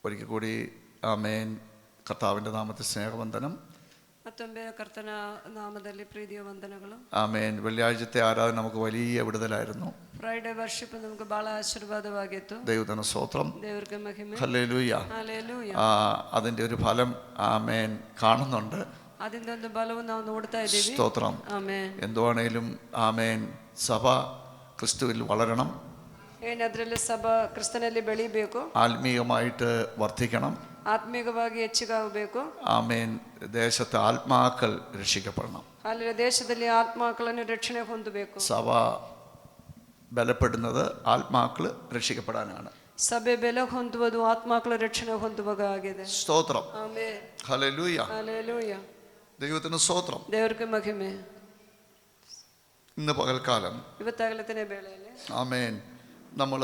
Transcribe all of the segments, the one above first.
ഒരിക്കൽ കൂടി ആമേൻ. കർത്താവിൻ്റെ നാമത്തിൽ സ്നേഹവന്ദനം. ಮತ್ತೊಮ್ಮೆ ಕರ್ತನ ನಾಮದಲ್ಲಿ ಪ್ರೀತಿಯ ವಂದನೆಗಳು. ആമേൻ. വെള്ളിയാഴ്ചത്തെ ആരാധന നമുക്ക് വലിയ വിടുതലായിരുന്നു. ಫ್ರೈಡೆ ವರ್ಷಿಪ್ ನಮಗೆ ಬಹಳ ಆಶೀರ್ವಾದವಾಗಿತ್ತು. ദൈവത്തിന് സ്തോത്രം. ದೇವರಿಗೆ ಮಹಿಮೆ. ഹല്ലേലൂയ. ಹಲ್ಲೆಲೂಯ. അതിൻ്റെ ഒരു ഫലം ആമേൻ കാണുന്നുണ്ട്. അതിന്റെ ಒಂದು ಬಲವು ನಾವು ನೋಡ್ತಾ ಇದ್ದೀವಿ. സ്തോത്രം. ಆಮೆನ್. എന്തുവാണേലും ആമേൻ സഭ ക്രിസ്തുവിൽ വളരണം. ಏನಾದ್ರಲ್ಲಿ ಸಭಾ ಕ್ರಿಸ್ತನಲ್ಲಿ ಬೆಳಿಬೇಕು. ആത്മീയമായിട്ട് വർദ്ധിക്കണം. ಆತ್ಮೀಯವಾಗಿ ಹೆಚ್ಚಿಗಾಗಬೇಕು. ആമേൻ. ദേശത്തെ ആത്മാക്കൾ രക്ഷിക്കപ്പെടണം. ಅಲ್ಲಿ ದೇಶದಲ್ಲಿ ಆತ್ಮಗಳನ್ನು ರಕ್ಷಣೆ ಹೊಂದಬೇಕು. സഭ ബലപ്പെടുന്നത് ആത്മാക്കൾ രക്ഷിക്കപ്പെടാനാണ്. ಸಭೆ ಬೆಲೆ ಹೊಂದುವುದು ಆತ್ಮಗಳ ರಕ್ಷಣೆ ಹೊಂದುವಾಗ ಆಗಿದೆ. സ്തോത്രം. ಆಮೆನ್. ഹല്ലേലൂയ. ഹല്ലേലൂയ. ദൈവത്തിന് സ്തോത്രം. ದೇವರಿಗೆ ಮಹಿಮೆ. ഇന്ന് പകൽക്കാലം ಇವತ್ತಾಗಲೇ ಬೇಳೆಯಲ್ಲಿ ആമേൻ നമ്മൾ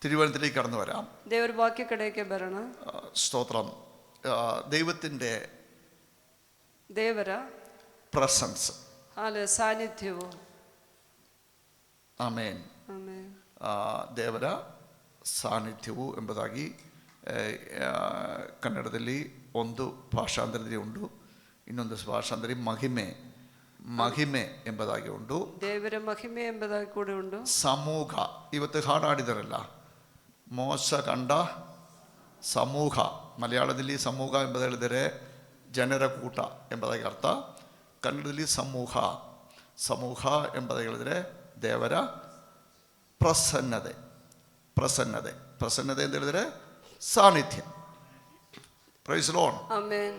തിരുവനന്തപുരത്തേക്ക് കടന്നു വരാം. ದೇವರ ವಾಕ್ಯ ಕಡೆಗೆ ಬರೋಣ. സ്തോത്രം. ദൈവത്തിൻ്റെ ದೇವರ പ്രസൻസ്, ಸಾನ್ನಿಧ್ಯವು. ആമേൻ. ಆಮೆನ್. ದೇವರ ಸಾನ್ನಿಧ್ಯವು ಎಂಬುದಾಗಿ ಕನ್ನಡದಲ್ಲಿ ಒಂದು ಭಾಷಾಂತರದಲ್ಲಿ ಉಂಟು, ಇನ್ನೊಂದು ಭಾಷಾಂತರದಲ್ಲಿ ಮಹಿಮೆ ಎಂಬುದಾಗಿ ಉಂಟು. ದೇವರ ಮಹಿಮೆ ಎಂಬುದಾಗಿ ಕೂಡ ಉಂಟು. ಸಮೂಹ, ಇವತ್ತು ಹಾಡಾಡಿದರಲ್ಲ, ಮೋಸ ಕಂಡ ಸಮೂಹ. ಮಲಯಾಳದಲ್ಲಿ ಸಮೂಹ ಎಂಬುದು ಹೇಳಿದರೆ ಜನರ ಕೂಟ ಎಂಬುದಾಗಿ ಅರ್ಥ. ಕನ್ನಡದಲ್ಲಿ ಸಮೂಹ ಎಂಬುದಾಗಿ ಹೇಳಿದರೆ ದೇವರ ಪ್ರಸನ್ನತೆ ಅಂತ ಹೇಳಿದರೆ സാന്നിധ്യം. Praise lord. ಆಮೆನ್.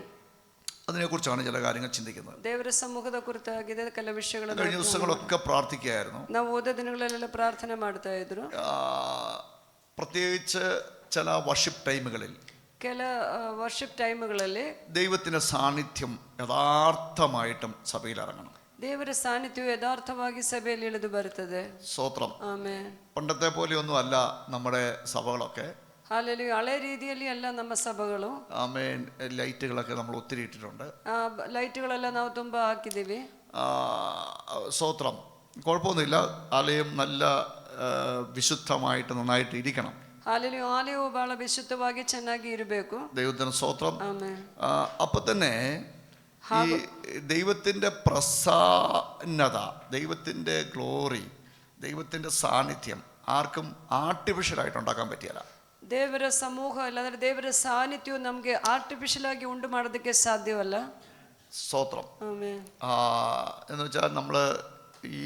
അതിനെക്കുറിച്ചാണ് ചില കാര്യങ്ങൾ ചിന്തിക്കുന്നത്. ದೇವರ ಸಮ್ಮುಖದ ಕುರಿತಾಗಿದೆ ಕೆಲ ವಿಷಯಗಳನ್ನು. കഴിഞ്ഞ ദിവസങ്ങളൊക്കെ പ്രാർത്ഥിക്കുകയായിരുന്നു. ನಾವು ಓದೋ ದಿನಗಳಲ್ಲೆಲ್ಲ ಪ್ರಾರ್ಥನೆ ಮಾಡ್ತಾ ಇದ್ರು. പ്രത്യേകിച്ച് ചില വർഷിപ്പ് ടൈമുകളിൽ, ಕೆಲ വർഷിപ്പ് ടൈമുಗಳಲ್ಲಿ ദൈവത്തിന്റെ സാന്നിധ്യം യഥാർത്ഥമായിട്ടും സഭയിൽ ഇറങ്ങണം. ದೇವರ ಸಾನ್ನಿಧ್ಯವು ಯಥಾರ್ಥವಾಗಿ ಸಭೆಯಲ್ಲಿ ಇಳಿದು ಬರುತ್ತದೆ. സ്തോത്രം. ಆಮೆನ್. പണ്ടത്തെ പോലെയൊന്നും അല്ല നമ്മുടെ സഭകളൊക്കെ. ഹല്ലേലൂയ. ಹಳೆ ರೀತಿಯಲ್ಲಿ ಅಲ್ಲ ನಮ್ಮ ಸಭೆಗಳು. ആമേൻ. ലൈറ്റുകളൊക്കെ നമ്മൾ ഒത്തിരി ഇട്ടിട്ടുണ്ട്. ലൈറ്റുകളെಲ್ಲ ನಾವು ತುಂಬಾ ಹಾಕಿದ್ದೀವಿ. സ്തോത്രം. കുഴപ്പമൊന്നുമില്ല. ആലയം നല്ല വിശുദ്ധമായിട്ട് നന്നായിട്ട് ഇരിക്കണം. ഹല്ലേലൂയ. ആലയವು ಬಹಳ ವಿಶುದ್ಧವಾಗಿ ಚೆನ್ನಾಗಿ ಇರಬೇಕು. ദൈവത്തിന് സ്തോത്രം. ആമേൻ. അപ്പൊ തന്നെ ഈ ദൈവത്തിന്റെ പ്രസന്നത, ദൈവത്തിന്റെ ഗ്ലോറി, ദൈവത്തിന്റെ സാന്നിധ്യം ആർക്കും ആർട്ടിഫിഷ്യലായിട്ട് ഉണ്ടാക്കാൻ പറ്റിയല്ല. ದೇವರ ಸಮೂಹ ಇಲ್ಲಾಂದ್ರೆ ದೇವರ ಸಾನ್ನಿಧ್ಯವು ನಮಗೆ ಆರ್ಟಿಫಿಷಿಯಲ್ ಆಗಿ ಉಂಟು ಮಾಡೋದಕ್ಕೆ ಸಾಧ್ಯವಲ್ಲ. സ്തോത്രം. ಆಮೆನ್. എന്ന് വെച്ചാൽ നമ്മൾ ഈ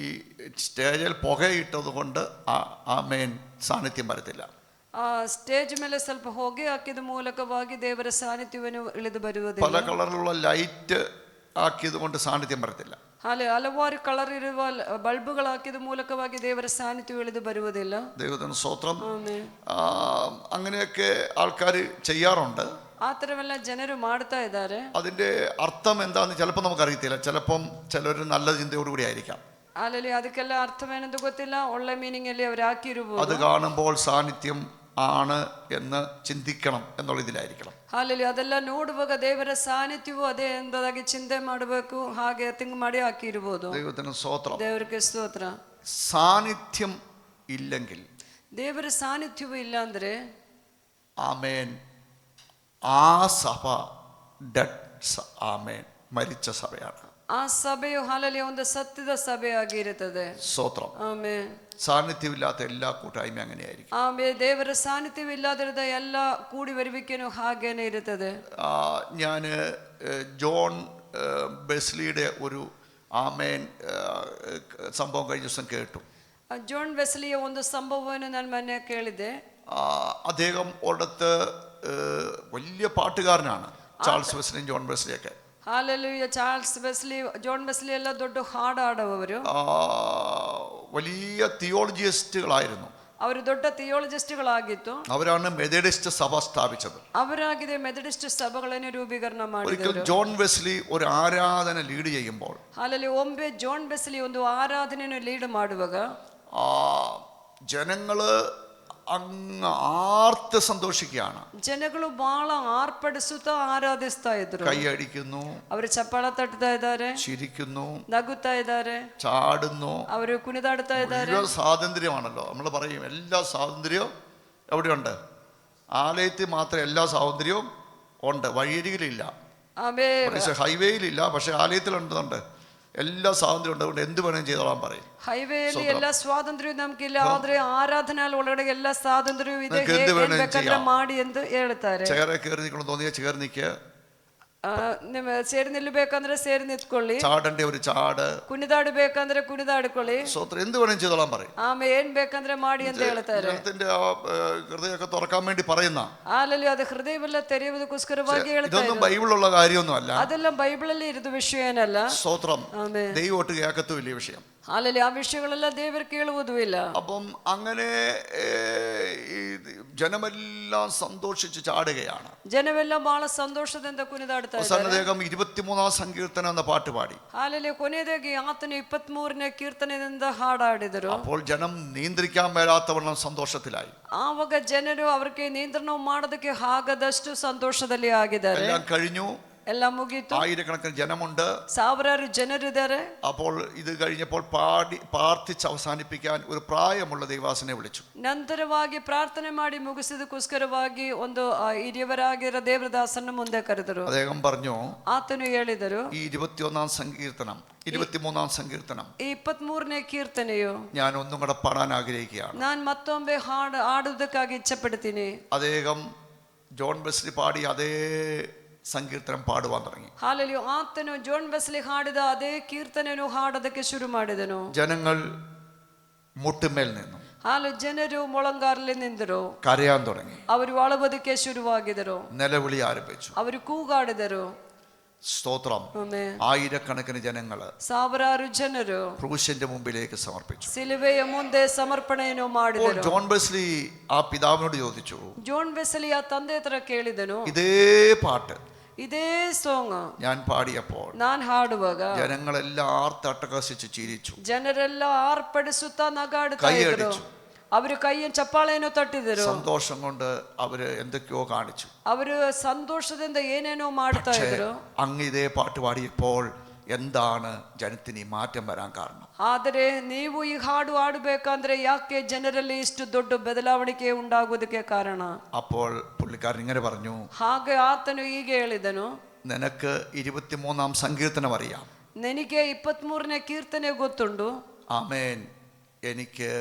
സ്റ്റേജിൽ പുകയിട്ടത് കൊണ്ട് ആമേൻ സാന്നിധ്യം വരത്തില്ല. സ്റ്റേജ് ಮೇಲೆ ಸ್ವಲ್ಪ ಹೊಗೆ ಹಾಕಿದ ಮೂಲಕವಾಗಿ ದೇವರ ಸಾನ್ನಿಧ್ಯವನ್ನು ಇಳಿದು ಬರುವುದಿಲ್ಲ. പല കളറിലുള്ള ലൈറ്റ് ആക്കിയത് കൊണ്ട് സാന്നിധ്യം വരത്തില്ല. ಹಲವಾರು ಕಲರ್ ಇರುವ ಬಲ್ಬುಗಳು ಹಾಕಿದ ಮೂಲಕವಾಗಿ ದೇವರ ಸಾನ್ನಿಧ್ಯವು ಇಳಿದು ಬರುವುದಿಲ್ಲ. ദൈവത്തിന് സ്തോത്രം. അങ്ങനെയൊക്കെ ആൾക്കാർ ചെയ്യാറുണ്ട്. ಆ ಥರವೆಲ್ಲ ಜನರು ಮಾಡ್ತಾ ಇದ್ದಾರೆ. അതിന്റെ അർത്ഥം എന്താണെന്ന് ചിലപ്പോൾ നമുക്കറിയത്തില്ല. ചിലപ്പം ചിലർ നല്ല ചിന്തയോടുകൂടി ആയിരിക്കാം. ಅಲ್ಲಿ ಅದಕ್ಕೆಲ್ಲ ಅರ್ಥವೇನೆಂದು ಗೊತ್ತಿಲ್ಲ. ಒಳ್ಳೆ ಮೀನಿಂಗ್ ಅಲ್ಲಿ ಅವರು ಹಾಕಿರಬಹುದು. അത് കാണുമ്പോൾ സാന്നിധ്യം ആണ് എന്ന് ചിന്തിക്കണം എന്നുള്ള ഇതിലായിരിക്കണം. ಹಾಲೆಲ್ಲಿ ಅದೆಲ್ಲ ನೋಡುವಾಗ ದೇವರ ಸಾನ್ನಿಧ್ಯವು ಅದೇ ಎಂಬುದಾಗಿ ಚಿಂತೆ ಮಾಡಬೇಕು. ಹಾಗೆ ತಿಂಗ್ ಮಾಡಿ ಹಾಕಿರಬಹುದು. ദൈവത്തിന് സ്തോത്രം. ದೇವರಿಗೆ ಸ್ತೋತ್ರ. സാന്നിധ്യം ഇല്ലെങ്കിൽ, ದೇವರ ಸಾನ್ನಿಧ್ಯವು ಇಲ್ಲ ಅಂದ್ರೆ ആമേൻ, ആ സഭ ആമേൻ മരിച്ച സഭയാണ്. ಆ ಸಭೆಯು ಹಾಲಲ್ಲಿ ಒಂದು ಸತ್ಯದ ಸಭೆಯಾಗಿರುತ್ತದೆ. സ്തോത്രം. ಆಮೆನ್. സാന്നിധ്യമില്ലാത്ത എല്ലാ കൂട്ടായ്മ അങ്ങനെയായിരിക്കും. ಆಮೇಲೆ ದೇವರ ಸಾನ್ನಿಧ್ಯವಿಲ್ಲದಿರದ ಎಲ್ಲ ಕೂಡಿ ಬರುವಿಕೆನೂ ಹಾಗೇನೆ ಇರುತ್ತದೆ. ഞാൻ ജോൺ ബെസ്ലിയുടെ ഒരു ആമേൻ സംഭവം കഴിഞ്ഞ ദിവസം കേട്ടു. ജോൺ വെസ്ലിಯ ಒಂದು സംഭവವನ್ನು ನಾನು ಮೊನ್ನೆ ಕೇಳಿದೆ. അദ്ദേഹം ഒരിടത്ത് വലിയ പാട്ടുകാരനാണ്. ചാൾസ് വെസ്ലിയും ജോൺ വെസ്ലിയൊക്കെ. Hallelujah. Charles Wesley, John Wesley ಎಲ್ಲ ದೊಡ್ಡ ಹಾಡಾಡುವವರು. വലിയ തിയോളജിസ്റ്റുകളായിരുന്നു. ಅವರು ದೊಡ್ಡ ಥಿಯೋಲಜಿಸ್ಟ್ಗಳಾಗಿತ್ತು. അവരാണ് മെത്തഡിസ്റ്റ് സഭ സ്ഥാപിച്ചത്. ಅವರಾಗಿದೆ ಮೆಥಡಿಸ್ಟ್ ಸಭೆಗಳನ್ನು ರೂಪೀಕರಣ ಮಾಡಿದರು. ഒരിക്കൽ ജോൺ വെസ്ലി ഒരു ആരാധന ലീഡ് ചെയ്യുമ്പോൾ, ಹಾಲೆಲ್ಲಿ ಒಮ್ಮೆ ಜೋನ್ ಬೆಸ್ಲಿ ಒಂದು ಆರಾಧನೆಯನ್ನು ಲೀಡ್ ಮಾಡುವಾಗ ജനങ്ങള് അങ്ങ് ആർത്ത് സന്തോഷിക്കുകയാണ്. ಜನಗಳು ಬಹಳ ಆರ್ಪಡಿಸುತ್ತಾ ಆರಾಧಿಸ್ತಾ ಇದ್ರು. കൈയടിക്കുന്നു, ಅವರು ಚಪ್ಪಾಳ ತಟ್ತಾ ಇದ್ದಾರೆ, ചിരിക്കുന്നു, ನಗುತ್ತಾ ಇದ್ದಾರೆ, ചാടുന്നു. ಅವರು ಕುಣಿದಾಡ್ತಾ ಇದ್ದಾರೆ. സ്വാതന്ത്ര്യമാണല്ലോ. നമ്മൾ പറയും എല്ലാ സ്വാതന്ത്ര്യവും എവിടെയുണ്ട്? ആലയത്തിൽ മാത്രം എല്ലാ സ്വാതന്ത്ര്യവും ഉണ്ട്, വഴിയരികിലില്ല, ഹൈവേയിലില്ല, പക്ഷെ ആലയത്തിലുണ്ട്. എല്ലാ സ്വാതന്ത്ര്യം ഉണ്ട്. അതുകൊണ്ട് എന്ത് വേണമെങ്കിലും ചെയ്തോളാൻ പറയും. ಹೈವೇಲಿ ಎಲ್ಲ ಸ್ವಾತಂತ್ರ್ಯ ನಮ್ಗಿಲ್ಲ, ಆದ್ರೆ ಆರಾಧನಾಲ ಒಳಗಡೆ ಎಲ್ಲ ಸ್ವಾತಂತ್ರ್ಯ ಇದೆ, ಬೇಕಾದ್ರೆ ಮಾಡಿ ಎಂದು ಹೇಳ್ತಾರೆ. ചേറെ കയറി നിൽക്കണം തോന്നിയാൽ ചേർ നിൽക്കുക, ಸೇರಿ ನಿಲ್ಬೇಕಂದ್ರೆ ಸೇರಿ ನಿಂತ್ಕೊಳ್ಳಿ, ചാടേണ്ട ഒരു ചാട്, ಕುಣಿದಾಡಬೇಕಂದ್ರೆ ಕುಣಿದಾಡ್ಕೊಳ್ಳಿ, എന്ത് വേണമെങ്കിലും ചെയ്തോളാൻ പറയും. ಆಮೇಲೆ ಏನ್ ಬೇಕಂದ್ರೆ ಮಾಡಿ ಅಂತ ಹೇಳ್ತಾರೆ. ജനത്തിന്റെ ഹൃദയമൊക്കെ തുറക്കാൻ വേണ്ടി പറയുന്ന ಹಾಲಲ್ಲಿ ಅದು ಹೃದಯವೆಲ್ಲ ತೆರೆಯುವುದಕ್ಕೋಸ್ಕರವಾಗಿ ಹೇಳ್ತಾರೆ. ഇതൊന്നും ബൈബിളിലുള്ള കാര്യമൊന്നും അല്ല, ಅದೆಲ್ಲ ಬೈಬಲಲ್ಲಿ ಇರೋದು ವಿಷಯ ಏನಲ್ಲ. സ്തോത്രം. ദൈവമൊട്ട് കേൾക്കത്തുമില്ല ഈ വിഷയം. ಹಾಲಲ್ಲಿ ಆ ವಿಷಯಗಳೆಲ್ಲ ದೇವರು ಕೇಳುವುದೂ ಇಲ್ಲ. അപ്പം അങ്ങനെ ജനമെല്ലാം സന്തോഷിച്ച് ചാടുകയാണ്. ಜನವೆಲ್ಲ ಬಹಳ ಸಂತೋಷದಿಂದ ಕುಣಿದಾಡ್ತಾ ಇದ್ದಾರೆ. അദ്ദേഹം 23ാം സങ്കീർത്തനം എന്ന പാട്ട് പാടി. ಹಾಲಲ್ಲಿ ಕೊನೆಯದಾಗಿ ಆತನು 23ನೇ ಕೀರ್ತನೆಯಿಂದ ಹಾಡಾಡಿದರು. അപ്പോൾ ജനം നിയന്ത്രിക്കാൻ മേലാത്തവണ്ണം സന്തോഷത്തിലായി. ಆವಾಗ ಜನರು ಅವರಿಗೆ ನಿಯಂತ್ರಣ ಮಾಡೋದಕ್ಕೆ ಆಗದಷ್ಟು ಸಂತೋಷದಲ್ಲಿ ಆಗಿದ್ದಾರೆ. എല്ലാം കഴിഞ്ഞു, ಎಲ್ಲ ಮುಗೀತು. ആയിരക്കണക്കിന് ജനമുണ്ട്, ಸಾವಿರಾರು ಜನರಿದ್ದಾರೆ. അപ്പോൾ ഇത് കഴിഞ്ഞപ്പോൾ പ്രാർത്ഥിച്ച് അവസാനിപ്പിക്കാൻ ഒരു പ്രായമുള്ള ദൈവാസനെ വിളിച്ചു. ನಂತರವಾಗಿ ಪ್ರಾರ್ಥನೆ ಮಾಡಿ ಮುಗಿಸಿದಕ್ಕೋಸ್ಕರವಾಗಿ ಒಂದು ಹಿರಿಯವರಾಗಿರೋ ದೇವದಾಸನ ಮುಂದೆ ಕರೆದರು. അദ്ദേഹം പറഞ്ഞു, ಆತನು ಹೇಳಿದರು, ഈ 23ാം സങ്കീർത്തനം 23ാം സങ്കീർത്തനം ಈ 23ನೇ ಕೀರ್ತನೆಯು ഞാൻ ഒന്നും കൂടെ പാടാൻ ആഗ്രഹിക്കുകയാണ്. ನಾನು ಮತ್ತೊಮ್ಮೆ ಹಾಡುವುದಕ್ಕಾಗಿ ಇಚ್ಛಪಡ್ತೀನಿ. അദ്ദേഹം ജോൺ വെസ്ലി പാടി അതേ സങ്കീർത്തനം പാടുവാൻ തുടങ്ങി. ಹಾಲೆಲೂಯ. ಆತನು ಜೋನ್ ವೆಸ್ಲಿ ಹಾಡಿದ ಅದೇ ಕೀರ್ತನೆಯನ್ನು ಹಾಡೋದಕ್ಕೆ ಶುರು ಮಾಡಿದನು. ജനങ്ങൾ മുട്ടുമേൽ നിന്നു, ಹಾಲು ಜನರು ಮೊಳಂಗಾರಲ್ಲಿ ನಿಂತರು, കരയാൻ തുടങ്ങി, ಅವರು ಅಳುವುದಕ್ಕೆ ಶುರುವಾಗಿದರು, നിലവിളി ആരംഭിച്ചു, ಅವರು ಕೂಗಾಡಿದರು. സ്തോത്രം. ആയിരക്കണക്കിന് ജനങ്ങള്, ಸಾವಿರಾರು ಜನರು ക്രൂശിന്റെ മുമ്പിലേക്ക് സമർപ്പിച്ചു, ಸಿಲುಬೆಯ ಮುಂದೆ ಸಮರ್ಪಣೆಯನ್ನು ಮಾಡಿದರು. ജോൺ വെസ്ലി ആ പിതാവിനോട് ചോദിച്ചു, ಜೋನ್ ವೆಸ್ಲಿ ಆ ತಂದೆ ಹತ್ರ ಕೇಳಿದನು, ഇതേ പാട്ട് ಇದೇ ಸಾಂಗ್ ഞാൻ പാടിയപ്പോൾ ನಾನು ಹಾಡುವಾಗ ജനങ്ങളെല്ലാം ആർത്തട്ടഹസിച്ച് ചിരിച്ചു, ಜನರೆಲ್ಲ ಆರ್ಪಡಿಸುತ್ತಾ ನಗಾಡುತ್ತಾ ಇದ್ರು, ಅವರು ಕೈಯನ್ನು ಚಪ್ಪಾಳೆಯನ್ನು ತಟ್ಟಿದರು, സന്തോഷം കൊണ്ട് അവര് എന്തൊക്കെയോ കാണിച്ചു, ಅವರು ಸಂತೋಷದಿಂದ ಏನೇನೋ ಮಾಡ್ತಾ ಇದ್ರು. അങ്ങ് ഇതേ പാട്ട് പാടിയപ്പോൾ എന്താണ് ജനത്തിന് ഈ മാറ്റം വരാൻ കാരണം? ಆದರೆ ನೀವು ಈ ಹಾಡು ಹಾಡಬೇಕಂದ್ರೆ ಯಾಕೆ ಜನರಲ್ಲಿ ಇಷ್ಟು ದೊಡ್ಡ ಬದಲಾವಣೆ ಉಂಟಾಗುವುದಕ್ಕೆ ಕಾರಣ? അപ്പോൾ പുള്ളിക്കാരൻ ഇങ്ങനെ പറഞ്ഞു, ಹಾಗೆ ಆತನು ಹೀಗೆ ಹೇಳಿದನು, നിനക്ക് 23ാം സങ്കീർത്തനം അറിയാം, ನನಗೆ 23ನೇ ಕೀರ್ತನೆ ಗೊತ್ತುಂಟು. ആമേൻ. എനിക്ക്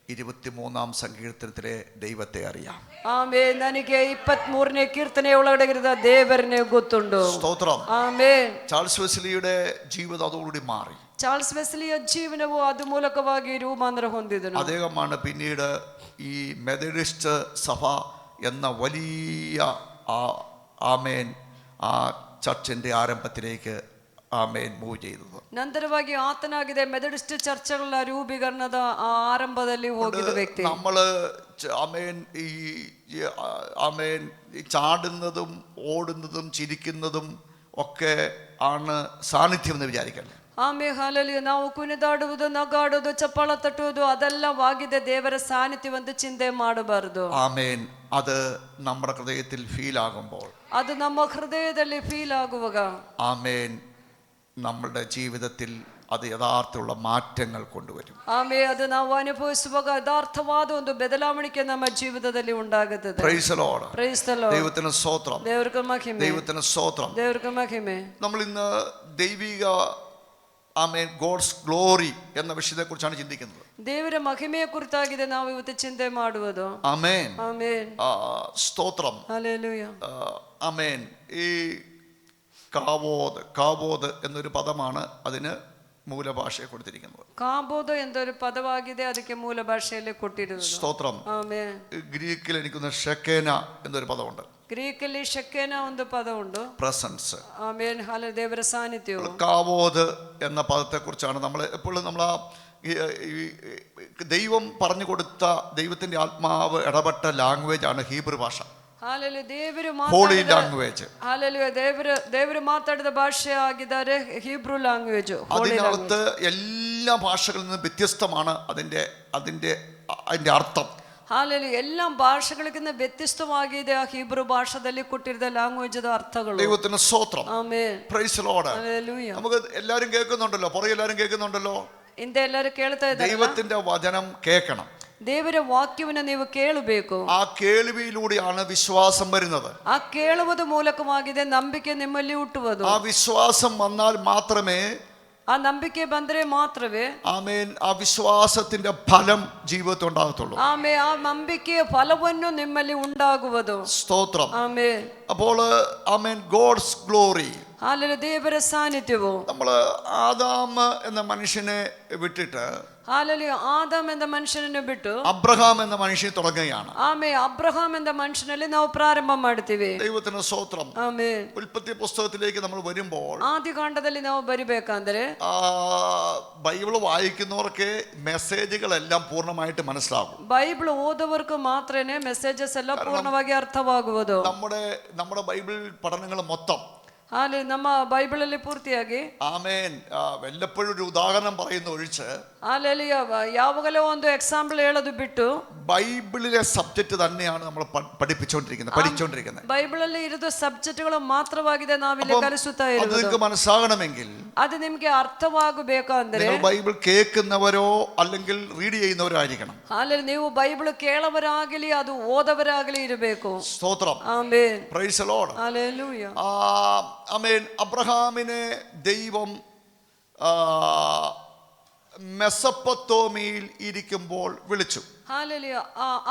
23ാം സങ്കീർത്തനത്തിലെ ദൈവത്തെ അറിയാം. ಆಮೇನ್. ನನಗೆ 23ನೇ ಕೀರ್ತನೆ ಒಳಗಡೆ ಇರುವ ದೇವರನ್ನೇ ಗೊತ್ತುಂಟು. സ്തോത്രം. ಆಮೇನ್. ചാൾസ് വെസ്ലിയുടെ ജീവിതം അതോടുകൂടി മാറി. ಚಾರ್ಲ್ಸ್ ವೆಸ್ಲಿಯ ಜೀವನವು ಅದು ಮೂಲಕವಾಗಿ ರೂಪಾಂತರ ಹೊಂದಿದನು. അദ്ദേഹമാണ് പിന്നീട് ഈ മെത്തഡിസ്റ്റ് സഭ എന്ന വലിയ ആമേൻ ആ ചർച്ചിന്റെ ആരംഭത്തിലേക്ക് ആമേൻ മൂവ് ചെയ്തത്. ನಂತರವಾಗಿ ಆತನಾಗಿದೆ ಮೆಥಡಿಸ್ಟ್ ಚರ್ಚ್ಗಳ ರೂಪೀಕರಣದ ಆರಂಭದಲ್ಲಿ ಹೋಗಿದ ವ್ಯಕ್ತಿ. നമ്മള് ആമേൻ ഈ ആമേൻ ചാടുന്നതും ഓടുന്നതും ചിരിക്കുന്നതും ഒക്കെ ആണ് സാന്നിധ്യം എന്ന് വിചാരിക്കല്ലേ. ಆಮೇಲೆ ಹಾಲಲ್ಲಿ ನಾವು ಕುಣಿದಾಡುವುದು, ನಗಾಡುವುದು, ಚಪ್ಪಾಳ ತಟ್ಟುವುದು ಅದೆಲ್ಲವಾಗಿದೆ ದೇವರ ಸಾನ್ನಿಧ್ಯವೆಂದು ಚಿಂತೆ ಮಾಡಬಾರದು. ആമേൻ. അത് നമ്മുടെ ഹൃദയത്തിൽ ഫീൽ ആകുമ്പോൾ, ಅದು ನಮ್ಮ ಹೃದಯದಲ್ಲಿ ಫೀಲ್ ಆಗುವಾಗ, ആമേൻ, നമ്മളുടെ ജീവിതത്തിൽ അത് യഥാർത്ഥമുള്ള മാറ്റങ്ങൾ കൊണ്ടുവരും. ಆಮೇಲೆ ಅದು ನಾವು ಅನುಭವಿಸುವಾಗ ಯಥಾರ್ಥವಾದ ಒಂದು ಬದಲಾವಣೆ ನಮ್ಮ ಜೀವಿತದಲ್ಲಿ ಉಂಟಾಗುತ್ತದೆ. Praise the lord. Praise the lord. ദൈവത്തിന് സ്തോത്രം. ದೇವರಿಗೆ ಮಹಿಮೆ. ദൈവത്തിന് സ്തോത്രം. ದೇವರಿಗೆ ಮಹಿಮೆ. നമ്മൾ ഇന്ന് ദൈവിക ആമേൻ ഗോഡ്സ് ഗ്ലോറി എന്ന വിഷയത്തെക്കുറിച്ചാണ് ചിന്തിക്കുന്നത്. ದೇವರ ಮಹಿಮೆಯ ಕುರಿತಾಗಿದೆ ನಾವು ಇವತ್ತು ಚಿಂತೆ ಮಾಡುವುದು. ആമേൻ. ಆಮೇನ್. സ്തോത്രം. ഹല്ലേലൂയ. ആമേൻ. ഈ കാവോദ് എന്നൊരു പദമാണ് അതിന് മൂലഭാഷയെ കൊടുത്തിരിക്കുന്നത്. കാബോദ് എന്നൊരു പദവാಗಿದೆ, ಅದಕ್ಕೆ ಮೂಲ ಭಾಷೆಯಲ್ಲಿ ಕೊಟ್ಟಿರುವುದು. സ്തോത്രം. ಆಮೆನ್. ഗ്രീക്കിൽ എനിക്കൊന്ന് ഷെക്കേന എന്നൊരു പദമുണ്ട്. ಗ್ರೀಕಲ್ಲಿ ಶೆಕೆನ ಒಂದು ಪದ ಉಂಟು, പ്രസൻസ്. ಆಮೆನ್. ಹಾಲೆ ದೇವರ ಸಾನ್ನಿಧ್ಯವು. കാവോദ് എന്ന പദത്തെക്കുറിച്ചാണ് നമ്മൾ എപ്പോഴും നമ്മൾ ദൈവം പറഞ്ഞു കൊടുത്ത ദൈവത്തിന്റെ ആത്മാവ് ഇടപെട്ട ലാംഗ്വേജ് ആണ് ഹീബ്രു ഭാഷ. ಹೋಲಿ ಲ್ಯಾಂಗ್ವೇಜ್. ದೇವರು ಮಾತಾಡಿದ ಭಾಷೆ ಆಗಿದ್ದಾರೆ ಹೀಬ್ರೂ ಲ್ಯಾಂಗ್ವೇಜ್. അതിനകത്ത് എല്ലാ ഭാഷകളിൽ നിന്നും വ്യത്യസ്തമാണ് അതിന്റെ അർത്ഥം. ಹಾಲೆಲು ಎಲ್ಲ ಭಾಷೆಗಳಿಗಿಂತ ವ್ಯತ್ಯಸ್ತವಾಗಿದೆ ಆ ಹೀಬ್ರೂ ಭಾಷೆಯಲ್ಲಿ ಕೊಟ್ಟಿರುವ ಲ್ಯಾಂಗ್ವೇಜ್ ಅರ್ಥಗಳು. ദൈവത്തിന് സ്തോത്രം. Amen. Praise the Lord. Hallelujah. നമുക്ക് എല്ലാവരും കേൾക്കുന്നുണ്ടല്ലോ, പുറകെ എല്ലാവരും കേൾക്കുന്നുണ്ടല്ലോ. ಹಿಂದೆ ಎಲ್ಲರೂ ಕೇಳ್ತಾ ಇದ್ದಾರೆ. ദൈവത്തിന്റെ വചനം കേൾക്കണം. ದೇವರ ವಾಕ್ಯವನ್ನು ನೀವು ಕೇಳಬೇಕು. ആ കേൾവിയിലൂടെയാണ് വിശ്വാസം വരുന്നത്. ಆ ಕೇಳುವುದು ಮೂಲಕವಾಗಿದೆ ನಂಬಿಕೆ ನಿಮ್ಮಲ್ಲಿ ಹುಟ್ಟುವುದು. ആ വിശ്വാസം വന്നാൽ മാത്രമേ, ആ ನಂಬಿಕೆ ಬಂದ್ರೆ ಮಾತ್ರವೇ, ആമേൻ, ആ വിശ്വാസത്തിന്റെ ഫലം ജീവിതത്തിൽ ഉണ്ടാകത്തുള്ളൂ. ആമേൻ, ആ ನಂಬಿಕೆಯ ಫಲವನ್ನು ನಿಮ್ಮಲ್ಲಿ ഉണ്ടാಗುವುದು. സ്തോത്രം. ആമേൻ. അപ്പോൾ ആമേൻ, ഗോഡ്സ് ഗ്ലോറി, ഹല്ലേലൂയ, ದೇವರ ಸಾನ್ನಿಧ್ಯವು. നമ്മൾ ആദാം എന്ന മനുഷ്യനെ വിട്ടിട്ട്, ഹല്ലേലൂയ, ആദാം എന്ന മനുഷ്യನನ್ನು ಬಿಟ್ಟು അബ്രഹാം എന്ന മനുഷ്യൻ തുടങ്ങുകയാണ്. ആമേൻ, അബ്രഹാം എന്ന മനുഷ്യನಲ್ಲಿ ನಾವು ಪ್ರಾರಂಭ ಮಾಡ್ತೀವಿ. ദൈവത്തിന് സ്തോത്രം. ആമേൻ. ഉൽപ്പത്തി പുസ്തകത്തിലേക്ക് നമ്മൾ വരുമ്പോൾ, ആദികാണ്ഡದಲ್ಲಿ ನಾವು ಬರಿಬೇಕಂದ್ರೆ, ബൈബിൾ വായിക്കുന്നവർക്ക് മെസ്സേജുകളെല്ലാം പൂർണ്ണമായിട്ട് മനസ്സിലാകും. ബൈബിൾ ഓതുവർക്ക് മാത്രമേ മെസ്സേജസ് എല്ലാം പൂർണ്ണವಾಗಿ ಅರ್ಥವಾಗುವುದು. നമ്മുടെ ബൈബിൾ പഠനങ്ങൾ മൊത്തം, ನಮ್ಮ ಬೈಬಲಲ್ಲಿ ಪೂರ್ತಿಯಾಗಿ, ആമേൻ, വല്ലപ്പോഴും ഒരു ഉദാഹരണം പറയുന്ന ഒഴിച്ച്, ಯಾವಾಗಲೂ ಒಂದು ಎಕ್ಸಾಂಪಲ್ ಹೇಳೋದು ಬಿಟ್ಟು, ബൈബിളിലെ സബ്ജക്റ്റ് തന്നെയാണ് നമ്മൾ പഠിച്ചുകൊണ്ടിരിക്കുന്നത്. ബൈബിളಲ್ಲಿ ಇರೋದು ಸಬ್ಜೆಕ್ಟ್ಗಳು ಮಾತ್ರವಾಗಿದೆ ನಾವಿಲ್ಲಿ ಕಲಿಸುತ್ತಾ ಇರೋದು. അത് നിങ്ങൾക്ക് മനസ്സിലാകണമെങ്കിൽ, ಅದು ನಿಮಗೆ ಅರ್ಥವಾಗಬೇಕಂದ್ರೆ, നിങ്ങൾ ബൈബിൾ കേൾക്കുന്നവരോ അല്ലെങ്കിൽ റീഡ് ചെയ്യുന്നവരോ ആയിരിക്കണം. ನೀವು ಬೈಬಲ್ ಕೇಳವರಾಗಲಿ ಅದು ಓದವರಾಗಲಿ ಇರಬೇಕು. സ്തോത്രം. Amen. Praise the Lord. Hallelujah. Amen. അബ്രഹാമിനെ ദൈവം മെസൊപ്പൊത്താമിയയിൽ ഇരിക്കുമ്പോൾ വിളിച്ചു. ഹല്ലേലൂയ.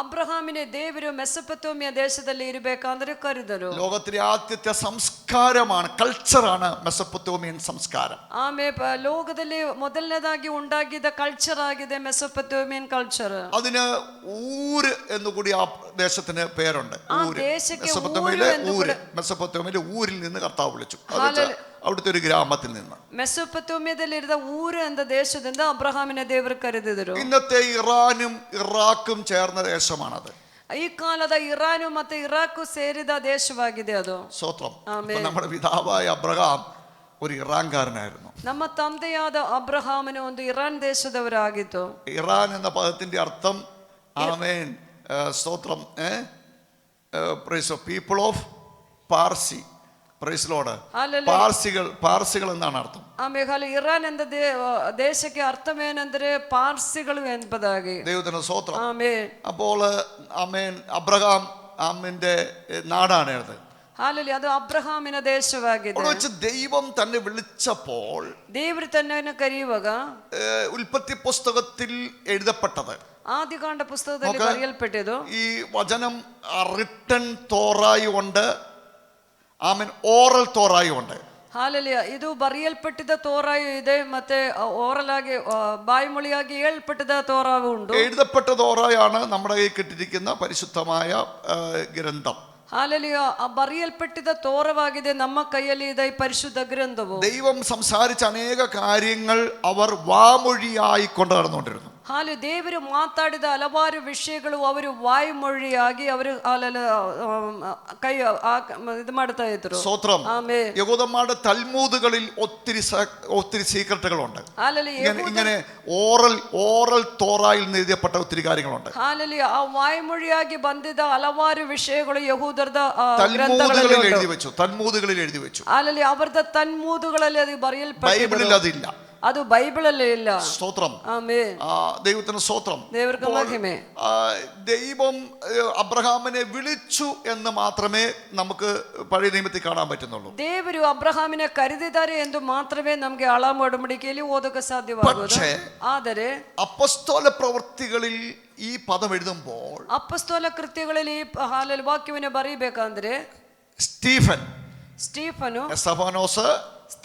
അബ്രഹാമിനെ ದೇವರು ಮೆಸೊಪೊತಾಮಿಯ ದೇಶದಲ್ಲಿ ಇರಬೇಕಂದ್ರೆ ಕರೆದರು. ലോകത്തിലെ ആദ്യത്തെ സംസ്കാരമാണ്, കൾച്ചറാണ് മെസൊപ്പൊത്താമിയൻ സംസ്കാരം. ಲೋಕದಲ್ಲಿ ಮೊದಲನೇದಾಗಿ ഉണ്ടാಗಿದ್ದ കൾച്ചർ ആಗಿದೆ മെസൊപ്പൊത്താമിയൻ കൾച്ചർ. അതിന് ഊര് എന്നുകൂടി ആ ദേശത്തിന് പേരുണ്ട്. മെസൊപ്പൊത്താമിയയിലെ ഊരിൽ നിന്ന് കർത്താവ് വിളിച്ചു, അവിടുത്തെ ഒരു ഗ്രാമത്തിൽ നിന്ന്. മെസൊപ്പൊത്താമിയದಲ್ಲಿರುವ ಊರು ಎಂದ ದೇಶದಿಂದ ಅಬ್ರಹಾಮಿನ ದೇವರು ಕರೆದಿದ್ದರು. ഇന്നത്തെ ഇറാനും ഇറാഖും ചേർന്ന ദേശമാണത്. ಈ ಕಾಲದ ಇರಾನು ಮತ್ತೆ ಇರಾಕ್ ಸೇರಿದ ದೇಶವಾಗಿದೆ ಅದು. സ്തോത്രം. നമ്മുടെ പിതാവായ അബ്രഹാം ഒരു ഇറാൻകാരനായിരുന്നു. ನಮ್ಮ ತಂದೆಯಾದ ಅಬ್ರಹಾಮನು ಒಂದು ഇറാൻ ದೇಶದವರಾಗಿತ್ತು. ഇറാൻ എന്ന പദത്തിന്റെ അർത്ഥം, ആമേൻ, സ്തോത്രം, people of Parsi. Praise Lord. പാർസികൾ എന്നാണ് അർത്ഥം. ಆಮೇಲೆ ಇರಾನ್ ಎಂದ ದೇಶಕ್ಕೆ ಅರ್ಥವೇನೆಂದರೆ ಪಾರ್ಸಿಗಳು ಎಂಬುದಾಗಿ. ദൈവത്തിന് സ്തോത്രം. ആമേൻ. അപ്പോൾ ആമേൻ, അബ്രഹാം ആമിന്റെ നാടാണ് അത്. ഹല്ലേലൂയ, അത് അബ്രഹാമിನ ದೇಶವಾಗಿದೆ. ദൈവം തന്നെ വിളിച്ചപ്പോൾ, ದೇವರು ತನ್ನನ್ನು ಕರೆಯುವಾಗ, ഉൽപ്പത്തി പുസ്തകത്തിൽ എഴുതപ്പെട്ടത്, ആദികാണ്ഡ പുസ്തകದಲ್ಲಿ ಬರೆಯಲ್ಪಟ್ಟಿದ್ದು, ഈ വചനം റിട്ടൺ തോറായി ഉണ്ട്, ആമേൻ, ഓറൽ തോറായി ഉണ്ട്. ഹല്ലേലൂയ, ಇದು ಬರೆಯಲ್ಪಟ್ಟಿದ್ದ തോറായും ಇದೆ, ಮತ್ತೆ ഓറൽ ആಗಿ ബായ്മൊഴിയാಗಿ ಹೇಳಲ್ಪಟ್ಟಿದ್ದ തോറാവും ഉണ്ട്. എഴുതപ്പെട്ട തോറായാണ് നമ്മുടെ കയ്യിൽ കിട്ടിയിരിക്കുന്ന പരിശുദ്ധമായ ഗ്രന്ഥം. ഹല്ലേലൂയ, ಬರೆಯಲ್ಪಟ್ಟಿದ್ದ തോറವಾಗಿದೆ ನಮ್ಮ ಕೈಯಲ್ಲಿ ಇದೆ ಪರಿಶುದ್ಧ ಗ್ರಂಥವು. ദൈവം സംസാരിച്ച അനേക കാര്യങ്ങൾ അവർ വാമൊഴിയായി കൊണ്ടു നടന്നുകൊണ്ടിരുന്നു. ಹಾಲು ದೇವರು ಮಾತಾಡಿದ ಹಲವಾರು ವಿಷಯಗಳು ಅವರು ವಾಯುಮೊഴിಯಾಗಿ ಅವರು ಕೈ ಇದು ಮಾಡ್ತಾ ಇದ್ರು. സ്തോത്രം. യഹൂദന്മാരുടെ തൽമൂദുകളിൽ ഒത്തിരി സീക്രട്ടുകളുണ്ട്. ഇങ്ങനെ ഓറൽ തോറായിൽ നിന്ന് എഴുതപ്പെട്ട ഒത്തിരി കാര്യങ്ങളുണ്ട്. ആ വായുമൊഴിയാಗಿ ಬಂದಿದ್ದ ಹಲವಾರು ವಿಷಯಗಳು ಯಹೂದರದ തൽമൂദുകളിൽ എഴുതി വെച്ചു. ಅವರದ ತನ್ಮೂದುಗಳಲ್ಲಿ ಅದು ಬರೆಯಲ್ಪಟ್ಟಿದೆ. ബൈബിളിൽ അതില്ല. ಅದು ಬೈಬಲಲ್ಲಿ ಇಲ್ಲ. സ്തോത്രം. ആമേൻ. ദൈവത്തിന് സ്തോത്രം. ದೇವರಿಗೆ ಮಹಿಮೆ. ദൈവം അബ്രഹാമിനെ വിളിച്ചു എന്ന് മാത്രമേ നമുക്ക് പഴയ നിയമത്തിൽ കാണാൻ പറ്റുന്നുള്ളൂ. ದೇವರು ಅಬ್ರಹಾಮಿനെ ಕರೆದಿದ್ದಾರೆ ಎಂದು ಮಾತ್ರವೇ ನಮಗೆ ಹಳೆ ಒಡಂಬಡಿಕೆಯಲ್ಲಿ ಓದೋಕೆ ಸಾಧ್ಯವಾಗುವುದು. ಆದರೆ അപ്പോസ്തല പ്രവൃത്തികളിൽ ഈ പദം എഴുതുമ്പോൾ, ಅಪೊಸ್ತಲ ಕೃತ್ಯಗಳಲ್ಲಿ ಈ ಹಾಲಲ್ಲಿ ವಾಕ್ಯವನ್ನು ಬರೀಬೇಕಂದ್ರೆ,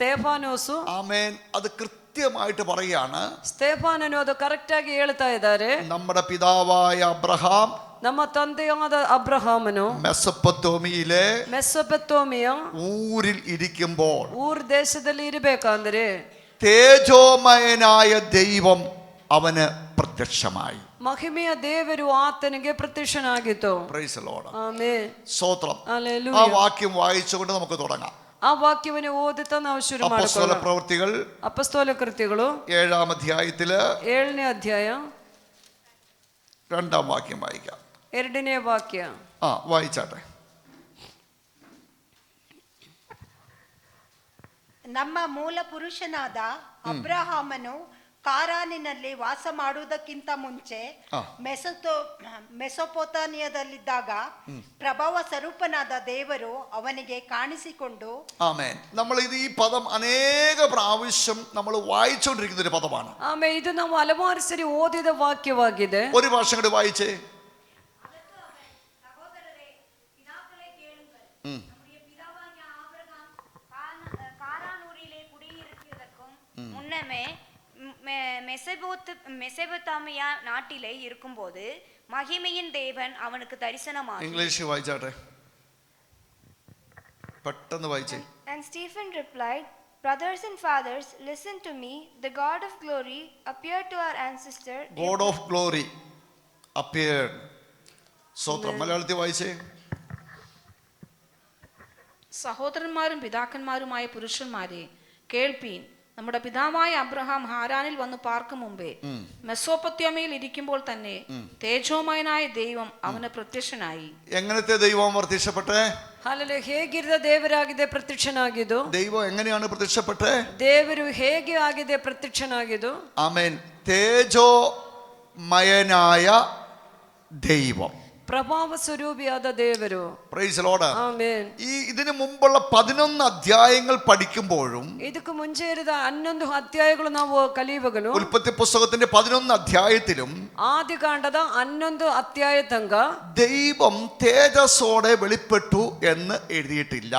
സ്തേഫാനോസ്, ആമേൻ, അത് കൃത്യമായിട്ട് പറയുകയാണ്. സ്തേഫാനನು ಅದು ಕರೆಕ್ಟ್ ಆಗಿ ಹೇಳ್ತಾ ಇದ್ದಾರೆ, നമ്മുടെ പിതാവായ അബ്രഹാം, ನಮ್ಮ ತಂದೆಯಾದ അബ്രഹാമನು മെസൊപ്പൊത്താമിയ ഊരിൽ ഇരിക്കുമ്പോൾ, ഊർ ദേശದಲ್ಲಿ ಇರಬೇಕಂದ್ರೆ, തേജോമയനായ ദൈവം അവന് പ്രത്യക്ഷമായി. മഹിമയ ದೇವರು ಆತನಿಗೆ ಪ್ರತ್ಯಕ್ಷನಾಗಿತ್ತು. Praise the Lord. ആമേൻ. സ്തോത്രം. ഹല്ലേലൂയ. ആ വാക്യം വായിച്ചുകൊണ്ട് നമുക്ക് തുടങ്ങാം. ആ വാക്യವನ್ನು ಓದುತ್ತಾ ನಾವು ಶುರು അപ്പോസ്തല പ്രവൃത്തികൾ, ಅಪೊಸ್ತಲ ಕೃತ್ಯಗಳು 7-ാം അധ്യായത്തില് 7ನೇ ಅಧ್ಯಾಯ 2ാം വാക്യം വായിക്കാം. 2ನೇ ವಾಕ್ಯ. വായിച്ചാട്ടെ. ನಮ್ಮ ಮೂಲ ಪುರುಷನಾದ ಅಬ್ರಹಾಮನು ಕಾರಾನಿನಲ್ಲಿ ವಾಸ ಮಾಡುವುದಕ್ಕಿಂತ ಮುಂಚೆ ಮೆಸೊಪೊತಾಮಿಯದಲ್ಲಿದ್ದಾಗ ಪ್ರಭಾವ ಸ್ವರೂಪನಾದ ದೇವರು ಅವನಿಗೆ ಕಾಣಿಸಿಕೊಂಡು. ആമേൻ. നമ്മൾ ഈ പദം അനേക പ്രാവശ്യം നമ്മൾ വായിച്ചുകൊണ്ടിരിക്കുന്ന ഒരു പദമാണ്. ಆಮೇಲೆ ಇದು ನಾವು ಹಲವಾರು ಸರಿ ಓದಿದ ವಾಕ್ಯವಾಗಿದೆ. ഒരു ഭാഷ കൂടി വായിച്ചേ. முன்னமே மெசொப்பொத்தாமியா நாட்டிலே இருக்கும்போது மகிமையின் தேவன் அவனுக்கு தரிசனமானார். ഇംഗ്ലീഷ് വായിച്ചാട്ടെ, പെട്ടെന്ന് വായിച്ചേ. And Stephen replied, "Brothers and fathers, listen to me. The God of glory appeared to our ancestor." God of glory appeared. സ്തോത്രം. മലയാളത്തിൽ വായിച്ചേ. സഹോദരന്മാരും പിതാക്കന്മാരുമായ പുരുഷന്മാരെ കേൾപ്പീൻ. നമ്മുടെ പിതാവായ അബ്രഹാം ഹാരാനിൽ വന്ന് പാർക്കും മുമ്പേ മെസോപ്പൊത്താമിയയിൽ ഇരിക്കുമ്പോൾ തന്നെ തേജോമയനായ ദൈവം അവന് പ്രത്യക്ഷനായി. എങ്ങനത്തെ ദൈവം പ്രത്യക്ഷപ്പെട്ടെ? ಹಲ್ಲೆಲೂಯಾ. ಹೇಗಿರದ ದೇವರಾಗಿದೆ ಪ್ರತ್ಯಕ್ಷನಾಗಿದ್ದು? ദൈവം എങ്ങനെയാണ് പ്രത്യക്ഷപ്പെട്ടെ? ದೇವರು ಹೇಗೆ ಆಗಿದೆ ಪ್ರತ್ಯಕ್ಷನಾಗಿದ್ದು? ആമേൻ. തേജോമയനായ ദൈവം, ಪ್ರಭಾವ ಸ್ವರೂಪಿಯಾದ ದೇವರು. Praise lord. ಆಮೆನ್. ഈ ഇതിനു മുമ്പുള്ള 11 അധ്യായങ്ങൾ പഠിക്കുമ്പോഴും ಇದಕ್ಕೂ ಮುಂಚೆ ಇರುವ 11 ಅಧ್ಯಾಯಗಳು ನಾವು ಕಲಿಯುವಾಗಲೂ ഉൽപ്പത്തി പുസ്തകത്തിന്റെ 11 അധ്യായത്തിലും ആദികാണ്ഡದ 11 അധ്യായ തಂಗ ദൈവം തേജസ്സോടെ വെളിപ്പെട്ടു എന്ന് എഴുതിയിട്ടില്ല.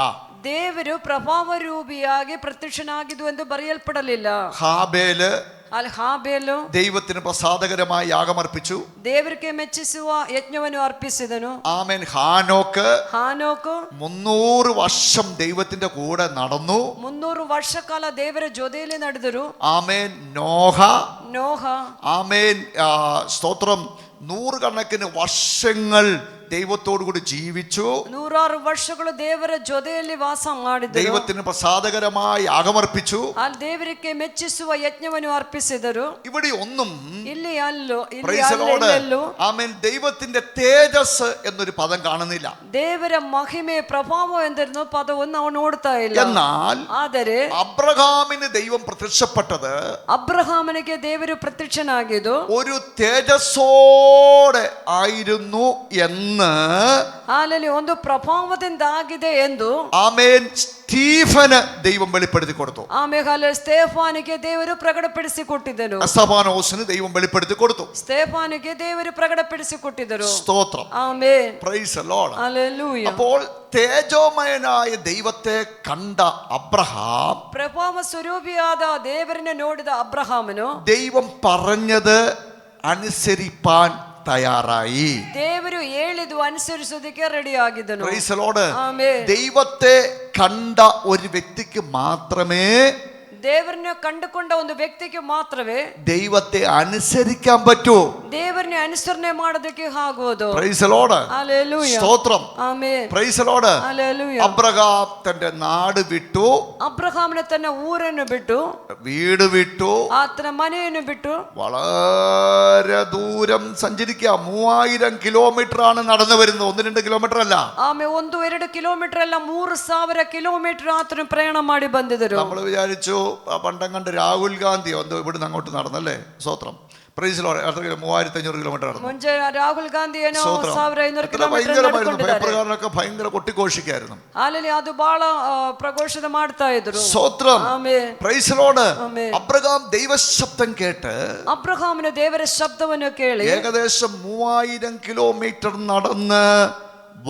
ದೇವರು ಪ್ರಭಾವ ರೂಪಿಯಾಗಿ ಪ್ರತ್ಯಕ್ಷನಾಗಿದ್ದು ಎಂದು ಬರೆಯಲ್ಪಡಲಿಲ್ಲ. ഹാബേല് ಹಾಬೇಲು ദൈവത്തിന് പ്രസാദകരമായ യാഗമർപ്പിച്ചു, ದೇವರಿಗೆ ಮೆಚ್ಚಿಸುವ ಯಜ್ಞವನ್ನು ಅರ್ಪಿಸಿದನು. ആമേൻ. ഹാനോക്ക് 300 വർഷം ദൈവത്തിന്റെ കൂടെ നടന്നു. 300 ವರ್ಷ ಕಾಲ ದೇವರ ಜೊತೆಯಲ್ಲಿ ನಡೆದರು. ആമേൻ. നോഹ ആമേൻ. സ്തോത്രം. 100 കണക്കിന് വർഷങ്ങൾ ദൈവത്തോടു കൂടി ജീവിച്ചു. 106 ವರ್ಷಗಳು ದೇವರ ಜೊತೆಯಲ್ಲಿ ವಾಸ ಮಾಡಿದರು. ദൈവത്തിന് പ്രസാദകരമായ യാഗമർപ്പിച്ചു. ಆ ದೇವರಿಗೆ ಮೆಚ್ಚಿಸುವ ಯಜ್ಞವನ್ನು ಅರ್ಪಿಸಿದರು. ഇവിടെ ഒന്നും ಇಲ್ಲಿ ಅಲ್ಲೋ ആമേൻ ദൈവത്തിന്റെ തേജസ് എന്നൊരു പദം കാണുന്നില്ല. ದೇವರ ಮಹಿಮೆ ಪ್ರಭಾವ ಎಂದಿರುವ ಪದವನ್ನು ನಾವು ನೋಡ್ತಾ ಇಲ್ಲ. എന്നാൽ ಆದರೆ അബ്രഹാമിന് ദൈവം പ്രത്യക്ഷപ്പെട്ടത് ಅಬ್ರಹಾಮನಿಗೆ ದೇವರು ಪ್ರತ್ಯಕ್ಷನಾಗಿದ್ದು ഒരു തേജസ്സോടെ ആയിരുന്നു എന്ന് ಹಾಲಲ್ಲಿ ಒಂದು ಪ್ರಭಾವದಿಂದ ಆಗಿದೆ ಎಂದು ആമേൻ സ്റ്റീഫന് ദൈവം വെളിപ്പെടുത്തി കൊടുത്തു. ಆಮೇಲೆ ಸ್ತೆಫಾನಿಗೆ ದೇವರು ಪ್ರಕಟಪಡಿಸಿಕೊಟ್ಟಿದ್ದನು. സ്തഫാനോസിന് ദൈവം വെളിപ്പെടുത്തി കൊടുത്തു. ಸ್ತೆಫಾನಿಗೆ ದೇವರು ಪ್ರಕಟಪಡಿಸಿಕೊಟ್ಟಿದ್ದರು. സ്തോത്രം. Amen. Praise the Lord. Hallelujah. അപ്പോൾ തേജോമയനായ ദൈവത്തെ കണ്ട അബ്രഹാം, ಪ್ರಭಾವ ಸ್ವರೂಪಿಯಾದ ದೇವರನ್ನು ನೋಡಿದ ಅಬ್ರಹಾಮನು ദൈവം പറഞ്ഞത് അനുസരിപ്പാൻ തയ്യാറായി. ದೇವರು ಹೇಳಿದ್ದು ಅನುಸರಿಸೋದಕ್ಕೆ ರೆಡಿ ಆಗಿದ್ದನು. Praise the Lord. ആമേൻ. ദൈവത്തെ കണ്ട ഒരു വ്യക്തിക്ക് മാത്രമേ, ದೇವರನ್ನು ಕಂಡುಕೊಂಡ ಒಂದು ವ್ಯಕ್ತಿಗೆ ಮಾತ್ರವೇ ദൈവത്തെ അനുസരിക്കാൻ പറ്റൂ. ದೇವರನ್ನು ಅನುಸರಣೆ ಮಾಡೋದಕ್ಕೆ ಆಗುವುದು. Price the Lord. ഹല്ലേലൂയ. സ്തോത്രം. Amen. Praise the Lord. Hallelujah. Abraham തന്റെ നാട് വിട്ടു, ಅಬ್ರಹಾಮನ ತನ್ನ ಊರನ್ನು ಬಿಟ್ಟು, വീട് വിട്ടു, ಆತನ ಮನೆಯನ್ನು ಬಿಟ್ಟು വളരെ ദൂരം സഞ്ചരിക്കുക. 3000 കിലോമീറ്റർ ആണ് നടന്നു വരുന്നത്, 1-2 കിലോമീറ്റർ അല്ല. ಆಮೇಲೆ 1-2 ಕಿಲೋಮೀಟರ್ ಅಲ್ಲ, 3000 ಕಿಲೋಮೀಟರ್ ಆತನು ಪ್ರಯಾಣ ಮಾಡಿ ಬಂದಿದ್ದರು. നമ്മൾ വിചാരിച്ചു പണ്ടം കണ്ട് രാഹുൽ ഗാന്ധി ഒന്ന് ഇവിടുന്ന് അങ്ങോട്ട് നടന്നല്ലേ. സ്വത്രം. Praise Lord. 3500 കിലോമീറ്റർ നടന്നു. ಮುಂಚೆ ರಾಹುಲ್ ಗಾಂಧಿ ಏನೋ 1500 ഭയങ്കരമായിരുന്നു. പേപ്പറുകാരനൊക്കെ ഭയങ്കര കൊട്ടിഘോഷിക്കായിരുന്നു. ಅಲ್ಲಿ ಅದು ಬಹಳ ಪ್ರಘೋಷಣೆ ಮಾಡ್ತಾ ಇದ್ರು. സ്തോത്രം. Amen. Praise Lord. Amen. Abraham ദൈവശബ്ദം കേട്ട് ಅಬ್ರಹಾಮನ ದೇವರ ಶಬ್ದವನ್ನು ಕೇಳಿ ഏകദേശം 3000 കിലോമീറ്റർ നടന്ന്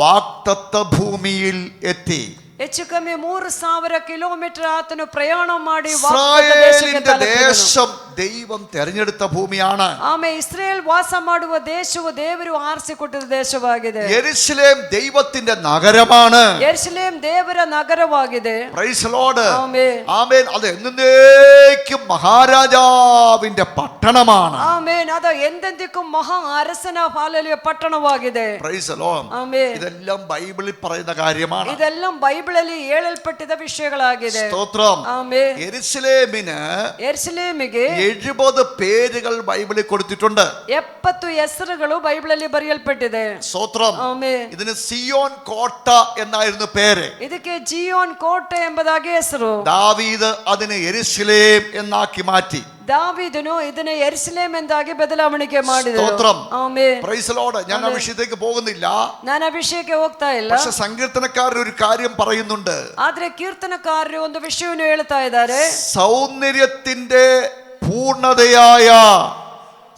വാഗ്ദത്ത ഭൂമിയിൽ എത്തി. ಹೆಚ್ಚು ಕಮ್ಮಿ 3000 ಕಿಲೋಮೀಟರ್ ಆತನು ಪ್ರಯಾಣ ಮಾಡಿ ഇസ്രായേലിന്റെ ദേശം ദൈവം തെരഞ്ഞെടുത്ത ഭൂമിയാണ്. ಆಮೇಲೆ ಇಸ್ರೇಲ್ ವಾಸ ಮಾಡುವ ದೇಶವು ದೇವರು ಆರಿಸಿಕೊಟ್ಟಿದ್ದ ದೇಶವಾಗಿದೆ. യെരൂശലേം ദൈവത്തിന്റെ നഗരമാണ്. ಯೆರೂಸಲೇಮ್ ದೇವರ ನಗರವಾಗಿದೆ. Praise Lord. ആമേൻ. ആമേൻ. അത് എന്നേക്കും മഹാരാജാവിന്റെ പട്ടണമാണ്. ಆಮೇನ್. ಅದು ಎಂದೆಂದಿಗೂ ಮಹಾ ಅರಸನ ಪಾಲನೆಯ ಪಟ್ಟಣವಾಗಿದೆ. Praise Lord. ಆಮೇನ್. ഇതെല്ലാം ബൈബിളിൽ പറയുന്ന കാര്യമാണ്. ಇದೆಲ್ಲಂ ಬೈಬಲಲ್ಲಿ ಹೇಳಲ್ಪಟ್ಟಿದ್ದ ವಿಷಯಗಳಾಗಿದೆ. സ്തോത്രം. ಆಮೇನ್. യെരൂശലേമിന് ಯೆರೂಸಲೇಮಿಗೆ 70 പേരുകൾ ബൈബിളിൽ കൊടുത്തിട്ടുണ്ട്. 70 ಹೆಸರುಗಳು ಬೈಬಲಲ್ಲಿ ಬರೆಯಲ್ಪಟ್ಟಿದೆ. സ്തോത്രം. ಆಮೇನ್. ഇതിന് സിയോൻ കോട്ട എന്നായിരുന്നു പേര്. ಇದಕ್ಕೆ ಜಿಯೋನ್ ಕೋಟೆ ಎಂಬುದಾಗಿ ಹೆಸರು. ദാവീദ് അതിനെ യെരൂശലേം എന്നാക്കി മാറ്റി. ದಾವೀದನು ಇದನ್ನ ಯೆರೂಸಲೇಮ್ ಎಂದಾಗಿ ಬದಲಾವಣೆ ಮಾಡಿದನು. സ്തോത്രം. ಆಮೆನ್. Praise lord. ഞാൻ ആ വിഷയത്തേക്ക് പോകുന്നില്ല. ನಾನು ಆ ವಿಷಯಕ್ಕೆ ಹೋಗ್ತಾ ಇಲ್ಲ. പക്ഷെ സങ്കീർത്തനക്കാരൻ ഒരു കാര്യം പറയുന്നുണ്ട്. ಆದ್ರೆ ಕೀರ್ತನಕಾರರು ಒಂದು ವಿಷಯವನ್ನು ಹೇಳ್ತಾ ಇದ್ದಾರೆ. സൗന്ദര്യത്തിന്റെ പൂർണ്ണതയായ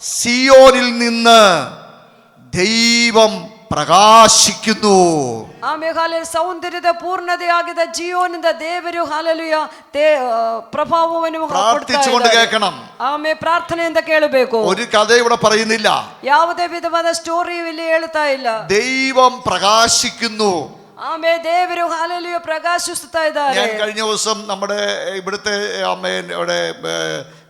സിയോനിൽ നിന്ന് ദൈവം പ്രകാശിക്കുന്നു. ಆಮೇಲೆ ಸೌಂದರ್ಯದ ಪೂರ್ಣತೆಯಾಗಿದ್ದ ಜೀವನದ ದೇವರು ಹಾಲೆಲೂಯ ಪ್ರಭಾವವನ್ನು പ്രാർത്ഥിച്ചുകൊണ്ട് കേൾക്കണം. ಆಮೇಲೆ ಪ್ರಾರ್ಥನೆಯಿಂದ ಕೇಳಬೇಕು. ഒരു കഥ ഇവിടെ പറയുന്നില്ല. ಯಾವುದೇ ವಿಧವಾದ ಸ್ಟೋರಿ ಇಲ್ಲಿ ಹೇಳ್ತಾ ಇಲ್ಲ. ദൈവം പ്രകാശിക്കുന്നു. ആമേൻ. ದೇವರು ಹಾಲೆಲೂയ പ്രകാശിಸುತ್ತಾ ಇದ್ದಾರೆ. ഞാൻ കഴിഞ്ഞ ദിവസം നമ്മുടെ ഇവിടുത്തെ ആമേൻ ഇവിടെ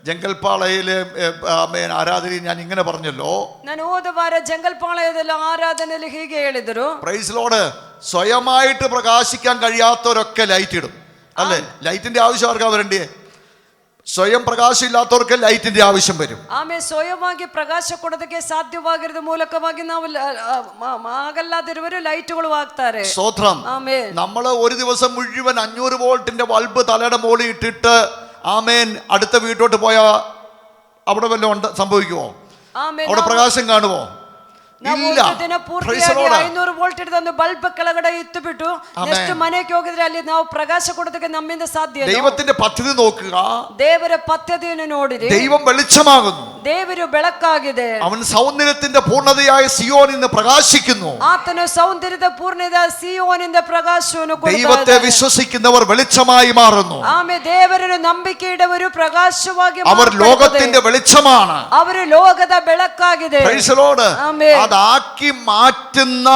ജംഗൽപാളയിലെ ആമേൻ ആരാധനയിൽ ഞാൻ ഇങ്ങനെ പറഞ്ഞല്ലോ. ನಾನು ಹೋದ ವಾರ ജംഗൽപാളയದಲ್ಲಿ ആരാധനയിൽ ಹೀಗೆ ಹೇಳಿದರು. Praise Lord. സ്വയമായിട്ട് പ്രകാശിക്കാൻ കഴിയാത്തവരൊക്കെ ലൈറ്റ് ഇടും അല്ലേ? ലൈറ്റിന്റെ ആവശ്യം ആർക്കാ വരണ്ടേ? സ്വയം പ്രകാശം ഇല്ലാത്തവർക്ക് ലൈറ്റിന്റെ ആവശ്യം വരും. ಆಮೇಲೆ ಸ್ವಯವಾಗಿ ಪ್ರಕಾಶ ಕೊಡೋದಕ್ಕೆ ಸಾಧ್ಯವಾಗಿರೋದ ಮೂಲಕವಾಗಿ ನಾವು ಆಗಲ್ಲಾದಿರುವರು ಲೈಟ್ಗಳು ಹಾಕ್ತಾರೆ. സ്തോത്രം. ಆಮೇನ್. നമ്മൾ ഒരു ദിവസം മുഴുവൻ 500 വോൾട്ടിന്റെ ബൾബ് തലയുടെ മുകളിൽ ഇട്ടിട്ട് ആമേൻ അടുത്ത വീട്ടോട്ട് പോയാ അവിടെ വല്ലതും സംഭവിക്കുമോ? അവിടെ പ്രകാശം കാണുമോ? ದಿನ ಪೂರ್ತಿಯಾಗಿ 500 ವೋಲ್ಟ್ ಇಡದ ಬಲ್ಬ್ ಕೆಳಗಡೆ ಇತ್ತು ಬಿಟ್ಟು ನೆಕ್ಸ್ಟ್ ಮನೆಗೆ ಹೋಗಿದ್ರೆ ಅಲ್ಲಿ ನಾವು ಪ್ರಕಾಶ ಕೊಡೋದಕ್ಕೆ ನಮ್ಮಿಂದ ಸಾಧ್ಯ ಇಲ್ಲ. ദൈവത്തിന്റെ പദ്ധതി നോക്കുക. ದೇವರ ಪದ್ಧತಿಯನ್ನು ನೋಡಿರಿ. ദൈവം വെളിച്ചമാകുന്നു. ದೇವರು ಬೆಳಕಾಗಿದೆ. അവൻ സൗന്ദര്യത്തിന്റെ പൂർണ്ണതയായ സിയോനിൽ നിന്ന് പ്രകാശിക്കുന്നു. ಆತನು ಸೌಂದರ್ಯದ ಪೂರ್ಣದ ಸಿಯೋನಿಂದ ಪ್ರಕಾಶವನ್ನು ಕೊಡುತ್ತಾನೆ. ദൈവത്തെ വിശ്വസിക്കുന്നവർ വെളിച്ചമായി മാറുന്നു. ಆಮೇಲೆ ದೇವರನ್ನು ನಂಬಿಕೆ ಇಡುವವರು ಪ್ರಕಾಶವಾಗಿ അവർ ലോകത്തിന്റെ വെളിച്ചമാണ്. ಅವರು ಲೋಕದ ಬೆಳಕಾಗಿದೆ. Praise the Lord. ആമേൻ. അതാക്കി മാറ്റുന്ന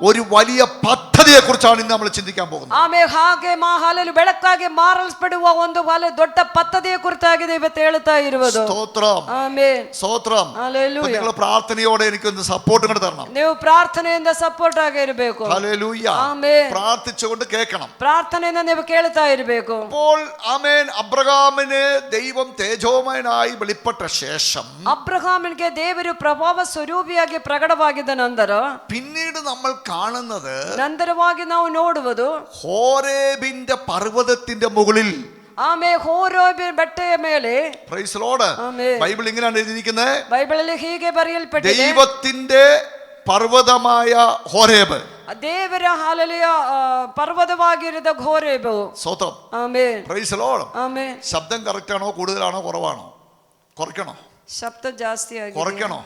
ഒരു വലിയ പദ്ധതിയെ കുറിച്ചാണ് ഇന്ന് നമ്മൾ ചിന്തിക്കാൻ പോകുന്നത്. ಆಮೇಲೆ ಹಾಗೆ ಹಾಲೆಲೂಯ ಬೆಳಕಾಗಿ ಮಾರಲ್ಪಡುವ ಒಂದು ದೊಡ್ಡ ಪದ್ಧತಿಯ ಕುರಿತಾಗಿದೆ ಇವತ್ತು ಹೇಳ್ತಾ ಇರುವುದು. സ്തോത്രം. ಆಮೆನ್. സ്തോത്രം. ഹല്ലേലൂയ. നിങ്ങൾ പ്രാർത്ഥനയോടെ എനിക്കൊന്ന് സപ്പോർട്ട് ഇങ്ങോട്ട് തരണം. ನೀವು ಪ್ರಾರ್ಥನೆಯಿಂದ ಸಪೋರ್ಟ್ ಆಗಿ ಇರಬೇಕು. ഹല്ലേലൂയ. ആമേൻ. പ്രാർത്ഥിച്ചുകൊണ്ട് കേൾക്കണം. ಪ್ರಾರ್ಥನೆಯಿಂದ ನೀವು ಕೇಳ್ತಾ ಇರಬೇಕು. അപ്പോൾ ആമേൻ അബ്രഹാമിന് ദൈവം തേജോമയനായി വെളിപ്പെട്ട ശേഷം ಅಬ್ರಹಾಮನಿಗೆ ದೇವರು ಪ್ರಭಾವ ಸ್ವರೂಪಿಯಾಗಿ ಪ್ರಕಟವಾಗಿದ್ದ ನಂತರ പിന്നീട് നമ്മൾ കാണുന്നത് ನಂತರವಾಗಿ ನಾವು ನೋಡುವುದು ഹോരേബിന്റെ പർവ്വതത്തിന്റെ മുകളിൽ ಆಮೇಲೆ ಹೋರೇಬ್ ಬೆಟ್ಟೆಯ ಮೇಲೆ price the Lord. Amen. Bible ഇങ്ങനെയാണ് എഴുതിയിരിക്കുന്നത്. ಬೈಬಲಲ್ಲಿ ಹೀಗೆ ಬರೆಯಲ್ಪಟ್ಟಿದೆ. ദൈവത്തിന്റെ പർവ്വതമായ ഹോരേബ് ದೇವರ ಹಾಲೆಲೂಯ ಪರ್ವತವಾಗಿರದ ಹೋರೇಬು. സ്തോത്രം. Amen. Praise the Lord. Amen. ശബ്ദം കറക്റ്റ് ആണോ കൂടുതലാണോ കുറവാണോ? കുറയ്ക്കണോ? ಶಬ್ದ ಜಾಸ್ತಿ ಆಗಿದೆ. കുറയ്ക്കണോ?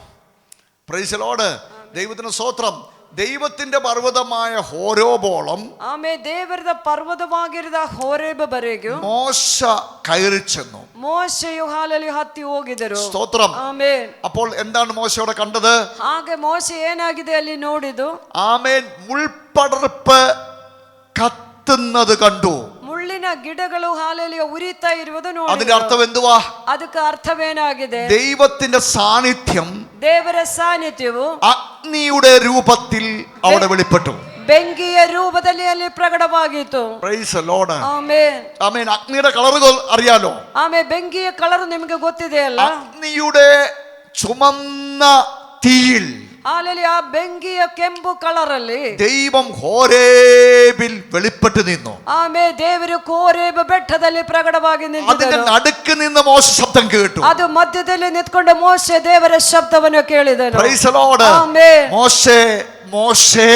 Praise the Lord. ദൈവത്തിന് സ്തോത്രം. ദൈവത്തിന്റെ പർവ്വതമായ ഹോരോബോളം ಆಮೇಲೆ ದೇವರದ ಪರ್ವತವಾಗಿರದ ಹೋರೇಬ್ ಬರೆಗೂ മോശ കയറി ചെന്നു. ಮೋಶೆಯು ಹಾಲಲ್ಲಿ ಹತ್ತಿ ಹೋಗಿದರು. സ്തോത്രം. ಆಮೆನ್. അപ്പോൾ എന്താണ് മോശ അവിടെ കണ്ടത്? ಹಾಗೆ ಮೋಶೆ ಏನಾಗಿದೆ ಅಲ್ಲಿ ನೋಡಿದ್ದು? ആമേൻ. മുൾപടർപ്പ് കത്തുന്നത് കണ്ടു. ಮುಳ್ಳಿನ ಗಿಡಗಳು ಹಾಲಲ್ಲಿ ಉರಿತಾ ಇರುವುದು അതിന്റെ ನೋಡಿ. അർത്ഥം എന്തുവാ? ಅದಕ್ಕೆ ಅರ್ಥವೇನಾಗಿದೆ? ദൈവത്തിന്റെ സാന്നിധ്യം ದೇವರ ಸಾನ್ನಿಧ್ಯವು അഗ്നിയുടെ രൂപത്തിൽ അവിടെ വെളിപ്പെട്ടു. ಬೆಂಕಿಯ ರೂಪದಲ್ಲಿ ಅಲ್ಲಿ ಪ್ರಕಟವಾಗಿತ್ತು. Praise the Lord. Amen. Amen. അഗ്നിയുടെ കളറുകൾ അറിയാലോ? ಆಮೇಲೆ ಬೆಂಕಿಯ ಕಲರ್ ನಿಮಗೆ ಗೊತ್ತಿದೆ ಅಲ್ಲ? അഗ്നിയുടെ ചുമന്ന തീയിൽ ಹಾಲಲ್ಲಿ ಆ ಬೆಂಕಿಯ ಕೆಂಪು ಕಲರ್ ಅಲ್ಲಿ ദൈവം ഹോരേബിൽ വെളിപ്പെട്ട് നിന്നു. ಆಮೇಲೆ ದೇವರು ಕೋರೇಬ್ ಬೆಟ್ಟದಲ್ಲಿ ಪ್ರಕಟವಾಗಿ അതിന്റെ ನಿಂತಿದ್ದರು. നടുക്ക് നിന്ന് മോശ ശബ്ദം കേട്ടു. ಅದು ಮಧ್ಯದಲ್ಲಿ ನಿಂತ್ಕೊಂಡು ಮೋಶೆ ದೇವರ ಶಬ್ದವನ್ನು ಕೇಳಿದನು. Price the Lord. ಆಮೆನ್. മോശേ മോശേ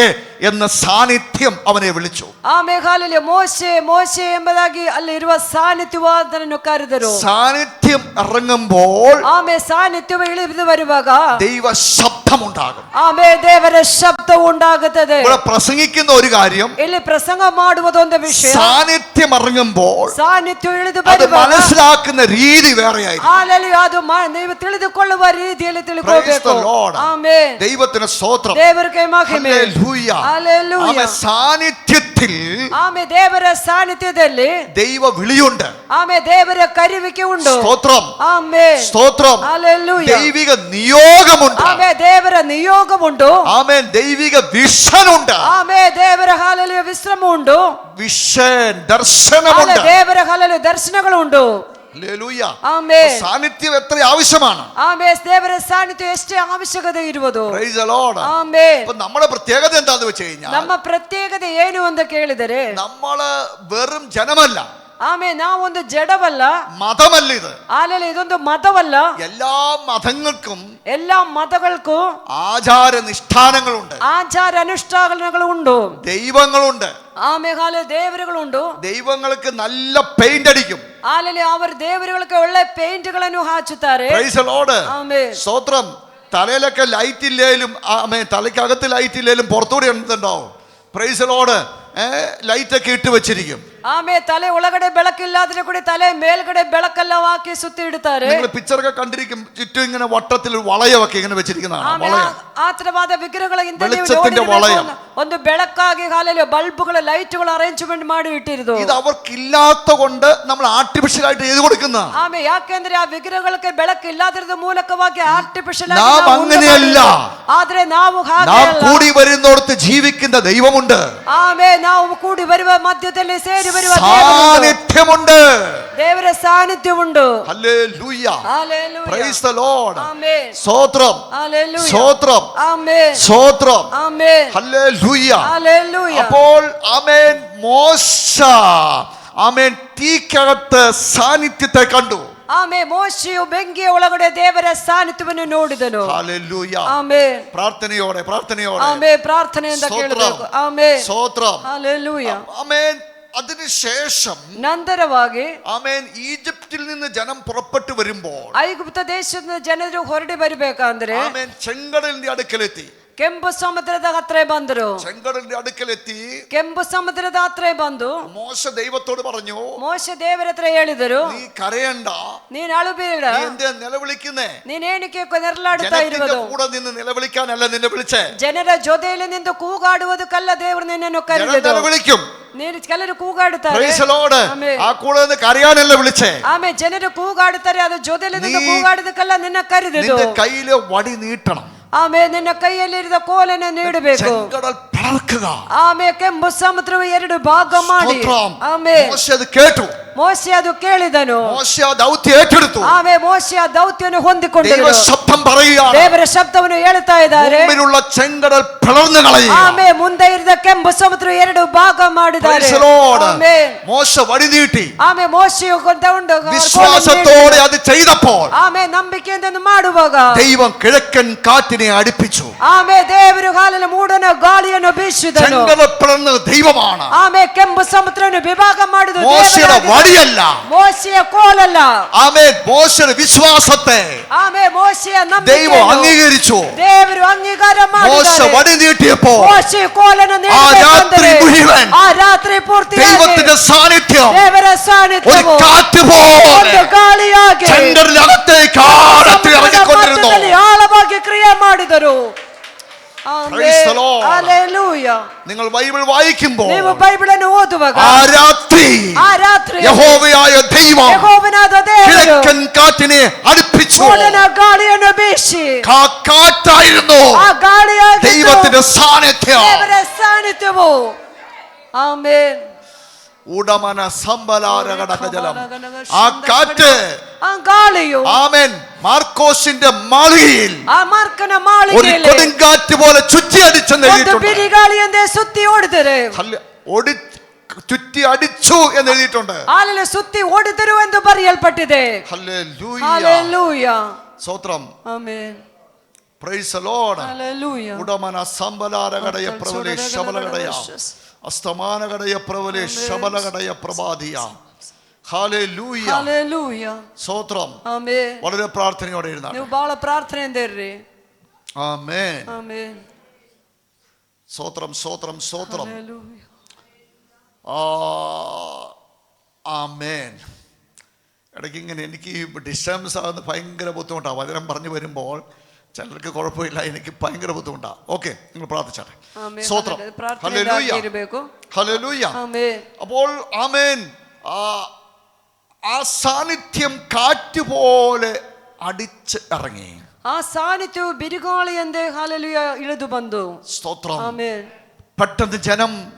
എന്ന സാന്നിധ്യം അവനെ വിളിച്ചു. ಆಮೇಲೆ ಹಾಲಲ್ಲಿ ಮೋಶೆ ಮೋಶೆ ಎಂಬುದಾಗಿ ಅಲ್ಲಿರುವ ಸಾನ್ನಿಧ್ಯವು ಅದನ್ನು ಕರೆದರು. സാന്നിധ്യം ഇറങ്ങുമ്പോൾ ಆಮೇಲೆ ಸಾನ್ನಿಧ್ಯವು ಇಳಿದು ಬರುವಾಗ ദൈവ ശബ്ദമുണ്ടാകും. ಆಮೇಲೆ ದೇವರ ಶಬ್ದ ಉಂಟಾಗುತ್ತದೆ. ഇവിടെ പ്രസംഗിക്കുന്ന ഒരു കാര്യം, ಇಲ್ಲಿ ಪ್ರಸಂಗ ಮಾಡುವುದೊಂದು ವಿಷಯ. സാന്നിധ്യം ഇറങ്ങുമ്പോൾ ಸಾನ್ನಿಧ್ಯ ಇಳಿದು അത് ಬರುವಾಗ മനസ്സിലാക്കുന്ന രീതി വേറെയായിരിക്കും. ಹಾಲಲ್ಲಿ ಅದು ನೀವು ತಿಳಿದುಕೊಳ್ಳುವ ರೀತಿಯಲ್ಲಿ Praise ತಿಳ್ಕೊಳ್ಬೇಕು. the Lord. ಆಮೆನ್. ദൈവത്തിന് സ്തോത്രം. ದೇವರಿಗೆ ಮಹಿಮೆ. ഹല്ലേലൂയ. ഹല്ലേലൂയ. ആമേൻ. സാന്നിധ്യത്തിൽ ಆಮೇಲೆ ದೇವರ ಸಾನ್ನಿಧ್ಯದಲ್ಲಿ ദൈവ വിളിയുണ്ട്. ಆಮೇಲೆ ದೇವರ ಕರೆಯುವಿಕೆ ಉಂಟು. സ്തോത്രം. ಆಮೆನ್. സ്തോത്രം. ഹല്ലേലൂയ. ദൈവിക നിയോഗമുണ്ട്. ಆಮೇಲೆ ದೇವರ ನಿಯೋಗ ಉಂಟು. ആമേൻ. ദൈവിക വിഷൻ ഉണ്ട്. ಆಮೇಲೆ ದೇವರ ಹಾಲಲ್ಲಿ ವಿಶ್ರಮ ಉಂಟು. വിഷൻ ദർശനമുണ്ട്. ದೇವರ ಹಾಲಲ್ಲಿ ದರ್ಶನಗಳು ಉಂಟು. ഹല്ലേലൂയ. ಆಮೆನ್. സാന്നിധ്യം എത്ര ആവശ്യമാണ്? ಆಮೇಲೆ ದೇವರ ಸಾನ್ನಿಧ್ಯ ಎಷ್ಟೇ ಅವಶ್ಯಕತೆ ಇರುವುದು. Praise the Lord. ಆಮೆನ್. അപ്പൊ നമ്മുടെ പ്രത്യേകത എന്താന്ന് വെച്ച് കഴിഞ്ഞാൽ ನಮ್ಮ ಪ್ರತ್ಯೇಕತೆ ಏನು ಅಂತ ಕೇಳಿದರೆ നമ്മള് വെറും ജനമല്ല. ಆಮೇ ನಾವೊಂದು ಜಡವಲ್ಲ, മതമല്ല ഇത്. ಆಮೇಲೆ ಇದೊಂದು ಮತವಲ್ಲ. എല്ലാ മതങ്ങൾക്കും ಎಲ್ಲಾ ಮತಗಳಿಗೂ ആചാരനിഷ്ഠാനങ്ങളുണ്ട്, ಆಚಾರ ಅನುಷ್ಠಾನಗಳು ಉಂಟು, ദൈവങ്ങളുണ്ട്. ಆಮೇಲೆ ದೇವರುಗಳುಂಟು. ദൈവങ്ങൾക്ക് നല്ല പെയിന്റ് അടിക്കും. ಆಮೇಲೆ ಅವರು ದೇವರುಗಳಿಗೆ ಒಳ್ಳೆ ಪೇಂಟ್ ಗಳನ್ನು ಹಾಚುತ್ತಾರೆ. Praise the Lord. ಆಮೆನ್. സ്തോത്രം. തലയിലൊക്കെ ലൈറ്റ് ഇല്ലേലും തലയ്ക്കകത്ത് ലൈറ്റ് ഇല്ലേലും പുറത്തുകൂടി എന്തുണ്ടാവും? Praise the Lord. ലൈറ്റൊക്കെ ഇട്ട് വെച്ചിരിക്കും. ಆಮೇ ತಲೆ ಒಳಗಡೆ ಬೆಳಕಿಲ್ಲಾದ್ರೆ ಕೂಡ ತಲೆ ಮೇಲ್ಗಡೆ ಬೆಳಕೆಲ್ಲ ಹಾಕಿ ಸುತ್ತಿ ಇಡುತ್ತಾರೆ. നിങ്ങൾ പിക്ചറൊക്കെ കണ്ടിരിക്കും, ചുറ്റും ഇങ്ങനെ വട്ടത്തിൽ വളയമൊക്കെ ഇങ്ങനെ വെച്ചിരിക്കുന്നതാണ്. ಆತರವಾದ ವಿಗ್ರಹಗಳ ಹಿಂದೆ വെളിച്ചത്തിന്റെ വളയം, ಒಂದು ಬೆಳಕಾಗಿ ಹಾಲಲ್ಲಿ ಬಲ್ಬುಗಳ ಲೈಟ್ಗಳ ಅರೇಂಜ್ಮೆಂಟ್ ಮಾಡಿ ಇಟ್ಟಿರೋದು. ഇത് അവർക്കില്ലാത്ത കൊണ്ട് നമ്മൾ ആർട്ടിഫിഷ്യൽ ആയിട്ട് ചെയ്തു കൊടുക്കുന്ന. ಆಮೇ ಯಾಕೆಂದ್ರೆ ಆ ವಿಗ್ರಹಗಳಿಗೆ ಬೆಳಕು ಇಲ್ಲದಿರೋದ ಮೂಲಕವಾಗಿ ಆರ್ಟಿಫಿಷಿಯಲ್ ಆಗಿ നാം അങ്ങനെയല്ല. ಆದ್ರೆ ನಾವು ಹಾಗೆ നാം ಅಲ್ಲ. കൂടി വരുന്നോടത്ത് ജീവിക്കുന്ന ദൈവമുണ്ട്. ಆಮೇ ನಾವು ಕೂಡಿ ಬರುವ ಮಧ್ಯದಲ್ಲಿ ಸೇರಿ ಬರುವ സാന്നിധ്യമുണ്ട്. ದೇವರ ಸಾನ್ನಿಧ್ಯವುಂಟು. Hallelujah. Hallelujah. Praise the Lord. Amen. സ്തോത്രം. ഹല്ലേലൂയ. സ്തോത്രം. ആമേൻ. സ്തോത്രം. ആമേൻ. ഹല്ലേലൂയ. ഹല്ലേലൂയ. അപ്പോൾ ആമേൻ മോശ ആമേൻ തീക്കകത്ത് സാന്നിധ്യത്തെ കണ്ടു. ಆಮೇ ಮೋಶೆಯು ಬೆಂಕಿಯ ಒಳಗಡೆ ದೇವರ ಸಾನ್ನಿಧ್ಯವನ್ನು ನೋಡಿದನು. ഹല്ലേലൂയ. ಆಮೆನ್. പ്രാർത്ഥനയോടെ ಆಮೇ പ്രാർത്ഥನೆಯಿಂದ ಕೇಳಬೇಕು. ಆಮೆನ್. സ്തോത്രം. ഹല്ലേലൂയ. ആമേൻ. അതിനുശേഷം ನಂತರವಾಗಿ ആമേൻ ഈജിപ്തിൽ നിന്ന് ജനം പുറപ്പെട്ടു വരുമ്പോൾ ಐಗುಪ್ತ ದೇಶದಿಂದ ಜನರು ಹೊರಡಿ ಬರಬೇಕಂದ್ರೆ ആമേൻ ചെങ്കടലിന്റെ അടുക്കലെത്തി. ಕೆಂಪು ಸಮುದ್ರದ ಹತ್ರ ಬಂದರು. ചെങ്കടലിന്റെ അടുക്കലെത്തി ಕೆಂಪು ಸಮುದ್ರದ ಹತ್ರ ಬಂದು മോശ ദൈവത്തോട് പറഞ്ഞു, ಮೋಶೆ ದೇವರ ಹತ್ರ ಹೇಳಿದರು, നീ കരയണ്ട, ನೀನ್ ಅಳುಬೇಡ, നീ എന്തിനാ നിലവിളിക്കുന്നേ? ನೀನೇನಕ್ಕೆ ನೆರಳಾಡುತ್ತಾ ജനത്തിന്റെ ಇರುವುದು? കൂടെ നിന്ന് നിലവിളിക്കാനല്ല നിന്നെ വിളിച്ചേ. ಜನರ ಜೊತೆಯಲ್ಲಿ ನಿಂತು ಕೂಗಾಡುವುದಕ್ಕಲ್ಲ ದೇವರು ನಿನ್ನನ್ನು ജനം ಕರೆದಿದ್ದು. നിലവിളിക്കും. ನೀನು ಕೆಲವರು ಕೂಗಾಡುತ್ತಾರೆ. Praise the Lord. ಆಮೆನ್. ആ കൂടെ നിന്ന് കരയാനല്ല വിളിച്ചേ. ಆಮೇಲೆ ಜನರು ಕೂಗಾಡುತ್ತಾರೆ, ಅದು ಜೊತೆಯಲ್ಲಿ ನಿಂತು ನೀ- ಕೂಗಾಡುವುದಕ್ಕಲ್ಲ ನಿನ್ನ ಕರೆದಿದ್ದು. നിന്റെ കയ്യില് വടി നീട്ടണം. ಆಮೇಲೆ ನಿನ್ನ ಕೈಯಲ್ಲಿರುವ ಕೋಲನ್ನು ನೀಡಬೇಕು. ചെങ്കടൽ പിളർക്കുക. ಆಮೇಲೆ ಕೆಂಪು ಸಮುದ್ರವು ಎರಡು ಭಾಗ ಮಾಡಿ. സ്തോത്രം. ಆಮೇಲೆ മോശ അത് കേട്ടു. ಮೋಶೆ ಅದು ಕೇಳಿದನು. മോശ ആ ദൗത്യം ഏറ്റെടുത്തു. ಆಮೇಲೆ ಮೋಶೆ ಆ ದೌತ್ಯವನ್ನು ಹೊಂದಿಕೊಂಡನು. ദൈവ ശബ്ദം പറയുകയാണ്, ದೇವರ ಶಬ್ದವನ್ನು ಹೇಳುತ್ತಾ ಇದ್ದಾರೆ. മുമ്പിലുള്ള ചെങ്കടൽ പിളർന്നു കളയുക. ಆಮೇಲೆ ಮುಂದೆ ಇರುವ ಕೆಂಪು ಸಮುದ್ರ ಎರಡು ಭಾಗ ಮಾಡಿದ್ದಾರೆ. Praise the Lord. ಆಮೇಲೆ മോശ വടി നീട്ടി ಆಮೇಲೆ ಮೋಶೆಯು ಕೊಂಡಕೊಂಡು വിശ്വാസത്തോടെ അത് ചെയ്തപ്പോൾ ಆಮೇಲೆ ನಂಬಿಕೆಯಿಂದ ಮಾಡುವಾಗ ദൈവം കിഴക്കൻ കാറ്റിനെ അടുപ്പിച്ചു. ಆಮೇಲೆ ದೇವರು ಹಾಲಲ್ಲಿ ಮೂಡನ ಗಾಳಿಯನ್ನು ಬೀಸಿದನು. ചെങ്കടൽ പിളർന്ന ദൈവമാണ്. ಆಮೇಲೆ ಕೆಂಪು ಸಮುದ್ರವನ್ನು ವಿಭಾಗ ಮಾಡಿದ മോശയുടെ വടിയല്ല. ಮೋಶೆಯ ಕೋಲಲ್ಲ. ആമേൻ. മോശയുടെ വിശ്വാസത്തെ ಆಮೇಲೆ ಮೋಶೆಯ ദൈവം ನಂಬಿಕೆಯನ್ನು അംഗീകരിച്ചു. ದೇವರು ಅಂಗೀಕಾರ മോശ ಮಾಡಿದ್ದಾರೆ. വടി നീട്ടിയപ്പോ ಮೋಶೆ ಕೋಲನ್ನು ആ രാത്രി ನೀಡಬೇಕೆಂದರೆ മുഴുവൻ ಆ ರಾತ್ರಿ ಪೂರ್ತಿಯಾಗಿ ദൈവത്തിന്റെ സാന്നിധ്യം ದೇವರ ഒരു ಸಾನ್ನಿಧ್ಯವು കാറ്റ് പോലെ ಒಂದು ಗಾಳಿಯಾಗಿ ചെങ്കടലിനകത്തേക്ക് ആഴത്തിൽ ഇറങ്ങിക്കൊണ്ടിരുന്നു. ಮಧ್ಯದಲ್ಲಿ ಆಳವಾಗಿ ಕ್ರಿಯೆ ಮಾಡಿದರು. Praise the Lord. ಹಲ್ಲೆಲೂಯಾ. നിങ്ങൾ ബൈബിൾ വായിക്കുമ്പോൾ ನೀವು ಬೈಬಲ್ ಅನ್ನು ಓದುವಾಗ ആ രാത്രി ಆ ರಾತ್ರಿ യഹോവയായ ദൈവം ಯೆಹೋವನಾದ ದೇವರು കിഴക്കൻ കാറ്റിനെ അടുപ്പിച്ചു. ಮೂಡನ ಗಾಳಿಯನ್ನು ಬೀಸಿ ആ കാറ്റായിരുന്നു ಆ ಗಾಳಿಯಾಗಿ ദൈവത്തിന്റെ സാന്നിധ്യം. ದೇವರ ಸಾನ್ನಿಧ್ಯವು. ಆಮೆನ್. ഉടമന സമ്പലാരകടകജലം. ആ കാറ്റ് ಆ ಗಾಳಿಯು ആമേൻ മാർക്കോസിന്റെ മാളികയിൽ ಆ ಮಾರ್ಕನ ഒരു ಮಾಳಿಗೆಯಲ್ಲಿ കൊടുങ്കാറ്റ് പോലെ ചുറ്റി അടിച്ചെന്ന് ಒಂದು എഴുതിയിട്ടുണ്ട്. ಬಿರುಗಾಳಿಯಂತೆ ಸುತ್ತಿ ಓಡಿದರೆ ചുറ്റി അടിച്ചു എന്ന് എഴുതിയിട്ടുണ്ട്. ಹಾಲಲ್ಲಿ ಸುತ್ತಿ ಓಡಿದರು ಎಂದು ಬರೆಯಲ್ಪಟ್ಟಿದೆ. ഹല്ലേലൂയ. ಹಲ್ಲೆಲೂಯಾ. സ്തോത്രം. Amen. Praise the Lord. Hallelujah. ഉടമന സമ്പലാരകടയ പ്രവലെ ശബലകടയ അസ്തമാനകടയ പ്രവലെ ശബലകടയ പ്രഭാതിയ. ഹല്ലേലൂയ. ಹಲ್ಲೆಲೂಯಾ. സ്തോത്രം. ಆಮೆನ್. വളരെ പ്രാർത്ഥനയോടെ ഇരുന്നാണ്. ನೀವು ಬಹಳ പ്രാರ್ಥನೆಯಿಂದ ಇರ್ರಿ. ആമേൻ. ಆಮೆನ್. സ്തോത്രം. സ്തോത്രം. സ്തോത്രം. ಹಲ್ಲೆಲೂಯಾ. ആമേൻ. ഇടയ്ക്ക് ഇങ്ങനെ എനിക്ക് ഈ ഡിസ്റ്റർബൻസ് ആകുന്ന ഭയങ്കര ബുദ്ധിമുട്ടാണ്. വചനം പറഞ്ഞു വരുമ്പോൾ ചിലർക്ക് കുഴപ്പമില്ല, എനിക്ക് ഭയങ്കര ബുദ്ധിമുട്ടാണ്. ഓക്കെ, നിങ്ങൾ പ്രാർത്ഥിച്ചാട്ടെ. ആമേൻ. സ്തോത്രം. പ്രാർത്ഥನೆಯಿಂದ ഹല്ലേലൂയ. ಇರಬೇಕು. ഹല്ലേലൂയ. ಆಮೆನ್. അപ്പോൾ ആമേൻ. ആ സാന്നിധ്യം കാറ്റുപോലെ അടിച്ച് ഇറങ്ങി. ಆ ಸಾನ್ನಿಧ್ಯವು ಬಿರುಗಾಳಿಯಂತೆ ಹಲ್ಲೆಲೂಯಾ ಇಳಿದು ಬಂದು. സ്തോത്രം. ಆಮೆನ್. പെട്ടെന്ന് ജനം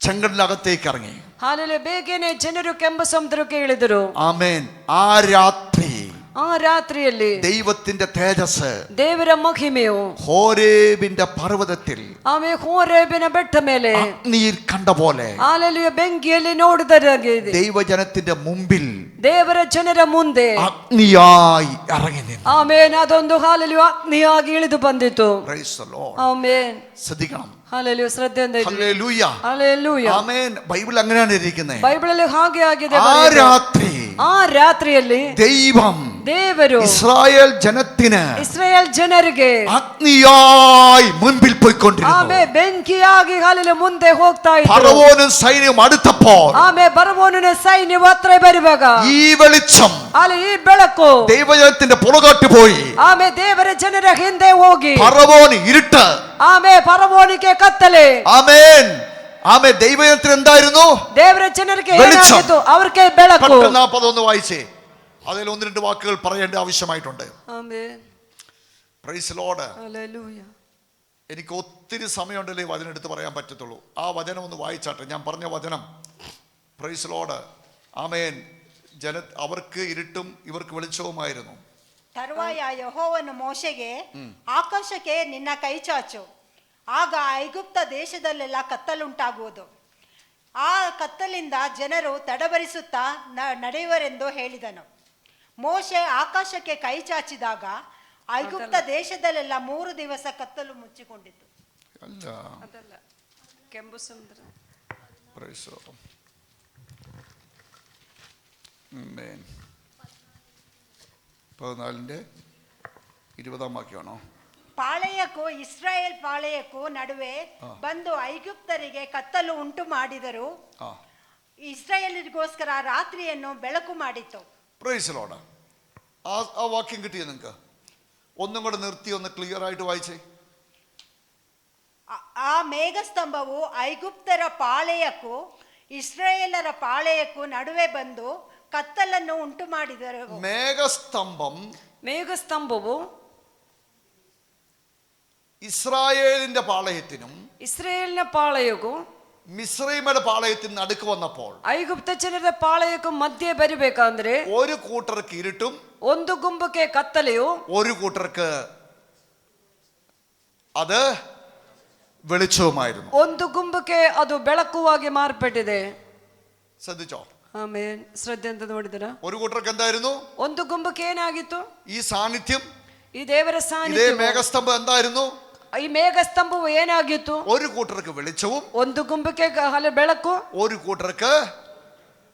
ചെങ്കടലിനകത്തേക്ക് ഇറങ്ങി. ಹಾಲೆಲೂಯಾ. ಬೇಗನೆ ಜನರು ಕೆಂಪು ಸಮುದ್ರಕ್ಕೆ ಇಳಿದರು. ആമേൻ. ആ രാത്രി ആ രാത്രിಯಲ್ಲಿ ദൈവത്തിന്റെ തേജസ് ದೇವರ ಮಹಿಮೆಯು ഹോരേബിന്റെ പർവ്വതത്തിൽ ಆಮೇ ಹೋರೇಬಿನ ಬೆಟ್ಟ ಮೇಲೆ അഗ്നിയിൽ കണ്ട പോലെ ಹಾಲೆಲೂಯ ಬೆಂಕಿಯಲ್ಲಿ ನೋಡಿದರೆ ദൈവജനത്തിന്റെ മുമ്പിൽ ದೇವರ ಜನರ ಮುಂದೆ അഗ്നിയായി ഇറങ്ങി നിന്നു. ಆಮೇನ್ ಅದೊಂದು ಹಾಲೆಲೂಯ ಅಗ್ನಿಯಾಗಿ ಇಳಿದು ಬಂದಿತು. Praise the Lord. ಆಮೇನ್ ശ്രദ്ധിക്കണം. ಹಾಲೆಲೂಯ ಶ್ರದ್ಧೆಯಿಂದ ಇರಿ. ഹല്ലേലൂയ. ಹಾಲೆಲೂಯ. ആമേൻ. ബൈബിൾ അങ്ങനെയാണ് ഇരിക്കുന്നത്. ಬೈಬಲಲ್ಲಿ ಹಾಗೆ ಆಗಿದೆ. ആ ರಾತ್ರಿಯಲ್ಲಿ ദൈവം ದೇವರು ഇസ്രായേൽ ജനത്തിന് ಇಸ್ರಾಯೇಲ್ ಜನರಿಗೆ അഗ്നിയായി മുൻപിൽ പോയിക്കൊണ്ടിരുന്നു. ಆಮೇ ಬೆಂಕಿಯಾಗಿ ಹಾಲೆಲೂಯ ಮುಂದೆ ಹೋಗ್ತಾ ಇದ್ರು. ഫറവോനും സൈന്യവും അടുത്തപ്പോൾ ಆಮೇ ಫರೋವನ ಸೈನ್ಯವು ಹತ್ರ ಬರುವಾಗ ഈ വെളിച്ചം ಅಲ್ಲಿ ಈ ಬೆಳಕು ദൈവജനത്തിന്റെ പുറകോട്ട് പോയി. ಆಮೇ ದೇವರ ಜನರ ಹಿಂದೆ ಹೋಗಿ ഫറവോന് ഇരുട്ട്. ಆಮೇ ಫರೋವನಿಗೆ ಕತ್ತಲೆ. ആമേൻ. ആമേൻ. ദൈവജനത്തിന് എന്തായിരുന്നു? ದೇವರ ಜನರಿಗೆ വെളിച്ചം. ಏನಾಗಿತ್ತು? ಅವ್ರಿಗೆ ಬೆಳಕು. പെട്ടെന്ന് ആ പദം ഒന്ന് വായിച്ചേ. അതിൽ ഒന്ന് രണ്ട് വാക്കുകൾ പറയേണ്ട ആവശ്യമായിട്ടുണ്ട്. ಆಮೆನ್. Praise lord. ഹല്ലേലൂയ. എനിക്ക് ഒത്തിരി സമയമുണ്ടല്ലേ ഈ വചനം എടുത്ത് പറയാൻ പറ്റത്തുള്ളൂ. ആ വചനം ഒന്ന് വായിച്ചാട്ടെ. ഞാൻ പറഞ്ഞ വചനം. Praise Lord. ആമേൻ. അവർക്ക് ഇരുട്ടും ഇവർക്ക് വെളിച്ചവുമായിരുന്നു. ತರುವಾಯ ಯೆಹೋವನು ಮೋಶೆಗೆ ಆಕಾಶಕ್ಕೆ ನಿನ್ನ ಕೈ ಚಾಚು, ಆಗ ಐಗುಪ್ತ ದೇಶದಲ್ಲೆಲ್ಲ ಕತ್ತಲುಂಟಾಗುವುದು, ಆ ಕತ್ತಲಿಂದ ಜನರು ತಡಬರಿಸುತ್ತಾ ನಡೆಯುವರೆಂದು ಹೇಳಿದನು. ಮೋಶೆ ಆಕಾಶಕ್ಕೆ ಕೈ ಚಾಚಿದಾಗ ಐಗುಪ್ತ ದೇಶದಲ್ಲೆಲ್ಲ 3 ದಿವಸ ಕತ್ತಲು ಮುಚ್ಚಿಕೊಂಡಿತ್ತು. അല്ല. ಅದಲ್ಲ. ಕೆಂಪು ಸಮುದ್ರ. Praise Lord. ആമേൻ. 14:20 വാക്യമാണോ? ಪಾಳೆಯಕ್ಕೂ ಇಸ್ರಾಯೇಲ್ ಪಾಳೆಯಕ್ಕೂ ನಡುವೆ ಬಂದು ಐಗುಪ್ತರಿಗೆ ಕತ್ತಲು ಉಂಟು ಮಾಡಿದರು, ಇಸ್ರಾಯೇಲರಿಗೋಸ್ಕರ ರಾತ್ರಿಯನ್ನು ಬೆಳಕು ಮಾಡಿತು. Praise lord. ആ വാക്യം കിട്ടിയോ നിങ്ങൾക്ക്? ഒന്നും കൂടെ നിർത്തി ഒന്ന് ക്ലിയർ ആയിട്ട് വായിച്ചേ. ಆ ಮೇಘಸ್ತಂಭವು ಐಗುಪ್ತರ ಪಾಳೆಯಕ್ಕೂ ಇಸ್ರಾಯೇಲರ ಪಾಳೆಯಕ್ಕೂ ನಡುವೆ ಬಂದು ಕತ್ತಲನ್ನು ಉಂಟು ಮಾಡಿದರು. ಮೇಘಸ್ತಂಭವು ഇസ്രായേലിന്റെ പാളയത്തിനും ഇസ്രായേലിന്റെ പാളയಕ್ಕೂ മിസ്രൈമയുടെ പാളയത്തിന് നടുക്ക് വന്നപ്പോൾ ಐಗುಪ್ತ ಜನರ ಪಾಳಯಕ್ಕೂ ಮಧ್ಯೆ ಬರಬೇಕಂದ್ರೆ ഒരു കൂട്ടർക്ക് ഇരുട്ടും ಒಂದು ಗುಂಪಕ್ಕೆ ಕತ್ತಲೆಯು, ഒരു കൂട്ടർക്ക് അത് വെളിച്ചവുമായിരുന്നു. ಒಂದು ಗುಂಪಕ್ಕೆ ಅದು ಬೆಳಕುವಾಗಿ ಮಾರ್ಪಟ್ಟಿದೆ. ശ്രദ്ധിച്ചോ? ಆಮೇನ್. ಶ್ರದ್ಧೆ ಅಂತ ನೋಡಿದ್ರ? ഒരു കൂട്ടർക്ക് എന്തായിരുന്നു? ಒಂದು ಗುಂಪಕ್ಕೆ ಏನಾಗಿತ್ತು? ഈ സാന്നിധ്യം, ಈ ದೇವರ ഇതേ ಸಾನ್ನಿಧ್ಯ, മേഘസ്തംഭം എന്തായിരുന്നു? ಈ ಮೇಘಸ್ತಂಭವು ಏನಾಗಿತ್ತು? ഒരു കൂട്ടർക്ക് വെളിച്ചവും ಒಂದು ಗುಂಪಕ್ಕೆ ಬೆಳಕು, ഒരു കൂട്ടർക്ക്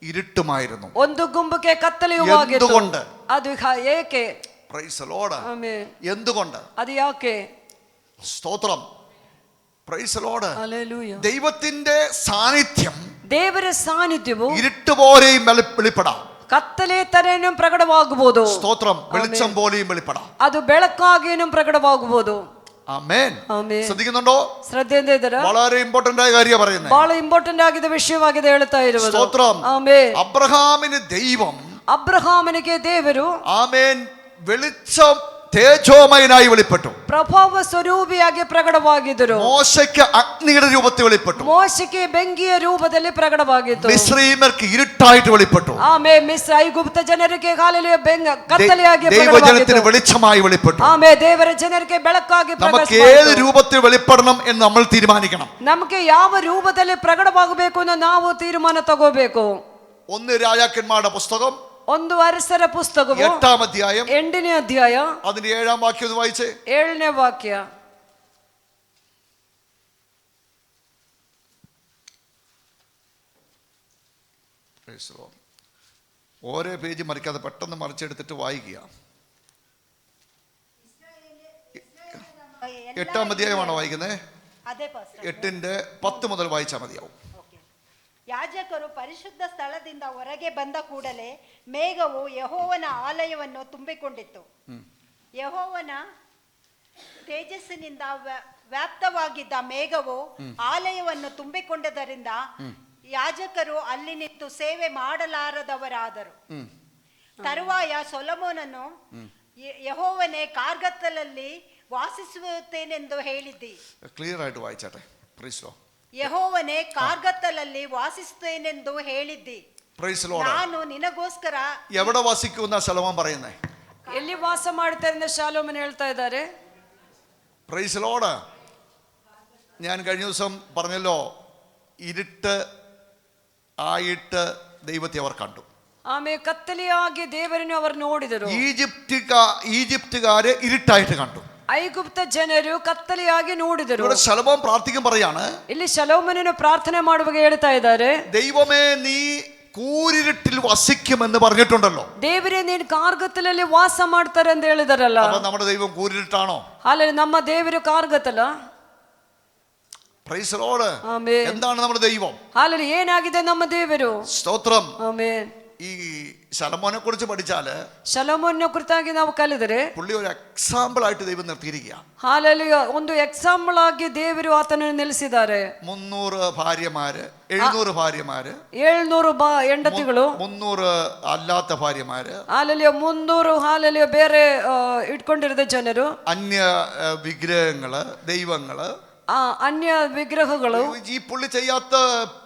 ഇരുട്ടുമായിരുന്നു. ಒಂದು ಗುಂಪಕ್ಕೆ ಕತ್ತಲೆಯುವಾಗಿತ್ತು. എന്തുകൊണ്ട്? ಅದು ಏಕೆ? Price the Lord. ಆಮೆನ್. എന്തുകൊണ്ട്? ಅದು ಯಾಕೆ? സ്തോത്രം. Price the Lord. ഹല്ലേലൂയ. ദൈവത്തിന്റെ സാന്നിധ്യം, ದೇವರ ಸಾನ್ನಿಧ್ಯವು ഇരുട്ട് പോലെയും വെളിപ്പെടാം. ಕತ್ತಲೆ ತರೇನು ಪ್ರಕಟವಾಗಬಹುದು. സ്തോത്രം. വെളിച്ചം പോലെയും വെളിപ്പെടാം. ಅದು ಬೆಳಕಾಗಿಯೂ ಪ್ರಕಟವಾಗಬಹುದು. ആമേൻ. ಆಮೆನ್. ശ്രദ്ധിക്കുന്നുണ്ടോ? ಶ್ರದ್ಧೆಯಿಂದ ಇದ್ದೀರಾ? വളരെ ഇമ്പോർട്ടന്റ് ആയ കാര്യം പറയുന്നത്. ಬಹಳ ಇಂಪಾರ್ಟೆಂಟ್ ಆಗಿದೆ ವಿಷಯವಾಗಿದೆ ಹೇಳ್ತಾ ಇರುವುದು. സ്തോത്രം. ಆಮೆನ್. അബ്രഹാമിന് ദൈവം, ಅಬ್ರಹಾಮನಿಗೆ ದೇವರು ആമേൻ, വെളിച്ചം തേജോമയനായി വെളിപ്പെട്ടു. ಪ್ರಭಾವ ಸ್ವರೂಪಿಯಾಗಿ ಪ್ರಕಟವಾಗಿದ್ದರು. മോശയ്ക്ക് അഗ്നിയുടെ രൂപത്തിൽ വെളിപ്പെട്ടു. ಮೋಶೆಗೆ ಬೆಂಕಿಯ ರೂಪದಲ್ಲಿ ಪ್ರಕಟವಾಗಿತ್ತು. മിസ്രയീമ്യർക്ക് ഇരുട്ടായിട്ട് വെളിപ്പെട്ടു. ಆಮೇಲೆ ಐಗುಪ್ತ ಜನರಿಗೆ ಕಾಲಲ್ಲಿ ಕತ್ತಲೆಯಾಗಿ ദൈവജനത്തിന് വെളിച്ചമായി വെളിപ്പെട്ടു. ಆಮೇಲೆ ದೇವರ ಜನರಿಗೆ ಬೆಳಕಾಗಿ നമുക്ക് ഏത് രൂപത്തിൽ വെളിപ്പെടണം എന്ന് നമ്മൾ തീരുമാനിക്കണം. ನಮಗೆ ಯಾವ ರೂಪದಲ್ಲಿ ಪ್ರಕಟವಾಗಬೇಕು ಅಂತ ನಾವು ತೀರ್ಮಾನ ತಗೋಬೇಕು. 1 രാജാക്കന്മാരുടെ പുസ്തകം 1 ಅರಸರ ಪುಸ್ತಕವು 8-ാം അധ്യായം 8ನೇ ಅಧ್ಯಾಯ അതിന്റെ 7-ാം വാക്യം ഒന്ന് വായിച്ചേ. 7ನೇ ವಾಕ್ಯ. ഓരോ പേജ് മറിക്കാതെ പെട്ടെന്ന് മറിച്ചെടുത്തിട്ട് വായിക്കുക. 8-ാം അധ്യായമാണോ വായിക്കുന്നത്? ಅದೇ ಪಾಸ್ಟರ್. 8:10 മുതൽ വായിച്ചാൽ മതിയാവും. ಯಾಜಕರು ಪರಿಶುದ್ಧ ಸ್ಥಳದಿಂದ ಹೊರಗೆ ಬಂದ ಕೂಡಲೇ ಮೇಘವು ಯೆಹೋವನ ಆಲಯವನ್ನು ತುಂಬಿಕೊಂಡಿತ್ತು. ಯೆಹೋವನ ತೇಜಸ್ಸಿನಿಂದ ವ್ಯಾಪ್ತವಾಗಿದ್ದ ಮೇಘವು ಆಲಯವನ್ನು ತುಂಬಿಕೊಂಡದರಿಂದ ಯಾಜಕರು ಅಲ್ಲಿ ನಿಂತು ಸೇವೆ ಮಾಡಲಾರದವರಾದರು. ತರುವಾಯ ಸೊಲೊಮೋನನು, ಯೆಹೋವನೇ, ಕಾರ್ಗತ್ತಲಲ್ಲಿ ವಾಸಿಸುತ್ತೇನೆಂದು ಹೇಳಿದ್ದಿ. ക്ലിയർ ആയിട്ട് വായിച്ചാട്ടെ. Price the Lord. ಯೆಹೋವನೇ, ಕಾರ್ಗತ್ತಲಲ್ಲಿ ವಾಸಿಸುತ್ತೇನೆಂದು ಹೇಳಿದ್ದಿ. Praise the Lord. ನಾನು ನಿನಗೋಸ್ಕರ എവിടെ വസിക്കുന്ന ശലോമോൻ പറയുന്നേ? ಎಲ್ಲಿ ವಾಸ ಮಾಡ್ತಾ ಇದ್ದ ಶಾಲೋಮನ್ ಹೇಳ್ತಾ ಇದ್ದಾರೆ. Praise lord. ഞാൻ കഴിഞ്ഞ ദിവസം പറഞ്ഞല്ലോ, ഇരുട്ട് ആയിട്ട് ദൈവത്തെ അവർ കണ്ടു. ಆಮೇಲೆ ಕತ್ತಲೆಯಾಗಿ ದೇವರನ್ನು ಅವರು ನೋಡಿದರು. ഈജിപ്തുകാരെ ഇരുട്ടായിട്ട് കണ്ടു. ಐಗುಪ್ತ ಜನರು ಕತ್ತಲೆಯಾಗಿ ನೋಡಿದರು. ഇവിടെ ശലോമോൻ പ്രാർത്ഥിക്കും പറയാണ്, ಇಲ್ಲಿ ಶಲೋಮನನ್ನು ಪ್ರಾರ್ಥನೆ ಮಾಡುವಾಗ ಹೇಳ್ತಾ ಇದ್ದಾರೆ, ദൈവമേ നീ കൂരിരുട്ടിൽ വസിക്കുമെന്ന് പറഞ്ഞിട്ടുണ്ടല്ലോ. ದೇವರೇ ನೀನು ಕಾರ್ಗತ್ತಲಲ್ಲಿ ವಾಸ ಮಾಡ್ತಾರೆ ಅಂತ ಹೇಳಿದಾರಲ್ಲ. അപ്പൊ നമ്മുടെ ദൈവം കൂരിരുട്ടാണോ? ಅಲ್ಲಿ ನಮ್ಮ ದೇವರು ಕಾರ್ಗತ್ತಲ. Price lord. ಆಮೆನ್. എന്താണ് നമ്മുടെ ദൈവം? ಅಲ್ಲಿ ಏನಾಗಿದೆ ನಮ್ಮ ದೇವರು? സ്തോത്രം. ಆಮೆನ್. ഈ ശലോമോനെ കുറിച്ച് പഠിച്ചാല് ಶಲೋಮೋನ ಕುರಿತಾಗಿ ನಾವು ಕಲಿದರೆ പുള്ളി ഒരു എക്സാമ്പിൾ ആയിട്ട് ദൈവം നിർത്തിയിരിക്കുക. ಹಾಲಲ್ಲಿ ಒಂದು ಎಕ್ಸಾಂಪಲ್ ಆಗಿ ದೇವರು ಆತನನ್ನು ನಿಲ್ಲಿಸಿದ್ದಾರೆ. 300 ഭാര്യമാര്, 700 ഭാര്യമാര്, 700 ಹೆಂಡತಿಗಳು, 300 ಅಲ್ಲಾത്ത ഭാര്യമാര്, ಹಾಲಲ್ಲಿ 300 ಹಾಲಲ್ಲಿ ಬೇರೆ ಇಟ್ಕೊಂಡಿರದ ಜನರು, അന്യ വിഗ്രഹങ്ങള്, ദൈവങ്ങള്, ಅನ್ಯ ವಿಗ್ರಹಗಳು. ഈ പുള്ളി ചെയ്യാത്ത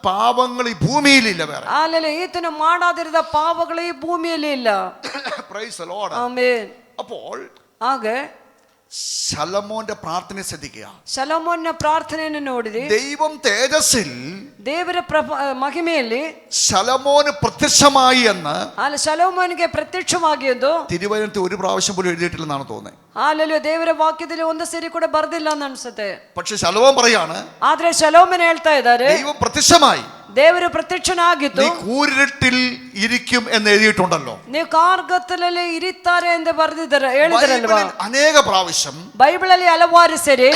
പാപങ്ങൾ ഈ ഭൂമിയിലില്ല വേറെ. ಹಾಲಲ್ಲಿ ಈತನು ಮಾಡಾದಿರದ ಪಾಪಗಳು ಈ ಭೂಮಿಯಲ್ಲಿ ಇಲ್ಲ. Price the Lord. ಆಮೆನ್. അപ്പോൾ ಹಾಗೆ ശലോമോന്റെ പ്രാർത്ഥന ശ്രദ്ധിക്കുക. ಶಲೋಮೋನ ಪ್ರಾರ್ಥನೆಯನ್ನು ನೋಡಿದಿ. ദൈവം തേജസ്സിൽ ದೇವರ ಮಹಿಮೆಯಲ್ಲಿ ശലോമോന് പ്രത്യക്ഷമായി എന്ന് ಅಲ್ಲಿ ಶಲೋಮೋನಿಗೆ ಪ್ರತ್ಯಕ್ಷವಾಗಿದ್ದು തിരുവചനത്തിൽ ഒരു പ്രാവശ്യം പോലും എഴുതിയിട്ടില്ലെന്നാണ് തോന്നുന്നത്. ಹಾಲಲ್ಲಿ ದೇವರ ವಾಕ್ಯದಲ್ಲಿ ಒಂದು ಸರಿ ಕೂಡ ಬರ್ದಿಲ್ಲ ಅಂತ ಅನ್ಸುತ್ತೆ. പക്ഷെ ശലോമോൻ പറയാണ്, ಆದ್ರೆ ಶಲೋಮನ್ ಹೇಳ್ತಾ ಇದ್ದಾರೆ, ദൈവം പ്രത്യക്ഷമായി, ದೇವರು ಪ್ರತ್ಯಕ್ಷನಾಗಿತ್ತು, നീ കൂരിരുട്ടിൽ ഇരിക്കും എന്ന് എഴുതിയിട്ടുണ്ടല്ലോ. ನೀವು ಕಾರ್ಗತ್ತಲಲ್ಲಿ ಇರಿತಾರೆ ಎಂದು ಬರ್ದಿದ್ದಾರೆ, ಹೇಳಿದಾರಲ್ವಾ? ബൈബിളിൽ അനേക പ്രാവശ്യം ಬೈಬಲಲ್ಲಿ ಹಲವಾರು ಸರಿ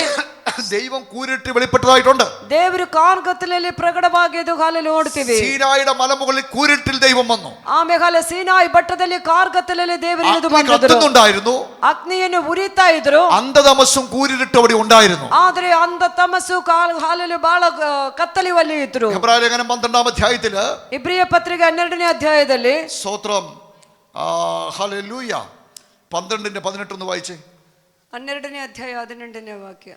ദൈവം കൂരിട്ട് വെളിപ്പെട്ടതായിട്ടുണ്ട്. ದೇವರು ಕಾರ್ಗತ್ತಲಲ್ಲಿ ಪ್ರಕಟವಾಗಿದ್ದು ಹಾಲಲ್ಲಿ ನೋಡ್ತೀವಿ. സീനായുടെ മലമുകളിൽ കൂരിട്ടിൽ ദൈവം വന്നു. ಆಮೇಲೆ ಸೀನಾಯಿ ಬೆಟ್ಟದಲ್ಲಿ ಕಾರ್ಗತ್ತಲಲ್ಲಿ ದೇವರು ಇಳಿದು ಬಂದಿದ್ರು. കത്തുന്നുണ്ടായിരുന്നു, ಅಗ್ನಿಯನ್ನು ಉರಿತಾ ಇದ್ರು, അന്ധതമസ്സും കൂരിട്ട് അവിടെ ഉണ്ടായിരുന്നു. ಆದ್ರೆ ಅಂಧ ತಮಸ್ಸು ಹಾಲಲ್ಲಿ ಬಹಳ ಕತ್ತಲಿವಲ್ಲಿ ಇದ್ರು. എബ്രായലേഖനം 12-ാം അധ്യായത്തില്, ಇಬ್ರಿಯ ಪತ್ರಿಕೆ 12ನೇ ಅಧ್ಯಾಯದಲ್ಲಿ, സ്തോത്രം, ഹല്ലേലൂയ, 12:18 ഒന്ന് വായിച്ചേ. 12ನೇ ಅಧ್ಯಾಯ 18ನೇ ವಾಕ್ಯ.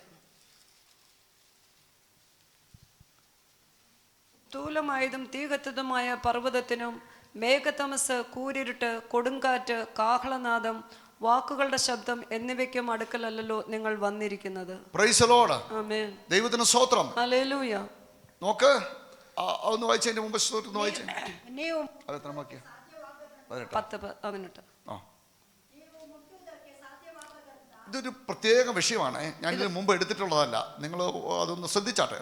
സ്ഥൂലമായതും തീകത്തതുമായ പർവ്വതത്തിനും മേഘതമസ്, കൂരിരുട്ട്, കൊടുങ്കാറ്റ്, കാഹളനാദം, വാക്കുകളുടെ ശബ്ദം എന്നിവയ്ക്കും അടുക്കലല്ലോ നിങ്ങൾ വന്നിരിക്കുന്നത്. Praise the Lord. ആമേൻ. ദൈവത്തിന് സ്തോത്രം. ഹല്ലേലൂയ. നോക്ക്, ഒന്ന് വായിച്ചേ, അതിന്റെ മുമ്പ് ഒന്ന് വായിച്ചേ. ನೀವು അത് എത്ര വാക്യം? 10-18. ഇതൊരു പ്രത്യേക വിഷയമാണ്. ഞാനിതിന് മുമ്പ് എടുത്തിട്ടുള്ളതല്ല. നിങ്ങൾ അതൊന്ന് ശ്രദ്ധിച്ചാട്ടെ.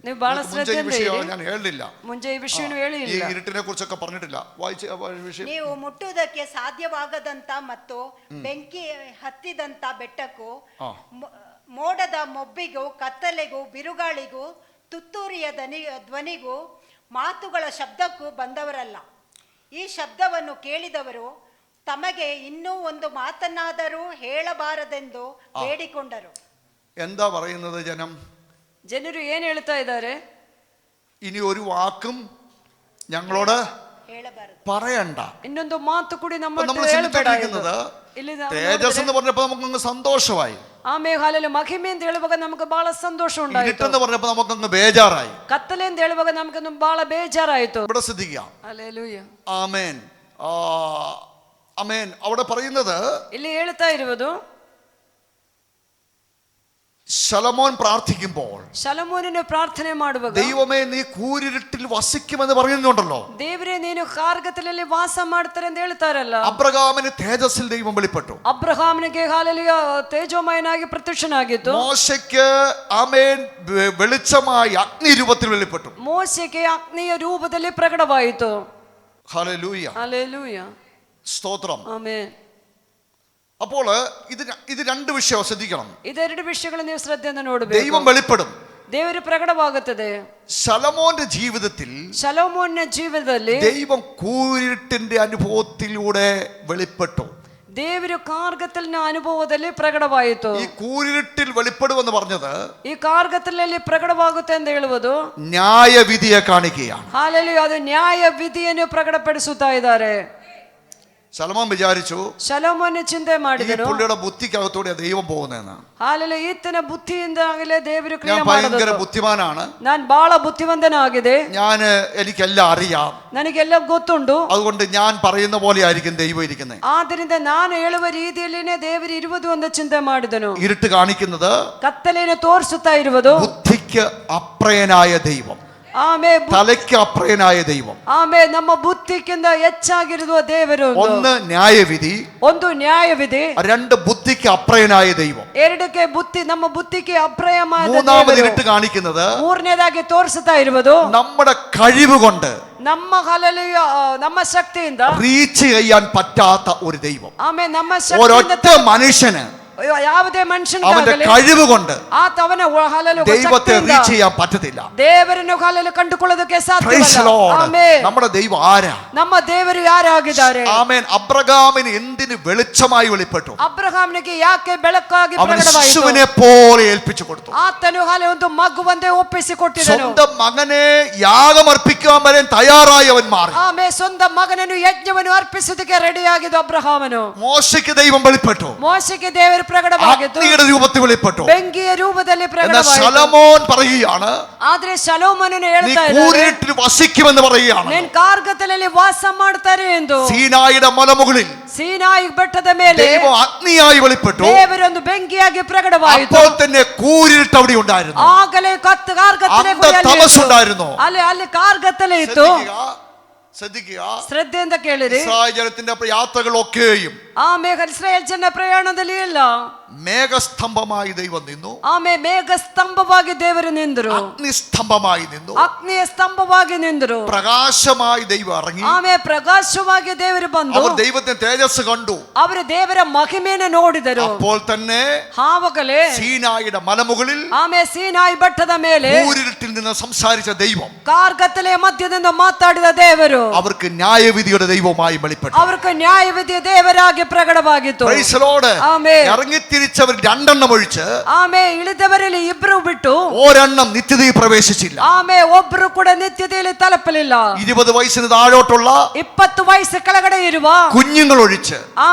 ನೀವು ಬಹಳ ಶ್ರದ್ಧೆಯಿಂದ ഞാൻ ಹೇಳಿಲ್ಲ. ಮುಂಚೆ ಈ ವಿಷಯವನ್ನು ഈ ಹೇಳಿಲ್ಲ. ഇരുട്ടിനെ കുറിച്ചൊക്കെ പറഞ്ഞിട്ടില്ല. വായിച്ച വിഷയം. ನೀವು ಮುಟ್ಟುವುದಕ್ಕೆ ಸಾಧ್ಯವಾಗದಂತ ಮತ್ತು ಬೆಂಕಿ ಹತ್ತಿದಂತ ಬೆಟ್ಟಕ್ಕೂ ಮೋಡದ ಮೊಬ್ಬಿಗೂ ಕತ್ತಲೆಗೂ ಬಿರುಗಾಳಿಗೂ ತುತ್ತೂರಿಯ ಧ್ವನಿಗೂ ಮಾತುಗಳ ಶಬ್ದಕ್ಕೂ ಬಂದವರಲ್ಲ. ಈ ಶಬ್ದವನ್ನು ಕೇಳಿದವರು ತಮಗೆ ಇನ್ನೂ ಒಂದು ಮಾತನ್ನಾದರೂ ಹೇಳಬಾರದೆಂದು ಬೇಡಿಕೊಂಡರು. എന്താ പറയുന്നത് ജനം? ಜನರು ಏನ್ ಹೇಳ್ತಾ ಇದ್ದಾರೆ? ഇനി ഒരു വാക്കും ഞങ്ങളോട് ಹೇಳಬಾರದು, പറയണ്ട. ಇನ್ನೊಂದು ಮಾತು ಕೂಡ ನಮ್ಮ നമ്മൾ ಹತ್ರ ಹೇಳ್ಬೇಡ ചിന്തിക്കുന്നത് ಇಲ್ಲಿ ನಾವು തേജസ് എന്ന് പറഞ്ഞപ്പോ നമുക്കങ്ങ് സന്തോഷമായി. ಆಮೇಲೆ ಹಾಲಲ್ಲಿ ಮಹಿಮೆ ಅಂತ ಹೇಳುವಾಗ ನಮಗೆ ಬಹಳ ಸಂತೋಷ ಉಂಟಾಯಿತು. ഇരുട്ടെന്ന് പറഞ്ഞപ്പോ നമുക്കങ്ങ് ബേജാറായി. ಕತ್ತಲೆ ಅಂತ ಹೇಳುವಾಗ ನಮಗೆ ಬಹಳ ಬೇಜಾರಾಯಿತು. ഇവിടെ ശ്രദ്ധിക്കുക. ಹಲ್ಲೆಲೂಯಾ. ആമേൻ, ആമേൻ. അവിടെ പറയുന്നത്, ಇಲ್ಲಿ ಹೇಳ್ತಾ ಇರುವುದು, ശലോമോൻ പ്രാർത്ഥിക്കുമ്പോൾ ಶಲೋಮೋನನು ಪ್ರಾರ್ಥನೆ ಮಾಡುವಾಗ, ദൈവമേ നീ കൂരിരുട്ടിൽ വസിക്കുമെന്ന് പറയുന്നുണ്ടല്ലോ. ದೇವರೇ ನೀನು ಕಾರ್ಗತ್ತಲಲ್ಲಿ ವಾಸ ಮಾಡ್ತಾರೆ ಅಂತ ಹೇಳ್ತಾರಲ್ಲ. അബ്രഹാമിന് തേജസ്സിൽ ദൈവം വെളിപ്പെട്ടു. ಅಬ್ರಹಾಮನಿಗೆ ಹಾಲಲ್ಲಿ ತೇಜೋಮಯನಾಗಿ ಪ್ರತ್ಯಕ್ಷನಾಗಿತ್ತು. മോശയ്ക്ക് ആമേൻ വെളിച്ചമായി അഗ്നി രൂപത്തിൽ വെളിപ്പെട്ടു. ಮೋಶೆಗೆ ಅಗ್ನಿಯ ರೂಪದಲ್ಲಿ ಪ್ರಕಟವಾಯಿತು. Hallelujah, hallelujah. സ്തോത്രം. ಆಮೆನ್. അപ്പോൾ ഇത് രണ്ട് വിഷയം ശ്രദ്ധിക്കണം. ಇದೆರಡು ವಿಷಯಗಳನ್ನು ನೀವು ಶ್ರದ್ಧೆಯಿಂದ ನೋಡಬೇಕು. ദൈവം വെളിപ്പെടും. ದೇವರು ಪ್ರಕಟವಾಗುತ್ತದೆ. ശലോമോന്റെ ജീവിതത്തിൽ ಶಲೋಮೋನ ಜೀವನದಲ್ಲಿ ദൈവം കൂരിട്ടിന്റെ അനുഭവത്തിലൂടെ വെളിപ്പെട്ടു. ದೇವರು ಕಾರ್ಗತ್ತಲಿನ ಅನುಭವದಲ್ಲಿ ಪ್ರಕಟವಾಯಿತು. ഈ കൂരിട്ടിൽ വെളിപ്പെടുമെന്ന് പറഞ്ഞത് ಈ ಕಾರ್ಗತ್ತಲಲ್ಲಿ ಪ್ರಕಟವಾಗುತ್ತೆ ಅಂತ ಹೇಳುವುದು ന്യായവിധിയെ കാണിക്കുകയാണ്. ಹಾಲಲ್ಲಿ ಅದು ನ್ಯಾಯ ವಿಧಿಯನ್ನು ಪ್ರಕಟಪಡಿಸುತ್ತಾ ಇದ್ದಾರೆ. ശലോമോൻ വിചാരിച്ചു ಶಲೋಮೋನ ಚಿಂತೆ ഈ ಮಾಡಿದನು, പുള്ളിയുടെ ബുദ്ധിക്കകത്തൂടെ ദൈവം പോകുന്നതെന്ന്. ಹಾಲೆಲ್ಲ ಈತನ ಬುದ್ಧಿಯಿಂದಾಗಲೇ ದೇವರು ഞാൻ ಕ್ರಿಯೆ ഭയങ്കര ಮಾಡೋದು. ബുദ്ധിമാനാണ്, ನಾನು ಬಹಳ ಬುದ್ಧಿವಂತನಾಗಿದೆ, എനിക്കെല്ലാം അറിയാം, ನನಗೆಲ್ಲ ಗೊತ್ತುಂಟು, അതുകൊണ്ട് ഞാൻ പറയുന്ന പോലെ ആയിരിക്കും ദൈവം ഇരിക്കുന്നത്. ಆದ್ದರಿಂದ ನಾನು ಹೇಳುವ ರೀತಿಯಲ್ಲಿನೇ ದೇವರು ಇರುವುದು ಅಂತ ಚಿಂತೆ ಮಾಡಿದನು. ഇരുട്ട് കാണിക്കുന്നത് ಕತ್ತಲೆಯನ್ನು ತೋರಿಸುತ್ತಾ ಇರುವುದು, ബുദ്ധിക്ക് അപ്രയനായ ദൈവം, തലയ്ക്ക് അപ്രയനായ ദൈവം. ನಮ್ಮ ಬುದ್ಧಿಗಿಂತ ಹೆಚ್ಚಾಗಿರುವ ದೇವರು. ഒന്ന് ന്യായവിധി, ಒಂದು ನ್ಯಾಯವಿದೆ. രണ്ട് ബുദ്ധിക്ക് അപ്രയനായ ദൈവം. ಎರಡಕ್ಕೆ ಬುದ್ಧಿ, ನಮ್ಮ ಬುದ್ಧಿಗೆ ಅಪ್ರಯವಾದ മൂന്നാമത് ഇരുട്ട് കാണിക്കുന്നത് ಮೂರನೇದಾಗಿ ತೋರಿಸುತ್ತಾ ಇರುವುದು നമ്മുടെ കഴിവ് കൊണ്ട് ನಮ್ಮ ಹಲಲಿಯ ನಮ್ಮ ಶಕ್ತಿಯಿಂದ റീച്ച് ചെയ്യാൻ പറ്റാത്ത ഒരു ദൈവം. ನಮ್ಮ ഒരൊറ്റ മനുഷ്യന് ಯಾವುದೇ അവന്റെ ಮನುಷ್ಯನಿಗಾಗಲಿ കഴിവ് കൊണ്ട് ಆತವನ ಹಲಲು ദൈവത്തെ റീച്ച് ചെയ്യാൻ പറ്റത്തില്ല. ದೇವರನ್ನು ಹಲಲು ಕಂಡುಕೊಳ್ಳೋದಕ್ಕೆ Praise the ಸಾಧ್ಯವಿಲ್ಲ. Lord. ಆಮೆನ್. നമ്മുടെ ദൈവം ആരാ? ನಮ್ಮ ದೇವರು ಯಾರಾಗಿದ್ದಾರೆ? ആമേൻ. അബ്രഹാമിന് എന്തിന് വെളിച്ചമായി വെളിപ്പെട്ടു? ಅಬ್ರಹಾಮನಿಗೆ ಯಾಕೆ ಬೆಳಕಾಗಿ അവൻ ಪ್ರಕಟವಾಯಿತು? ശിശുവിനെ പോലെ ഏൽപ്പിച്ചു കൊടുത്തു. ಆತನು ಹಲೆ ಒಂದು ಮಗುವಂತೆ ಒಪ್ಪಿಸಿಕೊಟ್ಟಿದನು. സ്വന്തം മകനെ യാഗമർപ്പിക്കാൻ വരെ തയ്യാറായി അവൻ മാറി. ಸ್ವಂತ ಮಗನನ್ನು ಯಜ್ಞವನ್ನು ಅರ್ಪಿಸುವುದಕ್ಕೆ ರೆಡಿಯಾಗಿದ್ದು ಅಬ್ರಹಾಮನು. മോശയ്ക്ക് ദൈവം വെളിപ്പെട്ടു, ಮೋಶೆಗೆ ದೇವರು ಪ್ರಕಟವಾಗಿದ್ದು അഗ്നിയുടെ രൂപത്തിൽ വെളിപ്പെട്ടു. ಬೆಂಕಿಯ ರೂಪದಲ್ಲಿ എന്നാൽ ಪ್ರಕಟವಾಯಿತು. ശലോമോൻ പറയുകയാണ്, ಆದ್ರೆ ಶಲೋಮೋನನು നീ ಹೇಳ್ತಾ ಇದ್ದಾನೆ, കൂരിരുട്ടിൽ വസിക്കുമെന്ന് പറയുകയാണ്. ನೀನು ಕಾರ್ಗತ್ತಲಲ್ಲಿ ವಾಸ ಮಾಡ್ತಾರೆ ಎಂದು. സീനായിയുടെ മലമുകളിൽ ಸೀನಾಯಿ ಬೆಟ್ಟದ ಮೇಲೆ ദൈവം അഗ്നിയായി വെളിപ്പെട്ടു. ದೇವರೊಂದು ಬೆಂಕಿಯಾಗಿ ಪ್ರಕಟವಾಯಿತು. അപ്പോൾ തന്നെ കൂരിരുട്ട് അവിടെ ഉണ്ടായിരുന്നു. ಆಗಲೇ ಕಾರ್ಗತ್ತಲೆ തമസ്സുണ്ടായിരുന്നു. ಅಲ್ಲಿ ಕಾರ್ಗತ್ತಲೆ ಇತ್ತು. ശ്രദ്ധിക്കുക, ಶ್ರದ್ಧೆಯಿಂದ ಕೇಳಿರಿ. ഇസ്രായേൽ ജനത്തിന്റെ യാത്രകളൊക്കെയും ಇಸ್ರಾಯೇಲ್ ಜನ ಪ್ರಯಾಣದಲ್ಲಿ ಇಲ್ಲ, മേഘസ്തംഭമായി ദൈവം നിന്നു. ಮೇಘ ಸ್ತಂಭವಾಗಿ ದೇವರು ನಿಂದರು, അഗ്നിസ്തംഭമായി നിന്നു. ಅಗ್ನಿಯ ಸ್ತಂಭವಾಗಿ ನಿಂದರು. പ്രകാശമായി ദൈവം ഇറങ്ങി. ಪ್ರಕಾಶವಾಗಿ ದೇವರು ಬಂದು അവർ ദൈവത്തിന്റെ തേജസ് കണ്ടു. ಅವರು ದೇವರ ಮಹಿಮೆಯನ್ನು ನೋಡಿದರು. അപ്പോൾ തന്നെ ಆವಾಗಲೇ സീനായിയുടെ മലമുകളിൽ ಸೀನಾಯಿ ಬೆಟ್ಟದ ಮೇಲೆ കൂരിരുട്ടിൽ നിന്ന് സംസാരിച്ച ദൈവം ಕಾರ್ಗತ್ತಲೆಯ ಮಧ್ಯದಿಂದ ಮಾತಾಡಿದ ದೇವರು അവർക്ക് ന്യായവിധിയുടെ ദൈവമായി വെളിപ്പെട്ടു. അവർക്ക് ನ್ಯಾಯವಿಧಿಯ ದೇವರಾಗಿ ಪ್ರಕಟವಾಗಿತ್ತು. Praise the Lord. ಆಮೆನ್. ഇറങ്ങിത്തിരിച്ചവർ രണ്ടെണ്ണം ഒഴിച്ച് ಇಳಿದವರಲ್ಲಿ ಇಬ್ರು ಬಿಟ್ಟು ഒരെണ്ണം നിത്യതയിൽ പ്രവേശിച്ചില്ല. ಒಬ್ರು ಕೂಡ ನಿತ್ಯತೆಯಲ್ಲಿ ತಲುಪಲಿಲ್ಲ. 20 വയസ്സിന് താഴോട്ടുള്ള 20 ವಯಸ್ಸು ಕೆಳಗಡೆ ಇರುವ കുഞ്ഞുങ്ങൾ ഒഴിച്ച്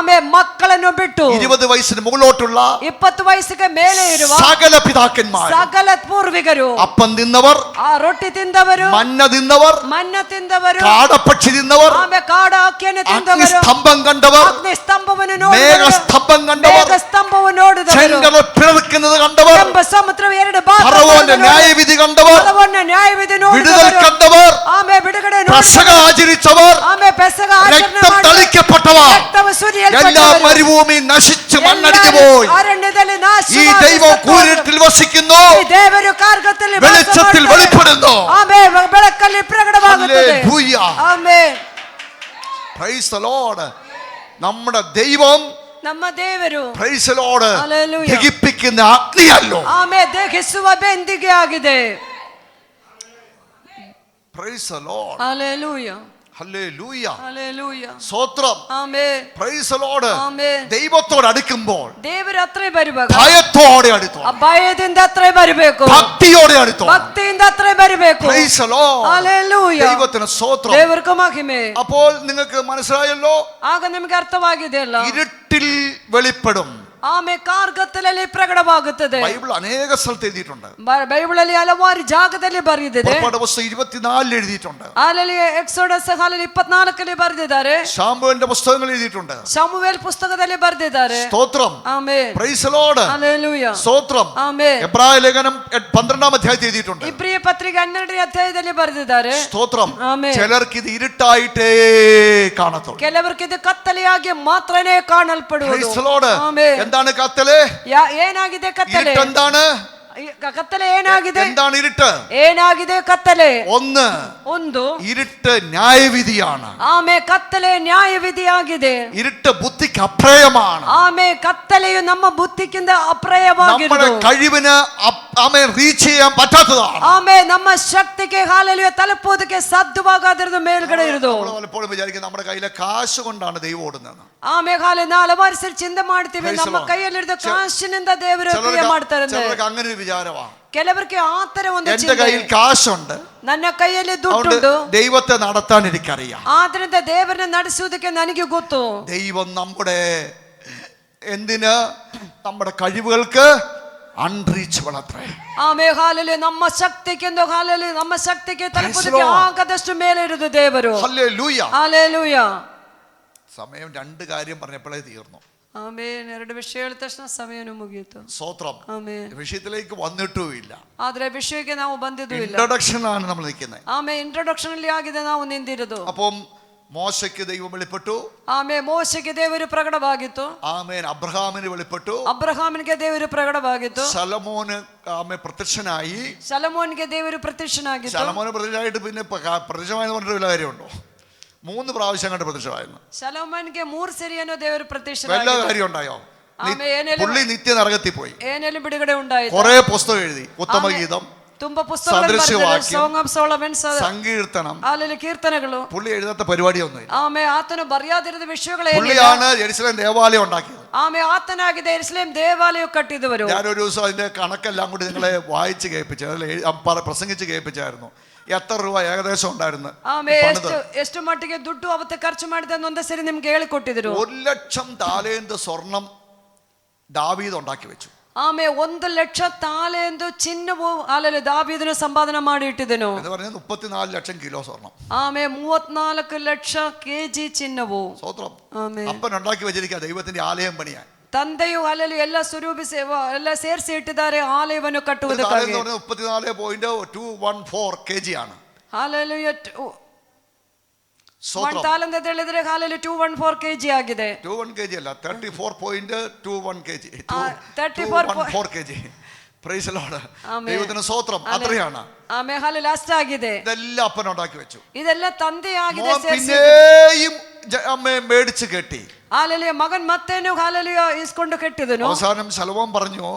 ಮಕ್ಕಳನ್ನು ಬಿಟ್ಟು 20 വയസ്സിന് മുകളിലോട്ടുള്ള 20 ವಯಸ್ಸಿಗೆ ಮೇಲೆ ಇರುವ സകല പിതാക്കന്മാർ, ಸಕಲ ಪೂರ್ವಿಕರು, അപ്പം തിന്നവർ, ರೊಟ್ಟಿ ತಿಂದವರು, മന്ന തിന്നവർ, ಮನ್ನ ತಿಂದವರು, കാടപ്പക്ഷി തിന്നവർ, ಕಾಡ ಅಕ್ಕಿಯನ್ನು ತಿಂದವರು, അഗ്നിസ്തംഭം കണ്ടവർ, ಅಗ್ನಿ ಸ್ತಂಭವನ್ನು ನೋಡಿದವರು, മേഘസ്തംഭം കണ്ടവർ, ಸ್ತಂಭವನ್ನು ನೋಡಿದವರು, ചെങ്കടൽ പിളർക്കുന്നത് കണ്ടവർ, ಸಮುದ್ರ ಎರಡು ഫറവോന്റെ ന്യായവിധി കണ്ടവർ, ನ್ಯಾಯವಿಧಿ വിടുതൽ ನೋಡಿದವರು, കണ്ടവർ, ಬಿಡುಗಡೆ പെസഹ ആചരിച്ചവർ, ಪೆಸಗ രക്തം തളിക്കപ്പെട്ടവർ, എല്ലാ മരുഭൂമി നശിച്ച് മണ്ണടിഞ്ഞു പോയി. ಅರಣ್ಯದಲ್ಲಿ ഈ ദൈവം കൂരിരുട്ടിൽ വസിക്കുന്നു, ದೇವರು ಕಾರ್ಗತ್ತಲ್ಲಿ വെളിച്ചത്തിൽ വെളിപ്പെടുന്നു. ಬೆಳಕಲ್ಲಿ ಪ್ರಕಟವಾಗುತ್ತದೆ. Hallelujah. Amen. Praise the Lord. നമ്മുടെ ദൈവം, ನಮ್ಮ ದೇವರು Praise the Lord, Hallelujah. ദഹിപ്പിക്കുന്ന അഗ്നിയല്ലോ. ದಹಿಸುವ ಬೆಂದಿಗೆ ಆಗಿದೆ. Praise the Lord. Hallelujah. Hallelujah. Hallelujah. സ്തോത്രം. ആമേൻ. Praise the Lord. ആമേൻ. ദൈവത്തോട് അടുക്കുമ്പോൾ ದೇವರ ಹತ್ರ ಬರುವಾಗ ഭയത്തോടെ അടുത്തോ, ಭಯದಿಂದ ಹತ್ರ ಬರಬೇಕು, ഭക്തിയോടെ അടുത്തോ. ಭಕ್ತಿಯಿಂದ ಹತ್ರ ಬರಬೇಕು. Praise the Lord. Hallelujah. ദൈവത്തിന് സ്തോത്രം. ದೇವರಿಗೆ ಮಹಿಮೆ. അപ്പോൾ നിങ്ങൾക്ക് മനസ്സിലായല്ലോ, ಆಗ ನಿಮಗೆ ಅರ್ಥವಾಗಿದೆಯಲ್ಲ, ഇരുട്ടിൽ വെളിപ്പെടും. ಕಾರ್ಗತ್ತಲಲ್ಲಿ ಪ್ರಕಟವಾಗುತ್ತದೆ. ബൈബിൾ അനേക സ്ഥലത്ത് എഴുതിയിട്ടുണ്ട്. ಬೈಬಲಲ್ಲಿ ಹಲವಾರು ಜಾಗದಲ್ಲಿ ಬರೆದಿದೆ. പുറപ്പാട് പുസ്തകം 24 എഴുതിയിട്ടുണ്ട്. ಅಲ್ಲಿ ಎಕ್ಸೋಡಸ್ 24 ಬರೆದಿದ್ದಾರೆ. ശാമുവേലിന്റെ പുസ്തകങ്ങൾ എഴുതിയിട്ടുണ്ട്. ಶಮುವೇಲ್ ಪುಸ್ತಕದಲ್ಲಿ ಬರೆದಿದ್ದಾರೆ. സ്തോത്രം. Amen. Praise the Lord. Hallelujah. സ്തോത്രം. ಆಮೆನ್. എബ്രായ ലേഖനം 12-ാം അധ്യായത്തിൽ എഴുതിയിട്ടുണ്ട്. ಇಬ್ರಿಯ ಪತ್ರಿಕೆ 12ನೇ ಅಧ್ಯಾಯದಲ್ಲಿ ಬರೆದಿದ್ದಾರೆ. സ്തോത്രം. ಆಮೆನ್. ചിലർക്ക് ഇത് ഇരുട്ടായിട്ടേ കാണത്തുള്ളൂ. ಕೆಲವರಿಗೆ ಇದು ಕತ್ತಲೆಯಾಗಿ ಮಾತ್ರನೇ ಕಾಣಲ್ಪಡುವುದು. Praise the Lord. ಆಮೆನ್. എന്താണ് കത്തല്? ಏನಾಗಿದೆ ಕತ್ತಲೆ? ഇരുട്ട് എന്താണ്? ಕತ್ತಲೆ ಏನಾಗಿದೆ? എന്താണ് ഇരുട്ട്? ಏನಾಗಿದೆ ಕತ್ತಲೆ? ಒಂದು ഇരുട്ട് ന്യായവിധിയാണ്. ಕತ್ತಲೆ ನ್ಯಾಯವಿಧಿಯಾಗಿದೆ. ഇരുട്ട് ബുദ്ധിക്ക് അപ്രയമാണ്. ಕತ್ತಲೆಯು ನಮ್ಮ ಬುದ್ಧಿಗಿಂತ ಅಪ್ರಯವಾಗಿರುವುದು. നമ്മുടെ കഴിവിന് റീച്ച് ചെയ്യാൻ പറ്റാത്തതാണ്. ನಮ್ಮ ಶಕ್ತಿಗೆ ಹಾಲೆಲೂಯ ತಲುಪುವುದಕ್ಕೆ ಸಾಧ್ಯವಾಗದಿರೋದು ಮೇಲ್ಗಡೆ ಇರುವುದು. പലപ്പോഴും വിചാരിക്കും നമ്മുടെ കയ്യിലെ കാശ് കൊണ്ടാണ് ദൈവം ഓടുന്നത്. ಹಲವಾರು ಸರಿ ಚಿಂತೆ ಮಾಡ್ತೀವಿ, ನಮ್ಮ ಕೈಯಲ್ಲಿರುವ ಕಾಶಿನಿಂದ ದೇವರು ಕ್ರಿಯೆ ಮಾಡ್ತಾರೆ. ചിലർക്ക് അങ്ങനെ ഒരു വിചാരമാണ്. ಕೆಲವರಿಗೆ ಆತರ ಒಂದು എന്റെ ಚಿಂತೆ, കയ്യിൽ കാശുണ്ട്, ನನ್ನ ಕೈಯಲ್ಲಿ അതുകൊണ്ട് ದುಡ್ಡುಂಟು, ദൈവത്തെ നടത്താൻ എനിക്കറിയാം. ಆದ್ರಿಂದ ದೇವರನ್ನ ನಡೆಸುವುದಕ್ಕೆ ನನಗೆ ಗೊತ್ತು. ദൈവം നമ്മുടെ എന്തിന്, നമ്മുടെ കഴിവുകൾക്ക് അൺറീച്ചബിൾ അത്രേ. ಆಮೇ ಹಾಲೆಲೂಯ. ನಮ್ಮ ಶಕ್ತಿಗೆಂದು ಹಾಲೆಲೂಯ, ನಮ್ಮ ಶಕ್ತಿಗೆ ತಲುಪುವುದಕ್ಕೆ Praise the Lord. ಆಗದಷ್ಟು ಮೇಲೆ ಇರುವುದು ದೇವರು. ഹല്ലേലൂയ. ಹಾಲೆಲೂಯ. സമയം 2 കാര്യം പറഞ്ഞപ്പോഴേ തീർന്നു. ಆಮೇನ್. 2 ವಿಷಯ ಹೇಳಿದ ತಕ್ಷಣ ಸಮಯನು ಮುಗಿಯಿತು. സ്തോത്രം. ಆಮೇನ್. വിഷയത്തിലേക്ക് വന്നിട്ടുമില്ല. ಆದ್ರೆ ವಿಷಯಕ್ಕೆ ನಾವು ಬಂದಿದ್ದು ಇಲ್ಲ. ഇൻട്രൊഡക്ഷൻ ആണ് നമ്മൾ നിൽക്കുന്നത്. ಆಮೇಲೆ ಇಂಟ್ರೊಡಕ್ಷನ್ ಅಲ್ಲಿ ಆಗಿದೆ ನಾವು ನಿಂತಿರೋದು. അപ്പം മോശയ്ക്ക് ദൈവം വെളിപ്പെട്ടു. ಆಮೇಲೆ ಮೋಶೆಗೆ ದೇವರು ಪ್ರಕಟವಾಗಿತ್ತು. ആമേൻ. അബ്രഹാമിന് വെളിപ്പെട്ടു. ಅಬ್ರಹಾಮನಿಗೆ ದೇವರು ಪ್ರಕಟವಾಗಿತ್ತು. ശലോമോന് പ്രത്യക്ഷനായി. ശലോമോനിಗೆ ದೇವರು ಪ್ರತ್ಯಕ್ಷನಾಗಿತ್ತು. ശലോമോന് പ്രത്യക്ഷമായിട്ട് പിന്നെ പ്രത്യക്ഷമായെന്ന് പറഞ്ഞിട്ട് വല്ല കാര്യമുണ്ടോ? 3 പ്രാവശ്യം കണ്ട് പ്രത്യക്ഷമായിരുന്നു. ശലോമോനിಗೆ 3 ಸರಿಯನ್ನು ದೇವರು വല്ല ಪ್ರತ್ಯಕ್ಷನಾಗಿತ್ತು. കാര്യം ഉണ്ടായോ? ಆಮೇಲೆ പുള്ളി നിത്യ നരകത്തിൽ പോയി. ಏನೆಲ್ಲ ಬಿಡುಗಡೆ ಉಂಟಾಯಿತು. കുറെ പുസ്തകം എഴുതി. ഉത്തമഗീതം, ತುಂಬಾ ಪುಸ್ತಕಗಳು സദൃശവാക്യം, ಸಾಂಗ್ ಆಫ್ ಸೋಲಮನ್, സങ്കീർത്തനം. ಅಲ್ಲಿ ಕೀರ್ತನೆಗಳು. പുള്ളി എഴുതാത്ത പരിപാടിയൊന്നുമില്ല. ಆಮೇಲೆ ಆತನು ಬರೆಯಾದಿರದ ವಿಷಯಗಳೇನಿಲ್ಲ. പുള്ളിയാണ് ജെറുസലേം ദേവാലയം ഉണ്ടാക്കിയത്. ಆಮೇಲೆ ಆತನಾಗಿದೆ ಯೆರೂಸಲೇಮ್ ದೇವಾಲಯ ಕಟ್ಟಿದವರು. ഞാനൊരു ദിവസം അതിന്റെ കണക്കെല്ലാം കൂടി നിങ്ങളെ വായിച്ച് കേൾപ്പിച്ചു, പ്രസംഗിച്ച് കേൾപ്പിച്ചായിരുന്നു. എത്ര രൂപ ഏകദേശം ഉണ്ടായിരുന്നു ಆಮೇಲೆ ಎಷ್ಟು ಮಟ್ಟಿಗೆ ದುಡ್ಡು ಅವತ್ತು ಖರ್ಚು ಮಾಡಿದೆ ಒಂದೇ ಸರಿ ನಿಮ್ಗೆ ಹೇಳಿಕೊಟ್ಟಿದ್ರು. 1,00,000 താലന്ത് സ്വർണം ദാവീദ് ഉണ്ടാക്കി വെച്ചു. ಆಮೇಲೆ 1,00,000 ತಾಲೆಂದು ಚಿನ್ನವು ಅಲ್ಲಲ್ಲಿ ದಾವೀದನು ಸಂಪಾದನೆ ಮಾಡಿ ಇಟ್ಟಿದ್ದನು. എന്ന് പറഞ്ഞാൽ 34 ലക്ഷം കിലോ സ്വർണം. ಆಮೇಲೆ 34 ಲಕ್ಷ ಕೆಜಿ ಚಿನ್ನವು. സ്തോത്രം. ಆಮೇಲೆ അപ്പൻ ഉണ്ടാക്കി വെച്ചിരിക്കുക ദൈവത്തിന്റെ ആലയം പണിയാൻ. ತಂದೆಯು ಅಲ್ಲಲ್ಲಿ ಎಲ್ಲ ಸ್ವರೂಪಿಸಿ ಎಲ್ಲ ಸೇರಿಸಿ ಇಟ್ಟಿದ್ದಾರೆ ಆಲಯವನ್ನು ಕಟ್ಟುವುದಕ್ಕಾಗಿ. 34.214 kg ആണ്. ಹಾಲೆಲೂಯ. 1 ತಾಲಂತ ಹೇಳಿದ್ರೆ ಹಾಲೆಲೂಯ 214 ಕೆಜಿ ಆಗಿದೆ. 21 kg ಅಲ್ಲ, 34.21 kg. 34 kg. Price the Lord. ദൈവത്തിന് സ്തോത്രം. അത്രയാണ്. ಆಮೇಲೆ ಹಾಲೆಲೂಯ ಅಷ್ಟ ಆಗಿದೆ. ഇതെല്ലാം അപ്പൻ ഉണ്ടാക്കി വെച്ചു. ಇದೆಲ್ಲ ತಂದೆ ಆಗಿದೆ. പിന്നെയും അമ്മയെ മേടിച്ച് കെട്ടി. ಹಾಲೆಲೂಯ. ಮಗನ್ ಮತ್ತೇನು ಹಾಲೆಲೂಯ ಇಸ್ಕೊಂಡು ಕಟ್ಟಿದನು. അവസാനം ശലോമോൻ പറഞ്ഞു,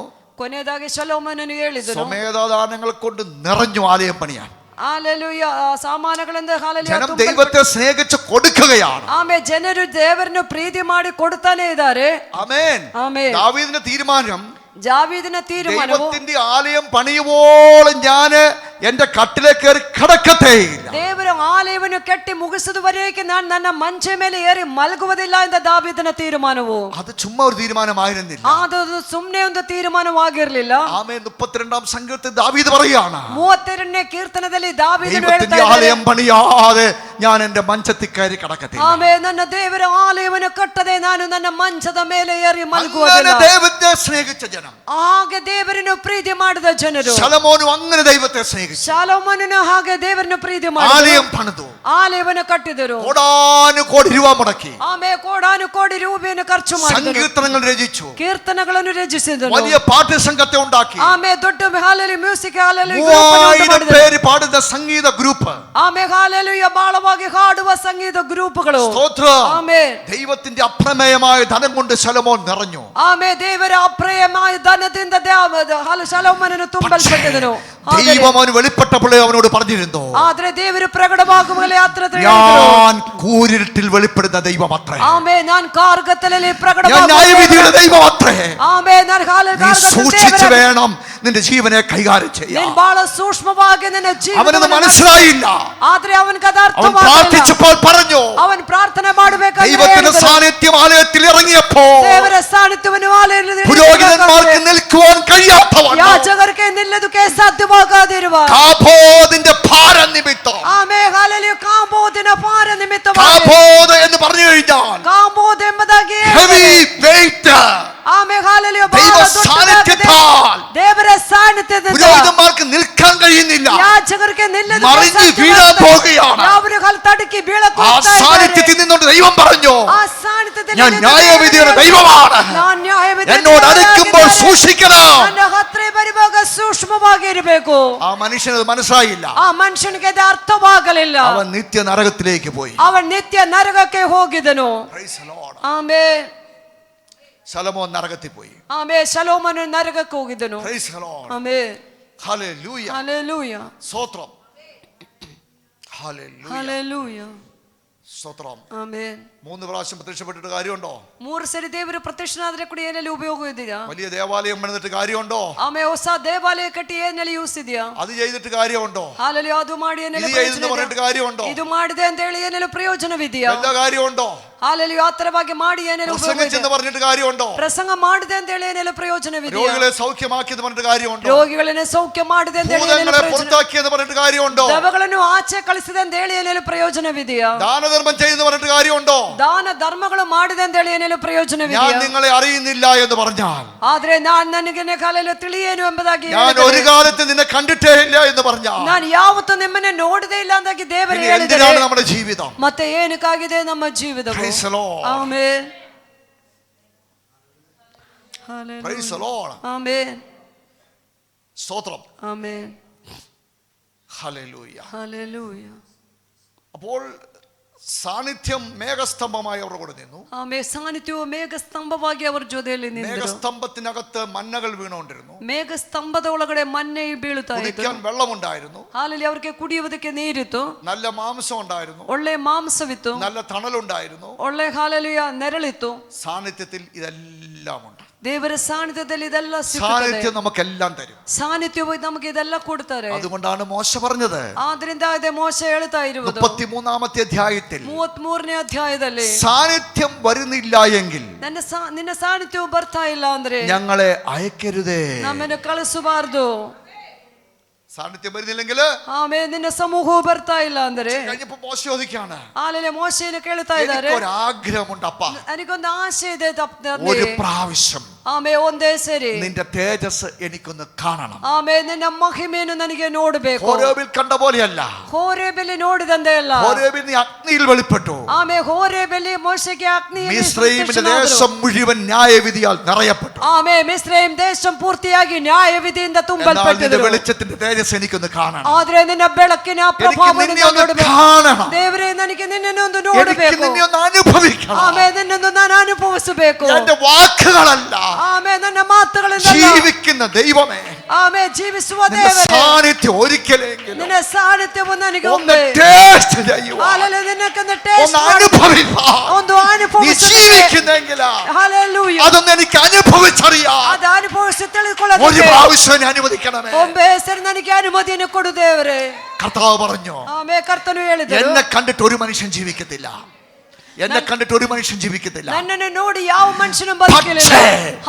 ಕೊನೆಯದಾಗಿ ಶಲೋಮೋನನು ಹೇಳಿದನು, സ്വമേധാദാനങ്ങൾ കൊണ്ട് നിറഞ്ഞു ആലയം പണിയാൻ. ಹಾಲೆಲೂಯ. ಸಾಮಾನುಗಳಿಂದ ಹಾಲೆಲೂಯ ജനം ദൈവത്തെ സ്നേഹിച്ച് കൊടുക്കുകയാണ്. ಆಮೇಲೆ ಜನರು ದೇವರನ್ನು ಪ್ರೀತಿ ಮಾಡಿ ಕೊಡ್ತಾನೆ ಇದ್ದಾರೆ. ആമേൻ. ಆಮೇಲೆ ദാവീദിന്റെ തീരുമാനം, ಜಾವೀದನ ತೀರ್ಮಾನವು, ദൈവത്തിന്റെ ആലയം പണിയുവോളം ഞാന് എന്റെ കട്ടിലേക്ക് കയറി കിടക്കത്തേയില്ല. ದೇವರ ಆಲಯವನ್ನು ಕಟ್ಟಿ ಮುಗಿಸುವವರೆಗೆ ನಾನು ನನ್ನ ಮಂಚ ಮೇಲೆ ಏರಿ ಮಲಗುವುದಿಲ್ಲ ಎಂದು ದಾವೀದನ ತೀರ್ಮಾನವು. അത് ചുമ്മാ ഒരു തീരുമാനമായിരുന്നില്ല. ಅದು ಸುಮ್ಮನೆ ಒಂದು ತೀರ್ಮಾನವಾಗಿರಲಿಲ್ಲ. ആമേൻ. 32-ാം സങ്കീർത്തനത്തിൽ ദാവീദ് പറയുകയാണ്, 32ನೇ ಕೀರ್ತನದಲ್ಲಿ ದಾವೀದನು ദൈവത്തിന്റെ ಹೇಳ್ತಾ ആലയം പണിയാതെ ഞാൻ എന്റെ മഞ്ചത്തിൽ കയറി കിടക്കത്തില്ല. ಆಮೇಲೆ ನನ್ನ ದೇವರ ಆಲಯವನ್ನು ಕಟ್ಟದೆ ನಾನು ನನ್ನ ಮಂಚದ ಮೇಲೆ ಏರಿ അങ്ങനെ ಮಲಗುವುದಿಲ್ಲ. ദൈവത്തെ സ്നേഹിച്ച ജനം, ಹಾಗೆ ದೇವರನ್ನು ಪ್ರೀತಿ ಮಾಡಿದ ಜನರು. ശലോമോനും അങ്ങനെ ദൈവത്തെ സ്നേഹിച്ചു. ശലോമോനನು ಹಾಗೆ ದೇವರನ್ನು ಪ್ರೀತಿ ಮಾಡಿದ, ആലയം പണിതു, ಆಲಯವನ್ನು ಕಟ್ಟಿದರು. കോടാനുകോടി രൂപ മുടക്കി, ಆಮೇಲೆ ಕೋಡಾನು ಕೋಟಿ ರೂಪಾಯಿಯನ್ನು ಖರ್ಚು ಮಾಡಿದರು. സങ്കീർത്തനങ്ങൾ രചിച്ചു, ಕೀರ್ತನೆಗಳನ್ನು ರಚಿಸಿದರು. വലിയ പാട്ട് സംഘത്തെ ഉണ്ടാക്കി. ಆಮೇಲೆ ದೊಡ್ಡ ಹಾಲೆಲಿ ಮ್ಯೂಸಿಕ್ ಹಾಲೆಲಿ 3000 പേര് പാടുന്ന സംഗീത ഗ്രൂപ്പ്. ಆಮೇಲೆ ಹಾಲೆಲೂಯ ಬಾಳವಾಗಿ ಹಾಡುವ ಸಂಗೀತ ಗ್ರೂಪ್ಗಳು. സ്തോത്രം. ಆಮೇಲೆ ദൈവത്തിന്റെ അപ്രമേയമായ ധനം കൊണ്ട് ശലോമോൻ നിറഞ്ഞു. ಆಮೇಲೆ ದೇವರ ಅಪ್ರಯമായ ಧನದಿಂದ ಶಲೋಮೋನನು ತುಂಬಲ್ಪಟ್ಟಿದನು. ദൈവം അവന് വെളിപ്പെട്ടപ്പോഴേ അവനോട് പറഞ്ഞിരുന്നു, ಆದ್ರೆ ದೇವರು ಪ್ರಕಟವಾಗುವಾಗಲೇ ಹತ್ರ ഞാൻ കൂരിരുട്ടിൽ വെളിപ്പെടുന്ന ദൈവം അത്രേ, ಆಮೇಲೆ ನಾನು ಕಾರ್ಗತ್ತಲಲ್ಲಿ ഞാൻ ಪ್ರಕಟವಾಗುವ ന്യായവിധിയുടെ ദൈവം അത്രേ. ಆಮೇಲೆ ನಾನು നീ സൂക്ഷിച്ചു വേണം നിന്റെ ജീവനെ കൈകാര്യം ചെയ്യാൻ. ನೀನು ಬಹಳ ಸೂಕ್ಷ್ಮವಾಗಿ ನಿನ್ನ അവനത് ಜೀವನವನ್ನು മനസ്സിലായില്ല. ಆದ್ರೆ ಅವನಿಗೆ ಅದು അവൻ ಅರ್ಥವಾಗಲಿಲ್ಲ. പ്രാർത്ഥിച്ചപ്പോൾ പറഞ്ഞു, ಅವನು ಪ್ರಾರ್ಥನೆ ಮಾಡಬೇಕಾದ್ರೆ ദൈവത്തിന്റെ സാന്നിധ്യം ആലയത്തിൽ ഇറങ്ങിയപ്പോ ದೇವರ ಸಾನ್ನಿಧ್ಯವನ್ನು ಆಲಯದಲ್ಲಿ പുരോഹിതന്മാർക്ക് നിൽക്കുവാൻ കഴിയാത്തവണ്ണം ಯಾಜಕರಿಗೆ ನಿಲ್ಲೋದಕ್ಕೆ ಸಾಧ್ಯವಾಗದಿರುವ കാബോദിന്റെ ഭാരം നിമിത്തം, ಆಮೇಲೆ ಹಾಲೆಲೂಯ ಕಾಂಬೋದಿನ ಭಾರ ನಿಮಿತ್ತವಾಗಿ, കാബോദ് എന്ന് പറഞ്ഞു കഴിഞ്ഞാൽ ಕಾಂಬೋದ್ ಎಂಬುದಾಗಿ heavy weight, ಆಮೇಲೆ ಹಾಲೆಲೂಯ ദൈവ ಬಹಳ ದೊಡ್ಡದಾಗಿದೆ. സാന്നിധ്യത്താൽ ದೇವರ ಸಾನ್ನಿಧ್ಯದಿಂದ പുരോഹിതന്മാർക്ക് നിൽക്കാൻ കഴിയുന്നില്ല, ಯಾಜಕರಿಗೆ ನಿಲ್ಲೋದಕ್ಕೆ മറിഞ്ഞ് വീഴാൻ പോകുകയാണ്. ಅವರು ಹಲ್ ತಡಕಿ ಬೀಳಕ್ಕೆ ആ ಹೋಗ್ತಾ ಇದ್ದಾರೆ. സാന്നിധ്യത്തിൽ നിന്നുകൊണ്ട് ദൈവം പറഞ്ഞു, ಆ ಸಾನ್ನಿಧ್ಯದಲ್ಲಿ ഞാൻ ನಿಂತು ന്യായവിധിയുടെ ದೇವರು ദൈവമാണ്, ನಾನು ನ್ಯಾಯವಿಧಿಯ എന്നോട് അടുക്കുമ്പോൾ ದೇವರಾಗಿದ್ದೇನೆ. സൂക്ഷിക്കണം. ನನ್ನ ಹತ್ರ ಬರುವಾಗ ಸೂಕ್ಷ್ಮವಾಗಿ ಇರಬೇಕು. ആ മനുഷ്യനത് മനസ്സിലായില്ല. ಆ ಮನುಷ್ಯನಿಗೆ ಅದು ಅರ್ಥವಾಗಲಿಲ್ಲ. അവൻ നിത്യ നരകത്തിലേക്ക് പോയി. ಅವನ್ ನಿತ್ಯ ನರಕಕ್ಕೆ ಹೋಗಿದನು. Praise the Lord. ಆಮೇಲೆ ശലോമോൻ നരകത്തിൽ പോയി. ಆಮೇಲೆ ಶಲೋಮನು ನರಕಕ್ಕೆ ಹೋಗಿದನು. Praise the Lord. ಆಮೇಲೆ Hallelujah. ಹಲ್ಲೆಲೂಯ സ്തോത്രം. Hallelujah. ಹಲ್ಲೆಲೂಯ. സ്തോത്രം. ಆಮೆನ್. 3 പ്രാവശ്യം പ്രത്യക്ഷപ്പെട്ടിട്ട് കാര്യമുണ്ടോ? 3 ಸರಿ ದೇವರು ಪ್ರತ್ಯಕ್ಷನಾದ್ರೆ ಕೂಡ ಏನೆಲ್ಲ ಉಪಯೋಗ ಇದೆಯಾ? വലിയ ദേവാലയം പണിതിട്ട് കാര്യമുണ്ടോ? ಆಮೆ ಹೊಸ ದೇವಾಲಯ ಕಟ್ಟಿ ಏನೆಲ್ಲ ಯೂಸ್ ಇದೆಯಾ? അത് ചെയ്തിട്ട് കാര്യമുണ്ടോ? ಹಾಲೆಲೂಯ. ಅದು ಮಾಡಿ ಏನೆಲ್ಲ ഇത് ಪ್ರಯೋಜನ ചെയ്തെന്ന് പറഞ്ഞിട്ട് ಇದೆಯಾ? കാര്യമുണ്ടോ? ಇದು ಮಾಡಿದೆ ಅಂತ ಹೇಳಿ ಏನೆಲ್ಲ ಪ್ರಯೋಜನವಿದೆಯಾ? വല്ല കാര്യമുണ്ടോ? ಹಾಲೆಲೂಯ. ಆ ತರವಾಗಿ ಮಾಡಿ ಏನೆಲ್ಲ ಉಪಯೋಗ പ്രസംഗിച്ചെന്ന് ಇದೆ? പറഞ്ഞിട്ട് കാര്യമുണ്ടോ? ಪ್ರಸಂಗ ಮಾಡಿದೆ ಅಂತ ಹೇಳಿ ಏನೆಲ್ಲ ಪ್ರಯೋಜನವಿದೆಯಾ? രോഗികളെ സൗഖ്യമാക്കിയെന്ന് പറഞ്ഞിട്ട് കാര്യമുണ്ടോ? ರೋಗಿಗಳನ್ನ ಸೌಖ್ಯ ಮಾಡಿದೆ ಅಂತ ಹೇಳಿ ಏನೆಲ್ಲ ഭൂതങ്ങളെ ಪ್ರಯೋಜನ? പുറത്താക്കിയെന്ന് പറഞ്ഞിട്ട് കാര്യമുണ്ടോ? ದೆವ್ವಗಳನ್ನು ಆಚೆ ಕಳಿಸಿದೆ ಅಂತ ಹೇಳಿ ಏನೆಲ್ಲ ಪ್ರಯೋಜನವಿದೆಯಾ? ദാനധർമ്മം ചെയ്യുന്ന പറഞ്ഞിട്ട് കാര്യമുണ്ടോ? ದಾನ ಧರ್ಮಗಳು ಮಾಡಿದೆ ಅಂತ ಹೇಳಿ ಏನೆಲ್ಲ ഞാൻ ಪ್ರಯೋಜನವಿದೆಯಾ? നിങ്ങളെ അറിയുന്നില്ല എന്ന് പറഞ്ഞാൽ, ಆದ್ರೆ ನನಗೆ ಕಾಲೆಲ್ಲ ತಿಳಿಯೇನು ಎಂಬುದಾಗಿ ഞാൻ ಹೇಳಿದರೆ, ഒരു കാലത്ത് നിന്നെ കണ്ടിട്ടേ ഇല്ല എന്ന് പറഞ്ഞാൽ, ನಾನು ಯಾವತ್ತೂ ನಿಮ್ಮನ್ನೇ ನೋಡದೇ ಇಲ್ಲ ಅಂದಾಗಿ ದೇವರು പിന്നെ ಹೇಳಿದರೆ, എന്തിനാണ് നമ്മുടെ ജീവിതം? ಮತ್ತೆ ಏನಕ್ಕಾಗಿದೆ ನಮ್ಮ ಜೀವಿತವು? Praise the Lord. Amen. Praise the Lord. Amen. സ്തോത്രം. ಆಮೆನ್. ഹല്ലേലൂയ. ഹല്ലേലൂയ. അപ്പോൾ സാന്നിധ്യം മേഘസ്തംഭമായി അവരുടെ കൂടെ നിന്നു. ಆಮೆನ್. ಸಾನ್ನಿಧ್ಯವು ಮೇಘ ಸ್ತಂಭವಾಗಿ ಅವರ ಜೊತೆಯಲ್ಲಿ ನಿಂತರು. മേഘസ്തംഭത്തിനകത്ത് മന്നകൾ വീണുകൊണ്ടിരുന്നു. ಮೇಘ ಸ್ತಂಭದ ಒಳಗಡೆ ಮಣ್ಣೆ ಬೀಳುತ್ತಾ ಇತ್ತು. കുടിക്കാൻ വെള്ളമുണ്ടായിരുന്നു. ಹಾಲಲ್ಲಿ ಅವರಿಗೆ ಕುಡಿಯುವುದಕ್ಕೆ ನೀರಿತ್ತು. നല്ല മാംസം ഉണ്ടായിരുന്നു. ಒಳ್ಳೆ ಮಾಂಸವಿತ್ತು. നല്ല തണലുണ്ടായിരുന്നു. ಒಳ್ಳೆ ಹಾಲಲ್ಲಿಯ ನೆರಳಿತ್ತು. സാന്നിധ്യത്തിൽ ഇതെല്ലാം ഉണ്ട്. ದೇವರ ಸಾನ್ನಿಧ್ಯದಲ್ಲಿ ಇದೆಲ್ಲ ಸಿಗುತ್ತದೆ. സാന്നിധ്യം നമുക്കെല്ലാം തരും. ಸಾನ್ನಿಧ್ಯವು ನಮಗೆ ಇದೆಲ್ಲ ಕೊಡ್ತಾರೆ. അതുകൊണ്ടാണ് മോശ പറഞ്ഞത്, ಆದ್ರಿಂದ ಅದೇ ಮೋಶೆ ಹೇಳ್ತಾ ಇರುವುದು 33-ാമത്തെ അധ്യായത്തിൽ, 33ನೇ ಅಧ್ಯಾಯದಲ್ಲಿ, സാന്നിധ്യം വരുന്നില്ല എങ്കിൽ ನಿನ್ನ ಸಾನ್ನಿಧ್ಯವು ಬರ್ತಾ ಇಲ್ಲ ಅಂದ್ರೆ ഞങ്ങളെ അയക്കരുതേ. ನಮ್ಮನ್ನು ಕಳಿಸಬಾರದು. സാന്നിധ്യം വരുന്നില്ലെങ്കിൽ, ಆಮೇಲೆ ನಿನ್ನ ಸಮೂಹವು ಬರ್ತಾ ಇಲ್ಲ ಅಂದ್ರೆ, കഴിഞ്ഞപ്പോ മോശ ചോദിക്കാണ്, ಆಮೇಲೆ ಮೋಶೆಯನ್ನು ಕೇಳ್ತಾ ಇದ್ದಾರೆ, ഒരാഗ്രഹമുണ്ടപ്പ, ನನಗೊಂದು ಆಸೆ ಇದೆ ഒരു പ്രാവശ്യം ಆಮೇಲೆ ಒಂದೇ ಸರಿ നിന്റെ തേജസ് എനിക്കൊന്ന് കാണണം. ಆಮೇಲೆ ನಿನ್ನ ಮಹಿಮೆಯನ್ನು ನನಗೆ ನೋಡಬೇಕು. ഹോരേബിൽ കണ്ട പോലെയല്ല. ಹೋರೇಬೆಲಿ ನೋಡಿದಂತೆ ಅಲ್ಲ. ഹോരേബിൽ നീ അഗ്നിയിൽ വെളിപ്പെട്ടു. ಆಮೇಲೆ ಹೋರೇಬೆಲಿ ಮೋಶೆಗೆ ಅಗ್ನಿಯಲ್ಲಿ മിസ്രയീമിന്റെ ಪ್ರತ್ಯಕ್ಷನಾದರು. ദേശം മുഴുവൻ ന്യായവിധിയാൽ നിറയപ്പെട്ടു. ಆಮೇಲೆ ಮಿಸ್ರೈಮ್ ದೇಶ ಪೂರ್ತಿಯಾಗಿ ನ್ಯಾಯವಿಧಿಯಿಂದ എന്നാൽ നിന്റെ ತುಂಬಲ್ಪಟ್ಟಿತು. വെളിച്ചത്തിന്റെ തേജസ് എനിക്കൊന്ന് കാണണം. ಆದ್ರೆ ನಿನ್ನ ಬೆಳಕಿನ എനിക്ക് ಪ್ರಭಾವವನ್ನು നിന്നെ ഒന്ന് ನೋಡಬೇಕು. കാണണം. ದೇವರೇ, ನನಗೆ ನಿನ್ನನ್ನು ಒಂದು എനിക്ക് ನೋಡಬೇಕು. നിന്നെ ഒന്ന് അനുഭവിക്കണം. ಆಮೇಲೆ ನಿನ್ನನ್ನು ನಾನು ಅನುಭವಿಸಬೇಕು. എന്റെ വാക്കുകളല്ല, ಆಮೇಲೆ ನನ್ನ ಮಾತುಗಳಿಂದ ജീവിക്കുന്ന ദൈവമേ, ಆಮೇಲೆ ಜೀವಿಸುವ നിന്റെ ದೇವರೇ, സാന്നിധ്യം ഒരിക്കലെങ്കിലും ನಿನ್ನ ಸಾನ್ನಿಧ್ಯವು ನನಗೆ ഒന്ന് ಒಮ್ಮೆ ടേസ്റ്റ് ചെയ്യുവാൻ, ಹಾಲೆಲೂಯ, ನಿನ್ನಕ್ಕೊಂದು ഒന്ന് ಟೇಸ್ಟ್ അനുഭവിപ്പാൻ ಒಂದು നീ ಅನುಭವಿಸಬೇಕು. ജീവിക്കുന്നെങ്കിലാ ಹಾಲೆಲೂಯ. അതൊന്ന് എനിക്ക് അനുഭവിച്ചറിയാം. ಅದು ಅನುಭವಿಸಿ ഒരു ತಿಳಿದುಕೊಳ್ಳಬೇಕು. പ്രാവശ്യം എന്നെ അനുവദിക്കണമേ. ಒಮ್ಮೆ ಹೆಸರು ನನಗೆ ಅನುಮತಿಯನ್ನು ಕೊಡು ದೇವರೇ. കർത്താവ് പറഞ്ഞു, ಆಮೇಲೆ ಕರ್ತನು ಹೇಳಿದರು, എന്നെ കണ്ടിട്ട് ഒരു മനുഷ്യൻ ജീവിക്കത്തില്ല. എന്നെ കണ്ടിട്ട് ഒരു മനുഷ്യൻ ജീവിക്കത്തില്ല. ನನ್ನನ್ನು ನೋಡಿ ಯಾವ ಮನುಷ್ಯನು ಬದುಕಲಿಲ್ಲ. പക്ഷേ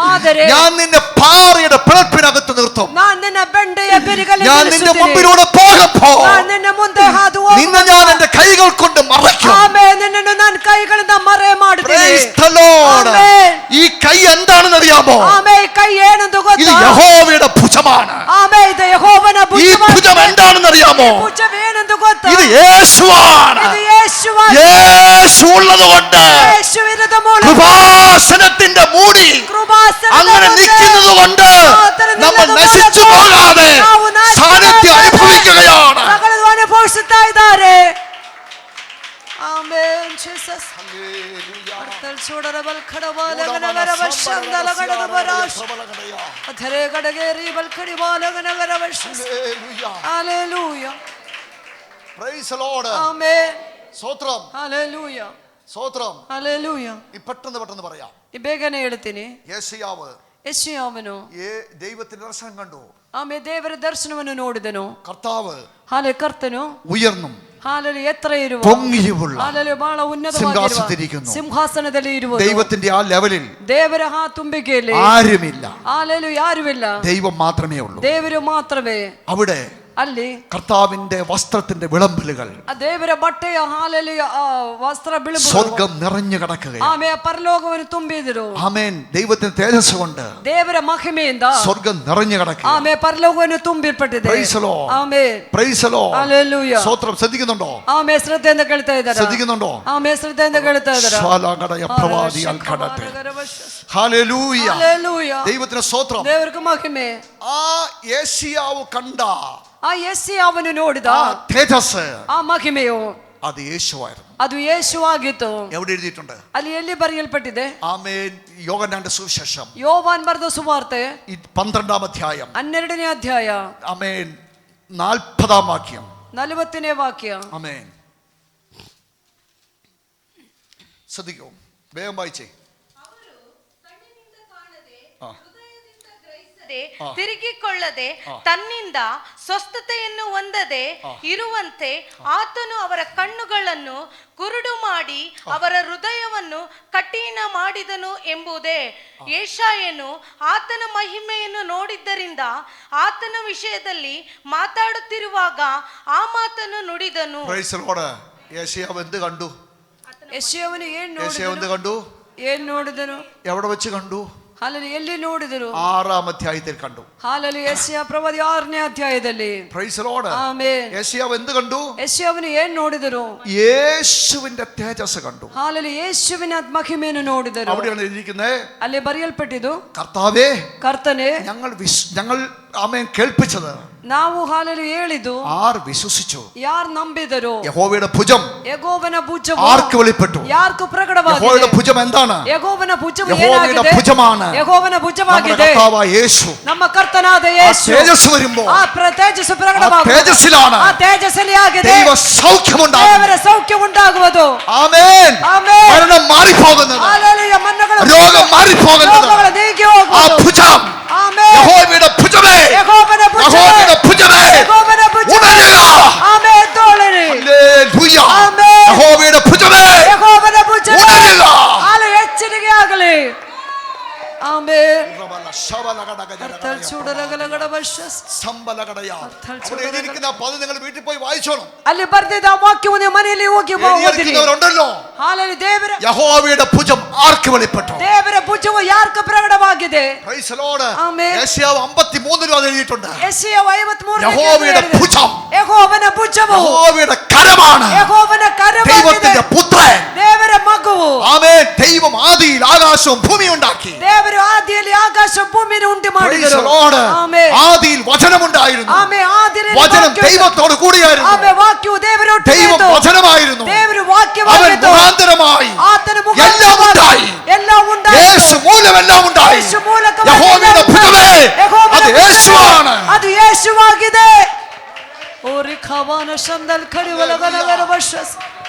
ಆದರೆ ഞാൻ നിന്നെ പാറയുടെ പിളർപ്പിനകത്ത് നിർത്തും. ನಾನು നിನ್ನ ಬೆಂಡೆಯ ಬೆರಿಗಲ್ಲಿ ഞാൻ നിന്റെ ನಿಲ್ಲಿಸುತ್ತೇನೆ. മുമ്പിലൂടെ പോകുമ്പോ ನಾನು ನಿನ್ನ ಮುಂದೆ ಹಾದು നിന്നെ ഞാൻ എന്റെ കൈകൾ കൊണ്ട് മറയ്ക്കും. ಆಮೇಲೆ ನಿನ್ನನ್ನು ನಾನು ಕೈಗಳಿಂದ ಮರೆ ಮಾಡುತ್ತೇನೆ. Praise the Lord. Amen. ഈ കൈ എന്താണെന്ന് അറിയാമോ? ಆಮೇಲೆ ಕೈ ಏನೆಂದು ഇത് ಗೊತ್ತಾ? യഹോവയുടെ ഭുജമാണ്. ಆಮೇಲೆ ಇದು ಯೆಹೋವನ ഈ ഭുജം എന്താണെന്ന് അറിയാമോ? ಭುಜ ಏನೆಂದು ಗೊತ್ತಾ? ഇത് യേശുവാണ്. ಇದು ಯೇಸುವಾಗಿದೆ. യേശു ഉള്ളത് കൊണ്ട് ಯೇಸುವಿರದ ಮೂಲಕ കൃപാസനത്തിന്റെ മൂടി ಕೃಪಾಸನದ അങ്ങനെ ಮುಂದೆ നിൽക്കുന്നത് കൊണ്ട് നമ്മൾ നശിച്ചു പോകാതെ സാന്നിധ്യം അനുഭവിക്കുകയാണ്. ಸಕಲರು ಅನುಭವಿಸುತ್ತಾ ಇದ್ದಾರೆ. ಆಮೆನ್. ಜೀಸಸ್. ಅರ್ಥಲ್ ಚೂಡರ ಬಲ್ಖಡವಾಲಗನಗರ ವಶಂದಲಗಡದ ಬರಾಶ್ ಅಧರೆ ಗಡಗೇರಿ ಬಲ್ಖಡಿ ಬಾಲಗನಗರ ವಶ. Hallelujah. Praise the Lord. Amen. സ്തോത്രം. ಹalleluya. സ്തോത്രം. ಹalleluya. ഈ പെട്ടെന്ന് പറയാം. ಬೇಗನೆ ಹೇಳ್ತೀನಿ. യേശയ്യാവ് ಯೆಶಾಯನು ദൈവത്തിന്റെ ദർശനം കണ്ടു. ಆಮೇಲೆ ದೇವರ ದರ್ಶನವನ್ನು ನೋಡಿದನು. കർത്താവ് ಹಾಲೆ ಕರ್ತನು ഉയർന്നും ಹಾಲಲ್ಲಿ ಎತ್ತರ ಇರುವ പൊങ്ങിയുമുള്ള ಹಾಲಲ್ಲಿ ಬಹಳ സിംഹാസനത്തിലിരിക്കുന്നു. ಸಿಂಹಾಸನದಲ್ಲಿ ಇರುವುದು. ദൈവത്തിന്റെ ആ ലെവലിൽ ದೇವರ ಆ ತುಂಬಿಕೆಯಲ್ಲಿ ആരുമില്ല. ಹಾಲಲ್ಲಿ ಯಾರುವಿಲ್ಲ. ദൈവം മാത്രമേ ഉള്ളൂ. ದೇವರು ಮಾತ್ರವೇ. അവിടെ ಅಲ್ಲಿ കർത്താവിന്റെ വസ്ത്രത്തിന്റെ വിളമ്പലുകൾ, ಆ ದೇವರ ಬಟ್ಟೆಯ ಹಾಲಲ್ಲಿ ಆ ವಸ್ತ್ರ ಬಿಳುಪು സ്വർഗം നിറഞ്ഞു കിടക്കുകയാണ്. ಆಮೇಲೆ ಪರಲೋಕವನ್ನು ತುಂಬಿದರು. ആമേൻ. ദൈവത്തിന്റെ തേജസ് കൊണ്ട് ದೇವರ ಮಹಿಮೆಯಿಂದ സ്വർഗം നിറഞ്ഞു കിടക്കുക. ಆಮೇಲೆ ಪರಲೋಕವನ್ನು ತುಂಬಿರ್ಪಟ್ಟಿದೆ. Praise the Lord. ಆಮೇಲೆ Praise the Lord. Hallelujah. സ്തോത്രം. ശ്രദ്ധിക്കുന്നുണ്ടോ? ಆಮೇಲೆ ಶ್ರದ್ಧೆಯಿಂದ ಕೇಳ್ತಾ ಇದ್ದಾರೆ. ശ്രദ്ധിക്കുന്നുണ്ടോ? ಆಮೇಲೆ ಶ್ರದ್ಧೆಯಿಂದ ಕೇಳ್ತಾ ಇದ್ದಾರೆ. ശ്വാലാകടയ പ്രവാദിയാൽ കടത്തെ. ഹല്ലേലൂയ. Hallelujah. ദൈവത്തിന്റെ സ്തോത്രം. ದೇವರಿಗೆ ಮಹಿಮೆ. ആ യേശയ്യാവ് കണ്ട ಆ ಯೆಶಾಯನು ನೋಡಿದ ആ തേജസ്, ಆ ಮಹಿಮೆಯು അത് യേശുവായിരുന്നു. ಅದು ಯೇಸು ಆಗಿತ್ತು. എവിടെ എഴുതിയിട്ടുണ്ട്? ಅಲ್ಲಿ ಎಲ್ಲಿ ಬರೆಯಲ್ಪಟ್ಟಿದೆ? ആമേൻ. യോഹന്നാന്റെ സുവിശേഷം ಯೋವಾನ್ ಬರೆದ ಸುವಾರ್ತೆ 12-ാം അധ്യായം 12ನೇ ಅಧ್ಯಾಯ ആമേൻ 40-ാം വാക്യം. 40ನೇ ವಾಕ್ಯ. ആമേൻ. ശ്രദ്ധിക്കൂ, വേഗം വായിച്ചേ. ತಿರುಗಿಕೊಳ್ಳದೆ ತನ್ನಿಂದ ಸ್ವಸ್ಥತೆಯನ್ನು ಹೊಂದದೆ ಇರುವಂತೆ ಆತನು ಅವರ ಕಣ್ಣುಗಳನ್ನು ಕುರುಡು ಮಾಡಿ ಅವರ ಹೃದಯವನ್ನು ಕಠಿಣ ಮಾಡಿದನು ಎಂಬುದೇ. ಯೆಶಾಯನು ಆತನ ಮಹಿಮೆಯನ್ನು ನೋಡಿದ್ದರಿಂದ ಆತನ ವಿಷಯದಲ್ಲಿ ಮಾತಾಡುತ್ತಿರುವಾಗ ಆ ಮಾತನ್ನು ನುಡಿದನು. യെശയ്യാവ് എന്ത് കണ്ടു? ಯೆಶಾಯನು യെശയ്യാവ് എന്ത് കണ്ടു? ಏನ್ ನೋಡಿದನು? എവിടെ വെച്ച് കണ്ടു? ಹಾಲೆಲೂಯ, ಎಲ್ಲಿ ನೋಡಿದರು? 6-ാം അധ്യായത്തിൽ കണ്ടു. ಹಾಲೆಲೂಯ, ಯೆಶಾಯ ಪ್ರವಾದಿ 6ನೇ ಅಧ್ಯಾಯದಲ್ಲಿ. Price the Lord. ಆಮೆನ್. യെശയ്യാവ് എന്ത് കണ്ടു? ಯೆಶಾಯನು ಏನ್ ನೋಡಿದರು? യേശുവിന്റെ തേജസ് കണ്ടു. ಹಾಲೆಲೂಯ, ಯೇಸುವಿನ ಮಹಿಮೆಯನ್ನು ನೋಡಿದರು. അവിടെയാണ് ഇരിക്കുന്നത്. ಅಲ್ಲಿ ಬರೆಯಲ್ಪಟ್ಟಿದ್ದು, കർത്താവേ, ಕರ್ತನೇ, ഞങ്ങൾ ആമേൻ കേൾപ്പിച്ചത് ನಾವು ಹಾಲೆಲೂಯ ಹೇಳಿದ್ದು ആർ വിശ്വസിച്ചു? ಯಾರು ನಂಬಿದರು? യഹോവയുടെ ഭുജം ಯೆಹೋವನ ಭುಜವು ആർക്ക് വെളിപ്പെട്ടു? ಯಾർക്ക് ಪ್ರಕಟವಾಗಿದೆ? യഹോവയുടെ ഭുജം എന്താണ്? ಯೆಹೋವನ ಭುಜವು യഹോവയുടെ ಏನಾಗಿದೆ? ഭുജമാണ് ಯೆಹೋವನ ಭುಜವಾಗಿದೆ. നമ്മുടെ കർത്താവായ യേശു. ನಮ್ಮ ಕರ್ತನಾದ ಯೇಸು. തേജസ് വരുമ്പോൾ ಆ ತೇಜಸ್ಸು ಪ್ರಕಟವಾಗುವುದು. തേജസ്സിലാണ് ಆ ತೇಜಸ್ಸಲ್ಲಿ ಆಗಿದೆ ദൈവ സൗഖ്യമുണ്ടാകും. ದೇವರ ಸೌಖ್ಯ ಉಂಟಾಗುವುದು. ആമേൻ. ಆಮೆನ್. മരണം മാറിപ്പോകുന്നത്, ഹല്ലേലൂയ, മരണಗಳು രോഗം മാറിപ്പോകുന്നത്, രോഗಗಳು നീങ്ങി ആ ಹೋಗುವುದು. ഭുജം, ആമേൻ. യഹോവയുടെ ഭുജമേ, ಯೆಹೋವನ ಭುಜವು, യഹോവയുടെ ഭുജമേ, ಯೆಹೋವನ ಭುಜವು, ഉണരുക. ಆಮೆನ್, ತೋಳಲಿ. ഹല്ലേലൂയ. ആമേൻ. യഹോവയുടെ ഭുജമേ, ಯೆಹೋವನ ಭುಜವು, ഉണരുക. ಹಾಲು ಎಚ್ಚರಿಕೆ ಆಗಲಿ. ആമേൻ. അർത്ഥൽ ചൂടലകലകട വശസ്. അവിടെ എഴുതിയിരിക്കുന്ന ആ പദം നിങ്ങൾ വീട്ടിൽ പോയി വായിച്ചോണം. ಅಲ್ಲಿ ಬರ್ದಿದ್ದ ಆ ವಾಕ್ಯವನ್ನು ನೀವು ಮನೆಯಲ್ಲಿ ಹೋಗಿ ಓದಿರಿ. എഴുതിയിരിക്കുന്നവരുണ്ടല്ലോ. ಹಾಲೆಲೂಯ, ದೇವರ യഹോവയുടെ ഭുജം ആർക്ക് വെളിപ്പെട്ടു? ದೇವರ ಭುಜವು ಯಾർക്ക് ಪ್ರಕಟವಾಗಿದೆ? Praise the Lord. ആമേൻ. യെശയ്യാവ് 53 അത് എഴുതിയിട്ടുണ്ട്. യെശയ്യാവ് 53 യഹോവയുടെ ഭുജം, ಯೆಹೋವನ ಭುಜವು, യഹോവയുടെ കരമാണ്, ಯೆಹೋವನ ಕರವಾಗಿದೆ, ദൈവത്തിന്റെ പുത്രൻ. ದೇವರ ಮಗುವು. ആമേൻ. ദൈവം ആദിയിൽ ആകാശവും ഭൂമിയും ഉണ്ടാക്കി. ದೇವರು ಆದಿಯಲ್ಲಿ ಆಕಾಶ ಭೂಮಿಯನ್ನು ಉಂಟು പ്രൈസ് ദി ಮಾಡಿದರು. ലോർഡ്. ಆಮೆನ್. ആദിയിൽ വചനമുണ്ടായിരുന്നു. ಆಮೆನ್. ಆದಿಯಲ್ಲಿ വചനം ವಾಕ್ಯವು- ദൈവത്തോട് കൂടിയായിരുന്നു. ಆಮೆನ್. ವಾಕ್ಯವು ದೇವರೊಟ್ಟಿಗೆ ദൈവം ಇತ್ತು. വചനമായിരുന്നു. ದೇವರು അവൻ ವಾಕ್ಯವಾಗಿತ್ತು. മുഖാന്തരമായി ಆತನ എല്ലാം ಮುಖಾಂತರವಾಗಿ ഉണ്ടായി. എല്ലാം ഉണ്ടാಯಿತು. യേശു മൂലമെല്ലാം ഉണ്ടായി. യേശು ಮೂಲಕವಾಗಿ യഹോവയുടെ ഭുജമേ, ಯೆಹೋವನ അത് ಭುಜವೇ, യേശുവാണ്. ಅದು ಯೇಸುವಾಗಿದೆ. ಓರಿ ಖವಾನ ಶಂದಲ್ ಕಡಿವಲಗನಗರ ವರ್ಷಸ್.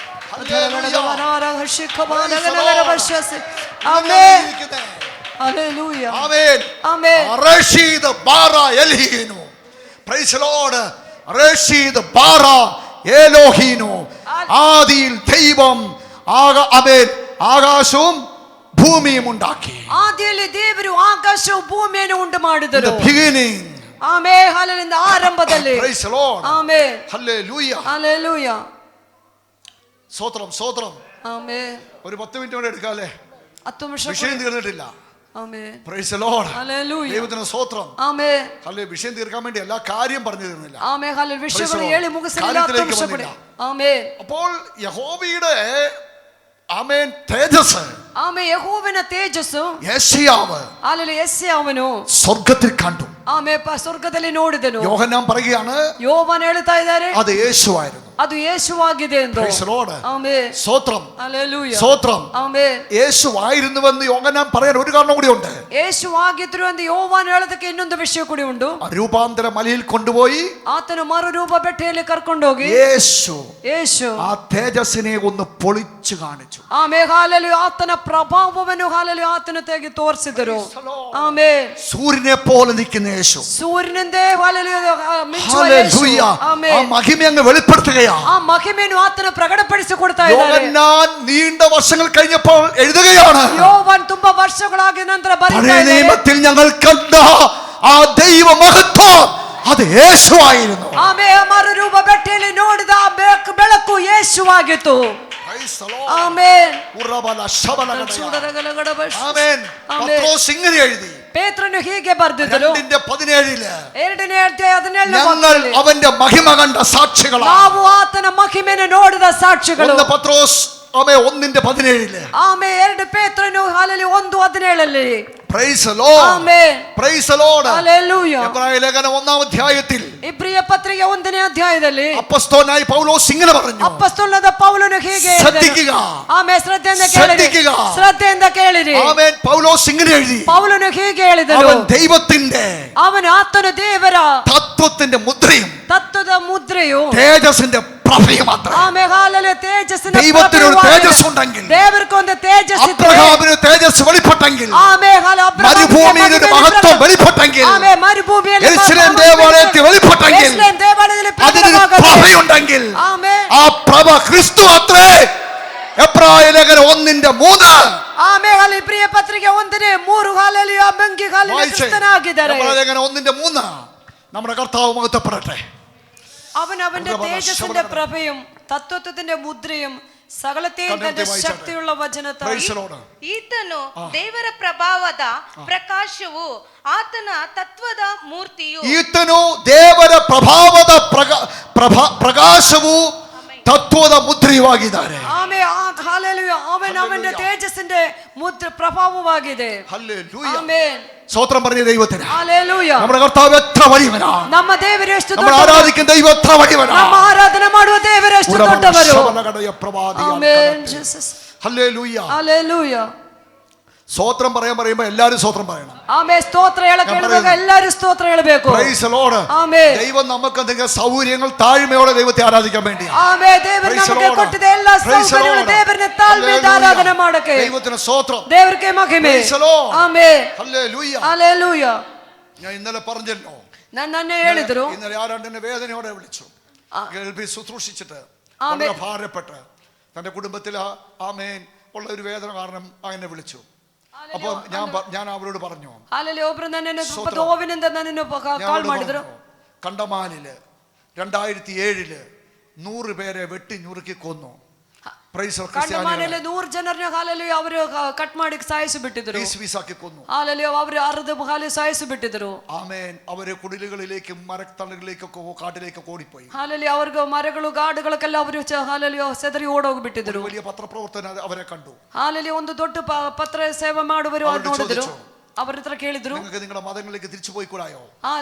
ಅಧರಗಣಗವನಾರ ಹರ್ಷಿ ಖವಾನಗನಗರ ವರ್ಷಸ್. ಆಮೆನ್. ഹല്ലേലൂയ. ആമേൻ. ആമേൻ. റഷീദ് ബാറ എൽഹീനു. Praise the Lord. റഷീദ് ബാറ എലോഹീനു. ആദിയിൽ ദൈവം ആമേൻ ആകാശവും ഭൂമിയും ഉണ്ടാക്കി. ಆದಿಯಲ್ಲಿ ದೇವರು ಆಕಾಶವು ಭೂಮಿಯನ್ನು ಉಂಟು ಮಾಡಿದರು. beginning. ಆಮೆನ್. ಹಲ್ಲೆಲೂಯ. ಆರಂಭದಲ್ಲಿ. Price the Lord. Amen. Hallelujah. Hallelujah. സ്തോത്രം, സ്തോത്രം. ആമെൻ. ഒരു 10 മിനിറ്റ് കൂടെ എടുക്കാല്ലേ? 10 നിമിഷം. വിഷയം തീർന്നിട്ടില്ല. Amen. Praise the Lord. Hallelujah. ദൈവത്തിന് സ്തോത്രം. ആമെൻ. ഹല്ലേലൂയ. വിഷയം തീർക്കാൻ വേണ്ടി എല്ലാ കാര്യം പറഞ്ഞു തരുന്നില്ല. ആമെൻ. ഹല്ലേലൂയ. വിഷയങ്ങൾ Praise the ಹೇಳಿ Lord. ಮುಗಿಸಲಿಲ್ಲ. 10 കാര്യത്തിലേക്ക് നിമിഷം കൂടി. വന്നില്ല. ആമെൻ. അപ്പോൾ യഹോവയുടെ ആമേൻ തേജസ്, ആമെൻ. യഹോവನ ತೇಜಸ್ಸು യെശയ്യാവ് ഹല്ലേലൂയ യെശയ്യാവನು സ്വർഗ്ഗത്തിൽ കണ്ടു. ആമെൻ ಸ್ವರ್ಗದಲ್ಲಿ ನೋಡಿದನು. യോഹന്നാൻ പറയുകയാണ് ಯೋಹಾನ ಹೇಳ್ತಾ ಇದ್ದಾರೆ അത് യേശുവായിരുന്നു. ಅದು ಯೇಸುವಾಗಿದೆ ಎಂದು. Praise the Lord. ಆಮೆನ್. സ്തോത്രം, ഹല്ലേലൂയ. സ്തോത്രം. ആമെൻ. യേശുവായിരുന്നുവെന്ന് യോഹന്നാൻ പറയാൻ ഒരു കാരണം കൂടി ഉണ്ട്. ಯೇಸುವಾಗಿದ್ರು ಎಂದು ಯೋಹಾನ ಹೇಳೋದಕ್ಕೆ ಇನ್ನೊಂದು ವಿಷಯ ಕೂಡ ಉಂಟು. രൂപാന്തര മലയിൽ കൊണ്ടുപോയി ಆತನು ಮರುರೂಪ ಬೆಟ್ಟೆಯಲ್ಲಿ ಕರ್ಕೊಂಡೋಗಿ ಯೇಸು ആ തേജസ്സിനെ ഒന്ന് പൊളിച്ചു കാണിച്ചു. ಆಮೇಲೆ ಹಾಲೆಲೂಯ ಆತನ ಪ್ರಭಾವವನ್ನು ಹಾಲೆಲೂಯ ಆತನ ತೆಗೆ ತೋರಿಸಿದರು. ಆಮೆನ್. സൂര്യനെ പോലെ നിൽക്കുന്ന യേശു. ಸೂರ್ಯನಿಂದೇ ಹಾಲೆಲೂಯ ಮಿಂಚುವ ಯೇಸು. ഹല്ലേലൂയ. ആ ಆಮೆನ್. മഹിമ അങ്ങ് വെളിപ്പെടുത്തുകയാണ്. ಆ ಮಹಿಮೆಯನ್ನು ಆತನ ಪ್ರಕಟಪಡಿಸಿಕೊಡ್ತಾ ಇದ್ದಾರೆ. യോഹന്നാൻ നീണ്ട വർഷങ്ങൾ കഴിഞ്ഞപ്പോൾ എഴുതുകയാണ്, ಯೋಹಾನ್ ತುಂಬಾ ವರ್ಷಗಳಾಗಿ ನಂತರ പഴയ ಬರೀತಾ ಇದ್ದಾರೆ. നിയമത്തിൽ ഞങ്ങൾ കണ്ട ആ ദൈവ മഹത്വം അത് യേശുവായിരുന്നു. ಆಮೇಲೆ ಮರುರೂಪ ಬೆಟ್ಟೆಯಲ್ಲಿ ನೋಡಿದ ಆ ಬೆಳಕು ಯೇಸುವಾಗಿತ್ತು. ಆಮೆನ್. ആമേൻ. പത്രോസ് ഇങ്ങനെ എഴുതി, ಪೇತ್ರನು ಹೀಗೆ ಬರೆದಿದ್ದರು. 2:17 2ನೇ ಅಧ್ಯಾಯ 17ನೇ ഞങ്ങൾ ವಾಕ್ಯದಲ್ಲಿ, അവന്റെ മഹിമ കണ്ട സാക്ഷികളാണ്. ನಾವು ಆತನ ಮಹಿಮೆಯನ್ನು ನೋಡಿದ ಸಾಕ್ಷಿಗಳು. 1 പത്രോസ് 1:17 ಆಮೇಲೆ 2 ಪೇತ್ರನು hallelujah 1:17 Praise the Lord. Amen. Praise the Lord. Hallelujah. എബ്രായ ലേഖനം 1-ാം അധ്യായത്തിൽ ಇಬ್ರಿಯ ಪತ್ರಿಕೆ 1ನೇ ಅಧ್ಯಾಯದಲ್ಲಿ അപ്പോസ്തലനായ പൗലോസ് ഇങ്ങനെ പറഞ്ഞു. ಅಪೊಸ್ತಲನಾದ ಪೌಲನು ಹೀಗೆ ശ്രദ്ധിക്കുക. ಆಮೇಲೆ ಶ್ರದ್ಧೆಯಿಂದ ശ്രദ്ധിക്കുക. ಕೇಳಿರಿ, ಶ್ರದ್ಧೆಯಿಂದ ಕೇಳಿರಿ. ആമേൻ. പൗലോസ് ഇങ്ങനെ എഴുതി. ಪೌಲನು ಹೀಗೆ ಹೇಳಿದನು, അവൻ ദൈവത്തിന്റെ ಅವನು ಆತನು ದೇವರ തത്വത്തിന്റെ മുദ്രയും ತತ್ವದ ಮುದ್ರೆಯು തേജസ്സിന്റെ പ്രഭയും മാത്രം. ಆಮೇಲೆ ಹಾಲಲ್ಲಿ ತೇಜಸ್ಸಿನ ദൈവത്തിന് ഒരു ಪ್ರಭೆಯು തേജസ് ഉണ്ടെങ്കിൽ, ದೇವರಿಗೆ ಒಂದು ತೇಜಸ್ ಇದ್ರೆ, അബ്രഹാമിന് തേജസ് വെളിപ്പെട്ടെങ്കിൽ, ಆಮೇಲೆ മരുഭൂമിയിൽ ഒരു മഹത്വം വെളിപ്പെട്ടെങ്കിൽ, ಆಮೇಲೆ ಮರುಭೂಮಿಯಲ್ಲಿ യെരൂശലേം ദേവാലയത്തിൽ വെളിപ്പെട്ടെങ്കിൽ, ಯೆರೂಸಲೇಮ್ ದೇವಾಲಯದಲ್ಲಿ അതിനൊരു പ്രഭയുണ്ടെങ്കിൽ, ಆಮೇಲೆ ആ പ്രഭ ക്രിസ്തു അത്രേ. എബ്രായ ലേഖനം 1:3. ಆಮೇಲೆ ಅಲ್ಲಿ ಇಬ್ರಿಯ ಪತ್ರಿಕೆ 1ನೇ 3 ಹಾಲಲ್ಲಿ ಆ ಬೆಂಕಿ ಹಾಲಿನ ಕ್ರಿಸ್ತನಾಗಿದ್ದಾರೆ. എബ്രായ ലേഖനം 1:3. നമ്മുടെ കർത്താവ് മഹത്വപ്പെടട്ടെ. അവന്റെ തേജസ്സിന്റെ പ്രഭയും തത്വത്തിന്റെ മുദ്രയും സകലത്തെയും തന്റെ ശക്തിയുള്ള വചനത്താൽ. Praise the Lord. ಈತನು ದೇವರ ಪ್ರಭಾವದ ಪ್ರಕಾಶವು, ಆತನ ತತ್ವದ ಮೂರ್ತಿಯು. ഈത്തനു ദേവರ ಪ್ರಭಾವದ ಪ್ರಕಾಶವು ತತ್ವದ ಮುದ್ರೆಯುವಾಗಿದ್ದಾರೆ. ಆಮೇಲೆ ಆ ಹಾಲೆಲೂಯ, ಅವന്റെ ತೇಜಸ್ಸಿന്റെ ಮುದ್ರ ಪ್ರಭಾವವಾಗಿದೆ. ഹല്ലേലൂയ. ಆಮೆನ್. സ്തോത്രം പറഞ്ഞ ദൈവത്തിന്. ಹಾಲೆಲೂಯ. നമ്മുടെ കർത്താവ് എത്ര വലിയവനാണ്. ನಮ್ಮ ದೇವರು ಎಷ್ಟು നമ്മൾ ದೊಡ್ಡವರು. ആരാധിക്കുന്ന ദൈവം എത്ര വലിയവനാണ്. ನಮ್ಮ ಆರಾಧನೆ ಮಾಡುವ ದೇವರು ಎಷ್ಟು ದೊಡ್ಡವರು. Amen Jesus. ഹല്ലേലൂയ. ಹಾಲೆಲೂಯ. സ്തോത്രം പറയുമ്പോൾ എല്ലാവരും സ്തോത്രം പറയണം. ಆಮೆನ್. ಸ್ತೋತ್ರ ಹೇಳಕ್ಕೆ ಹೇಳುವಾಗ ಎಲ್ಲರೂ ಸ್ತೋತ್ರ ಹೇಳಬೇಕು. Praise the Lord. ಆಮೆನ್. ദൈവം നമുക്ക് എന്തെങ്കിലും സൗകര്യങ്ങൾ താഴ്മയോടെ ദൈവത്തെ ആരാധിക്കാൻ വേണ്ടി. ಆಮೆನ್. ದೇವರು ನಮಗೆ ಕೊಟ್ಟಿದೆ ಎಲ್ಲ ಸೌಕರ್ಯಗಳು ದೇವರನ್ನ ತಾಳ್ಮೆಯಿಂದ ಆರಾಧನೆ ಮಾಡಕ್ಕೆ. ദൈവത്തിന് സ്തോത്രം. ದೇವರಿಗೆ ಮಹಿಮೆ. Praise the Lord. Amen. Hallelujah. Hallelujah. ഞാൻ ഇന്നലെ പറഞ്ഞല്ലോ, നന്നെ ಹೇಳಿದ್ರು, ഇന്നലെ ആരാണ്ട് എന്നെ വേദനയോടെ വിളിച്ചു. കേൾവി ശുശ്രൂഷിച്ചിട്ട് ആമേൻ. വളരെ ഭാരപ്പെട്ട് തന്റെ കുടുംബത്തിൽ ആമേൻ ഉള്ള ഒരു വേദന കാരണം അങ്ങനെ വിളിച്ചു. അപ്പൊ ഞാൻ അവരോട് പറഞ്ഞു, ಹಾಲೆಲೂಯ. ಒಬ್ರು ನನ್ನನ್ನು ಸ್ವಲ್ಪ ನೋವಿನಿಂದ ನನ್ನನ್ನು ಕಾಲ್ ಮಾಡಿದ್ರು. കണ്ടമാനില് 2007 100 പേരെ വെട്ടി ഞുറുക്കി കൊന്നു. ಕಂಡಮಾನಲ್ಲಿ 100 ಜನರನ್ನ ಹಾಲೆಲೂಯ ಅವರು ಕಟ್ ಮಾಡಿ ಸಾಯಿಸಿ ಬಿಟ್ಟಿದ್ರು. പീസാക്കി കൊന്നു. ಹಾಲೆಲೂಯ ಅವರು ಅರ್ಧ ಹಾಲೆ ಸಾಯಿಸಿ ಬಿಟ್ಟಿದ್ರು. ആമേൻ. അവരെ കുടിലുകളിലേക്കും മരത്തണലിലേക്കൊക്കെ കാട്ടിലേക്ക് ഓടിപ്പോയി. ಹಾಲೆಲೂಯ. ಅವ್ರಿಗೆ ಮರಗಳು ಗಾಡುಗಳಕ್ಕೆಲ್ಲ ಅವರು ಹಾಲೆಲೂಯ ಸೆದರಿ ಓಡೋಗ್ಬಿಟ್ಟಿದ್ರು. വലിയ പത്രപ്രവർത്തന അവരെ കണ്ടു. ಹಾಲೆಲೂಯ. ಒಂದು ದೊಡ್ಡ ಪತ್ರ ಸೇವೆ ಮಾಡುವರು ನೋಡಿದ್ರು. ಅವರ ಹತ್ರ ಕೇಳಿದ್ರು, നിങ്ങൾക്ക് നിങ്ങളുടെ മതങ്ങളിലേക്ക് തിരിച്ചു പോയിക്കൂടായോ?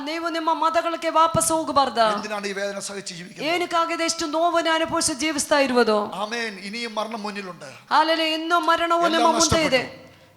ನೀವು ನಿಮ್ಮ ಮತಗಳಿಗೆ ವಾಪಸ್ ಹೋಗಬಾರ್ದ? എന്തിനാണ് ഈ വേദന സഹിച്ച് ജീവിക്കുന്നത്? ಏನಕ್ಕಾಗಿದೆ ಎಷ್ಟು ನೋವನ್ನು ಅನುಭವಿಸಿ ಜೀವಿಸ್ತಾ ಇರುವುದು? ആമേൻ. ഇനിയും മരണം മുന്നിലുണ്ട്. ಹಾಲೆಲೂಯ. ಇನ್ನೂ ಮರಣವು ನಿಮ್ಮ ಮುಂದೆ ಇದೆ.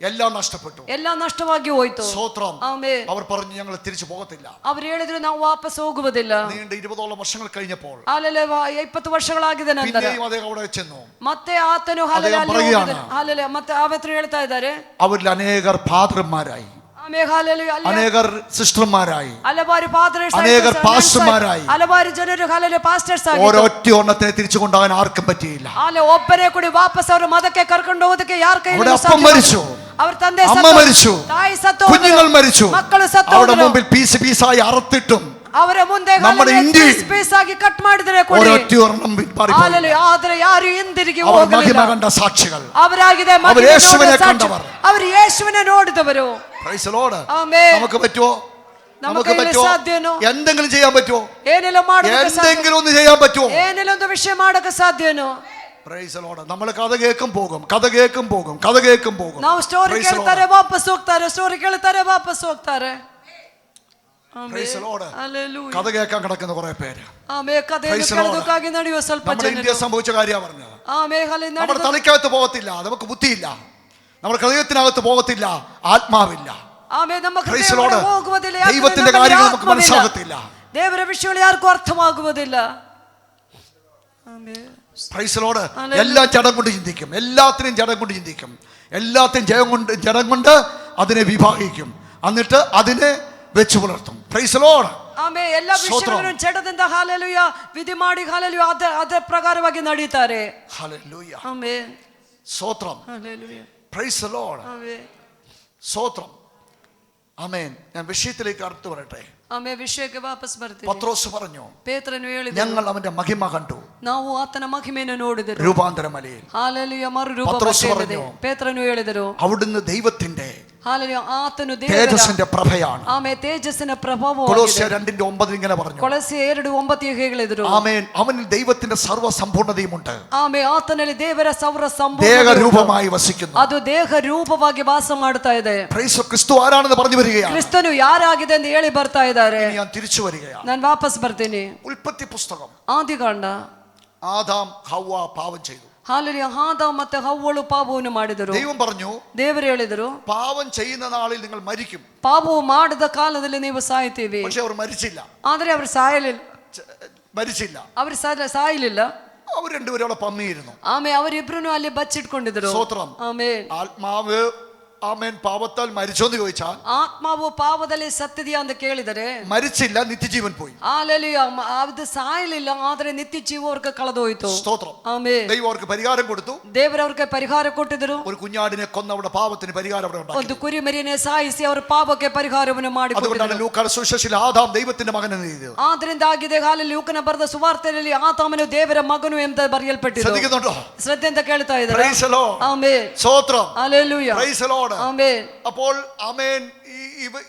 എല്ലാം നഷ്ടപ്പെട്ടു. ಎಲ್ಲ ನಷ್ಟವಾಗಿ ಹೋಯ್ತು. സ്തോത്രം. ಆಮೆನ್. അവർ പറഞ്ഞു, ഞങ്ങൾ തിരിച്ചു പോകത്തില്ല. ಅವರು ಹೇಳಿದ್ರು, ನಾವು ವಾಪಸ್ ಹೋಗುವುದಿಲ್ಲ. നീണ്ട 20ഓളം വർഷങ്ങൾ കഴിഞ്ഞപ്പോൾ ಹಾಲೆಲೂಯ 20 ವರ್ಷಗಳಾಗಿದೆ ನಂತರ പിന്നെയും അദ്ദേഹം അവിടെ ചെന്നു. ಮತ್ತೆ ಆತನು ಹಾಲೆಲೂಯ ಅಲ್ಲಿ ಹೋಗಿದ್ದಾನೆ. ಹಾಲೆಲೂಯ. ಮತ್ತೆ ಆವತ್ತು ಹೇಳ್ತಾ ಇದ್ದಾರೆ, അവരിൽ അനേകർ ഫാദർമാരായി, ಆಮೇಲೆ ಹಾಲೆಲೂಯ ಅಲ್ಲಿ അനേകർ സിസ്റ്റർമാരായി, ಹಲವಾರು ಫಾದರ್ಸ್, അനേകർ പാസ്റ്റർമാരായി. ಹಲವಾರು ಜನರು ಹಾಲೆಲೂಯ ಪಾಸ್ಟರ್ಸ್ ಆಗಿದ್ರು. ഓരൊറ്റ ഒരെണ്ണത്തിനെ തിരിച്ചു കൊണ്ടുപോകാൻ ആർക്കും പറ്റിയില്ല. ಅಲ್ಲಿ ಒಬ್ಬನೇ ಕೂಡಿ ವಾಪಸ್ ಅವರು ಮದಕ್ಕೆ ಕರ್ಕೊಂಡು ಹೋಗೋದಕ್ಕೆ ಯಾರ അവിടെ ಕೈಯಲ್ಲಿ അപ്പം മരിച്ചു, ಅವ್ರ ತಂದೆ അമ്മ ಸತ್ತು, മരിച്ചു, ತಾಯಿ ಸತ್ತು, കുഞ്ഞുങ്ങൾ മരിച്ചു. ಮಕ್ಕಳು ಸತ್ತು, അവിടെ മുമ്പിൽ പീസ് പീസായി അറുത്തിട്ടും ಅವರ ಮುಂದೆ നമ്മുടെ ഇന്ത്യയിൽ ಪೀಸ್ ಆಗಿ ಕಟ್ ಮಾಡಿದ್ರೆ ಕೂಡ ഒരൊറ്റ ഒരെണ്ണം പിന്മാറി പോയി. ಹಾಲೆಲೂಯ. ಆದ್ರೆ ಯಾರು ಹಿಂದಿರುಗಿ അവർ മഹിമ ಹೋಗಲಿಲ್ಲ. കണ്ട സാക്ഷികൾ, ಅವರಾಗಿದೆ അവർ യേശുവിനെ കണ്ടവർ. ಅವರು ಯೇಸುವಿനെ ನೋಡಿದವರು. Praise the Lord. ಆಮೆನ್. നമുക്ക് പറ്റുമോ? നമുക്ക് ಕೈಯಲ್ಲಿ പറ്റുമോ? ಸಾಧ್ಯನೋ? എന്തെങ്കിലും ചെയ്യാൻ പറ്റുമോ? ಏನೆಲ್ಲ ಮಾಡೋದಕ್ಕೆ ಸಾಧ್ಯ? എന്തെങ്കിലും ഒന്ന് ചെയ്യാൻ പറ്റുമോ? ಏನೆಲ್ಲ ಒಂದು ವಿಷಯ ಮಾಡಕ್ಕೆ ಸಾಧ್ಯನೋ? Praise the Lord. നമ്മൾ കഥ കേൾക്കും പോകും, കഥ കേൾക്കും പോകും, കഥ കേൾക്കും പോകും. ನಾವು ಸ್ಟೋರಿ Praise the Lord. ಕೇಳ್ತಾರೆ ವಾಪಸ್ ಹೋಗ್ತಾರೆ, ಸ್ಟೋರಿ ಕೇಳ್ತಾರೆ ವಾಪಸ್ ಹೋಗ್ತಾರೆ. Praise the Lord. Hallelujah. കഥ കേൾക്കാൻ കിടക്കുന്ന കുറെ പേര്. ಆಮೇಲೆ ಕಥೆಯನ್ನು Praise the Lord. ಕೇಳೋದಕ್ಕಾಗಿ ನಡೆಯುವ ಸ್ವಲ್ಪ നമ്മുടെ ഇന്ത്യ ಜನರು. സംഭവിച്ച കാര്യമാണ് പറഞ്ഞത്. ಆಮೇಲೆ നമ്മുടെ തലയ്ക്കകത്ത് പോകത്തില്ല, നമുക്ക് ബുദ്ധിയില്ല. നമ്മുടെ ഹൃദയത്തിനകത്ത് പോകത്തില്ല, ആത്മാവില്ല. ಆಮೇಲೆ ನಮ್ಮ Praise the ಹೃದಯಗಳು Lord. ಹೋಗುವುದಿಲ್ಲ, ಯಾಕಂದ್ರೆ ദൈവത്തിന്റെ ನಮ್ಮಲ್ಲಿ കാര്യങ്ങൾ നമുക്ക് ಆತ್ಮವಿಲ್ಲ. മനസ്സിലാകത്തില്ല. ದೇವರ ವಿಷಯಗಳು ಯಾರಿಗೂ ಅರ್ಥವಾಗುವುದಿಲ್ಲ. ಆಮೇಲೆ Praise the Lord. Hallelujah. എല്ലാം ജഡം കൊണ്ട് ചിന്തിക്കും, എല്ലാത്തിനും ജഡം കൊണ്ട് ചിന്തിക്കും, എല്ലാത്തിനും ജഡം കൊണ്ട് അതിനെ വിഭാഗിക്കും, എന്നിട്ട് അതിനെ വെച്ച് പുലർത്തും. Praise the Lord. ಆಮೇಲೆ ಎಲ್ಲ ವಿಷಯಗಳನ್ನು ಜಡದಿಂದ ಹಾಲೆಲೂಯ ವಿಧಿ ಮಾಡಿ ಹಾಲೆಲೂಯ ಅದರ ಪ್ರಕಾರವಾಗಿ ನಡೀತಾರೆ. Hallelujah. ಆಮೆನ್. സ്തോത്രം. Hallelujah. Praise the Lord. Amen. സ്തോത്രം. ആമേൻ. ഞാൻ വിഷയത്തിലേക്ക് അടുത്ത് വരട്ടെ. ಆಮೇಲೆ ವಿಷಯಕ್ಕೆ ವಾಪಸ್ ಬರ್ತೀವಿ. പത്രോസ് പറഞ്ഞു, ಪೇತ್ರನು ಹೇಳಿದ, ഞങ്ങൾ അവന്റെ മഹിമ കണ്ടു ನಾವು ಆತನ ಮಹಿಮೆಯನ್ನು ನೋಡಿದೆವು രൂപാന്തര മലയിൽ. ಹಾಲೆಲೂಯ. ಮರುರೂಪ പത്രോസ് ಬಂದಿದೆ. പറഞ്ഞു, ಪೇತ್ರನು ಹೇಳಿದರು, അവിടുന്ന് ദൈവത്തിന്റെ ഹല്ലേലൂയ. ആತನು ದೇವರ തേജസ്സിന്റെ പ്രഭയാണ്. ആമേൻ തേജസ്സിನ ಪ್ರಭಾವವಾಗಿದೆ. കൊലോസ്യർ 2:9 ഇങ്ങനെ പറഞ്ഞു. ಕೊಲೊಸ್ಸೆ 2:9 ಹೇಳಿದರು. ആമേൻ. അവനിൽ ദൈവത്തിന്റെ സർവ്വ സമ്പൂർണ്ണതയുമുണ്ട്. ಆಮೇ ಆತನಲ್ಲಿ ದೇವರ ಸರ್ವ ಸಂಪೂರ್ಣ ദേഹരൂപമായി വസിക്കുന്നു. ಅದು ದೇಹ ರೂಪವಾಗಿ ವಾಸ ಮಾಡ್ತಾ ಇದೆ. പ്രൈസ് ക്രിസ്തു ആരാണെന്ന് പറഞ്ഞു വരികയാണ്. ಕ್ರಿಸ್ತನು ಯಾರಾಗಿದೆ ಎಂದು ಹೇಳಿ ಬರ್ತಾ ಇದ್ದಾರೆ. ഞാൻ തിരിച്ചു വരികയാണ്. ನಾನು ವಾಪಸ್ ಬರ್ತೀನಿ. ഉൽപ്പത്തി പുസ്തകം ಆದಿಕಾಂಡ. ആദാം ഹവ്വ പാപം ചെയ്തു. ಹಾಲೆಲೂಯ. ಆದಾಮ ಮತ್ತೆ ಹವ್ವಳು ಪಾಪವನ್ನು ಮಾಡಿದರು. ദൈവം പറഞ്ഞു, ದೇವರು ಹೇಳಿದರು, പാപം ചെയ്യുന്ന നാളിൽ നിങ്ങൾ മരിക്കും. ಪಾಪವು ಮಾಡಿದ ಕಾಲದಲ್ಲಿ ನೀವು ಸಾಯ್ತೀವಿ. പക്ഷെ അവർ മരിച്ചില്ല. ಆದ್ರೆ ಅವರು ಸಾಯಲಿಲ್ಲ. ಅವರು ಸಾಯಲಿಲ್ಲ. അവർ രണ്ടുപേരും അവിടെ പമ്മിയിരുന്നു. ಆಮೇಲೆ ಅವರಿಬ್ರು ಅಲ್ಲಿ ಬಚ್ಚಿಟ್ಕೊಂಡಿದ್ರು. സ്തോത്രം. ಆಮೇಲೆ ആത്മാവ് ആമേൻ പാപത്താൽ മരിച്ചോന്ന് ചോദിച്ചാൽ ಆತ್ಮಾವು ಪಾಪದಲ್ಲಿ ಸತ್ತಿದೆಯಾ ಅಂತ ಕೇಳಿದರೆ മരിച്ചില്ല, നിത്യജീവൻ പോയി. ಹಾಲೆಲೂಯ. ಅದು ಸಾಯಲಿಲ್ಲ, ಆದ್ರೆ ನಿತ್ಯ ಜೀವ ಅವ್ರಿಗೆ ಕಳೆದೋಯ್ತು. സ്തോത്രം. ಆಮೇಲೆ ദൈവം അവർക്ക് പരിഹാരം കൊടുത്തു. ದೇವರವ್ರಿಗೆ ಪರಿಹಾರ ಕೊಟ್ಟಿದ್ರು. ഒരു കുഞ്ഞാടിനെ കൊന്ന അവരുടെ പാപത്തിന് പരിഹാരം അവിടെ ഉണ്ടാക്കി. ಒಂದು ಕುರಿಮರಿಯನ್ನೇ ಸಾಯಿಸಿ ಅವರ ಪಾಪಕ್ಕೆ ಪರಿಹಾರವನ್ನು ಮಾಡಿ. അതുകൊണ്ടാണ് ലൂക്കായുടെ സുവിശേഷത്തിൽ ആദാം ദൈവത്തിന്റെ മകൻ എന്ന് എഴുതിയത്. ಆದ್ರಿಂದ ಆಗಿದೆ ಹಾಲೆ ಲೂಕನ ಬರೆದ ಸುವಾರ್ತೆಯಲ್ಲಿ ಆದಾಮನು ದೇವರ ಮಗನು ಅಂತ ಬರೆಯಲ್ಪಟ್ಟಿದೆ. ശ്രദ്ധിക്കുന്നുണ്ടോ? ಶ್ರದ್ಧೆಯಿಂದ ಕೇಳ್ತಾ ಇದ್ದಾರೆ. Praise the Lord. ಆಮೆನ್. സ്തോത്രം. Hallelujah. Praise the Lord. Amen. അപ്പോൾ ആമേൻ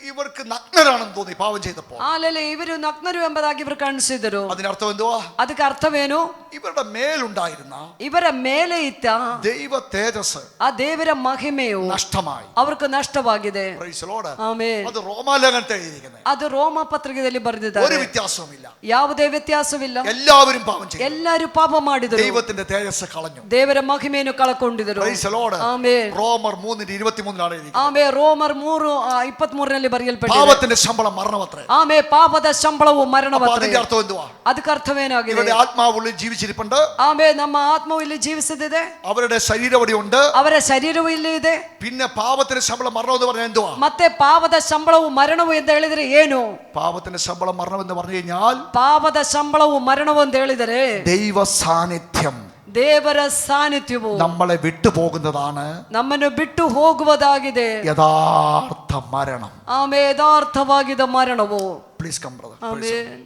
ഇവർക്ക് നഗ്നരാണെന്ന് തോന്നി പാപം ചെയ്തപ്പോൾ. ಹಾಲೆಲೂಯ. ಇವರು ನಗ್ನರು ಎಂಬುದಾಗಿ ಇವರು ಕಾಣಿಸಿದರು. അതിനർത്ഥം എന്തുവാ? ಅದಕ್ಕೆ ಅರ್ಥವೇನು? ഇവരുടെ മേലുണ്ടായിരുന്ന ಇವರ ಮೇಲೆ ಇತ್ತ ദൈവ തേജസ്, ಆ ದೇವರ ಮಹಿಮೆಯು നഷ്ടമായി. ಅವർക്ക് ನಷ್ಟವಾಗಿದೆ. Price the Lord. ಆಮೆನ್. അത് റോമാലേഖനത്തിൽ എഴുതിയിരിക്കുന്നത്. ಅದು ರೋಮ ಪತ್ರಿಕೆಯಲ್ಲಿ ഒരു ಬರೆದಿದ್ದಾರೆ. വ്യത്യാസവുമില്ല. ಯಾವುದೇ ವ್ಯತ್ಯಾಸವಿಲ್ಲ. എല്ലാവരും പാപം ചെയ്തു. ಎಲ್ಲರೂ ಪಾಪ ಮಾಡಿದರು. ദൈവത്തിന്റെ തേജസ് കളഞ്ഞു. ದೇವರ ಮಹಿಮೆಯನ್ನು ಕಳಕೊಂಡಿದರು. Praise the Lord. ಆಮೆನ್. റോമർ 3:23 എഴുതിയിരിക്കുന്നത്. ಆಮೇಲೆ ರೋಮರ್ 3:23 ಬರೆಯಲ್ಪಟ್ಟಿದೆ. പാപത്തിന്റെ ശമ്പളം മരണമത്രേ. ಆಮೇಲೆ ಪಾಪದ ಸಂಬಳವು ಮರಣವತ್ರೇ. അതിന്റെ അർത്ഥം എന്തുവാ? ಅದಕ್ಕೆ ಅರ್ಥವೇನಾಗಿದೆ? ഇവരുടെ ആത്മാവുള്ളിൽ ജീവിച്ചിരിപ്പുണ്ട്. ಆಮೇಲೆ ನಮ್ಮ ಆತ್ಮವು ಇಲ್ಲಿ ಜೀವಿಸುತ್ತಿದೆ. അവരുടെ ശരീരം അവിടെ ഉണ്ട്. ಅವರ ಶರೀರವು ಇಲ್ಲಿ ಇದೆ. പിന്നെ പാപത്തിന്റെ ശമ്പളം മരണം എന്ന് പറഞ്ഞാൽ എന്തുവാ? ಮತ್ತೆ ಪಾಪದ ಸಂಬಳವು ಮರಣವು ಎಂದು ಹೇಳಿದರೆ ಏನು? പാപത്തിന്റെ ശമ്പളം മരണം എന്ന് പറഞ്ഞു കഴിഞ്ഞാൽ ಪಾಪದ ಸಂಬಳವು ಮರಣವು ಅಂತ ಹೇಳಿದರೆ ദൈവ സാന്നിധ്യം, ದೇವರ ಸಾನ್ನಿಧ್ಯವು നമ്മളെ വിട്ടുപോകുന്നതാണ് ನಮ್ಮನ್ನು ಬಿಟ್ಟು ಹೋಗುವುದಾಗಿದೆ. യഥാർത്ഥ മരണം. ಆಮೇಲೆ ಯಥಾರ್ಥವಾಗಿದ್ದ ಮರಣವು. Please come brother. ಆಮೆನ್.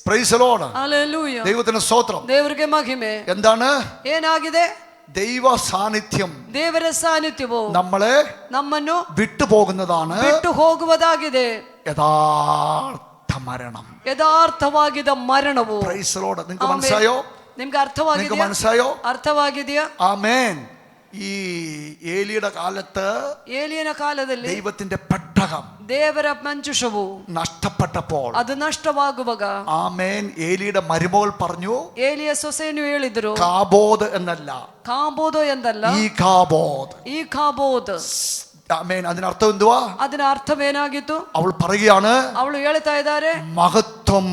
Praise the Lord. ഹല്ലേലൂയ. ദൈവത്തിന് സ്തോത്രം. ದೇವರಿಗೆ ಮಹಿಮೆ. എന്താണ്? ಏನಾಗಿದೆ? ദൈവ സാന്നിധ്യം ದೇವರ ಸಾನ್ನಿಧ್ಯವು നമ്മളെ ನಮ್ಮನ್ನು വിട്ടുപോകുന്നതാണ് ಬಿಟ್ಟು ಹೋಗುವುದಾಗಿದೆ. യഥാർത്ഥ മരണം. ಯಥಾರ್ಥವಾಗಿದ್ದ ಮರಣವು. Price the Lord. നിങ്ങൾക്ക് മനസ്സിലായോ? ನಿಮ್ಗೆ ಅರ್ಥವಾಗಿದೆಯಾ? മനസ്സിലായോ? ಅರ್ಥವಾಗಿದೆಯಾ? ആമേൻ. ഈ ഏലിയുടെ കാലത്ത് ಏಲಿಯನ ಕಾಲದಲ್ಲಿ ദൈവത്തിന്റെ പെട്ടകം ದೇವರ ಮಂಜುಷವು നഷ്ടപ്പെട്ടപ്പോൾ ಅದು ನಷ್ಟವಾಗುವಾಗ ആമേൻ ഏലിയുടെ മരുമകൾ പറഞ്ഞു, ಏಲಿಯ ಸೊಸೆಯನ್ನು ಹೇಳಿದ್ರು, കാബോദ് എന്നല്ല, ಕಾಬೋದು ಎಂದಲ್ಲ, ഈ കാബോദ്. ಈ ಕಾಬೋದ್. ആമേൻ. അതിനർത്ഥം എന്തുവാ? ಅದರ ಅರ್ಥವೇನಾಗಿತ್ತು? അവൾ പറയുകയാണ്, ಅವಳು ಹೇಳ್ತಾ ಇದ್ದಾರೆ, മഹത്വം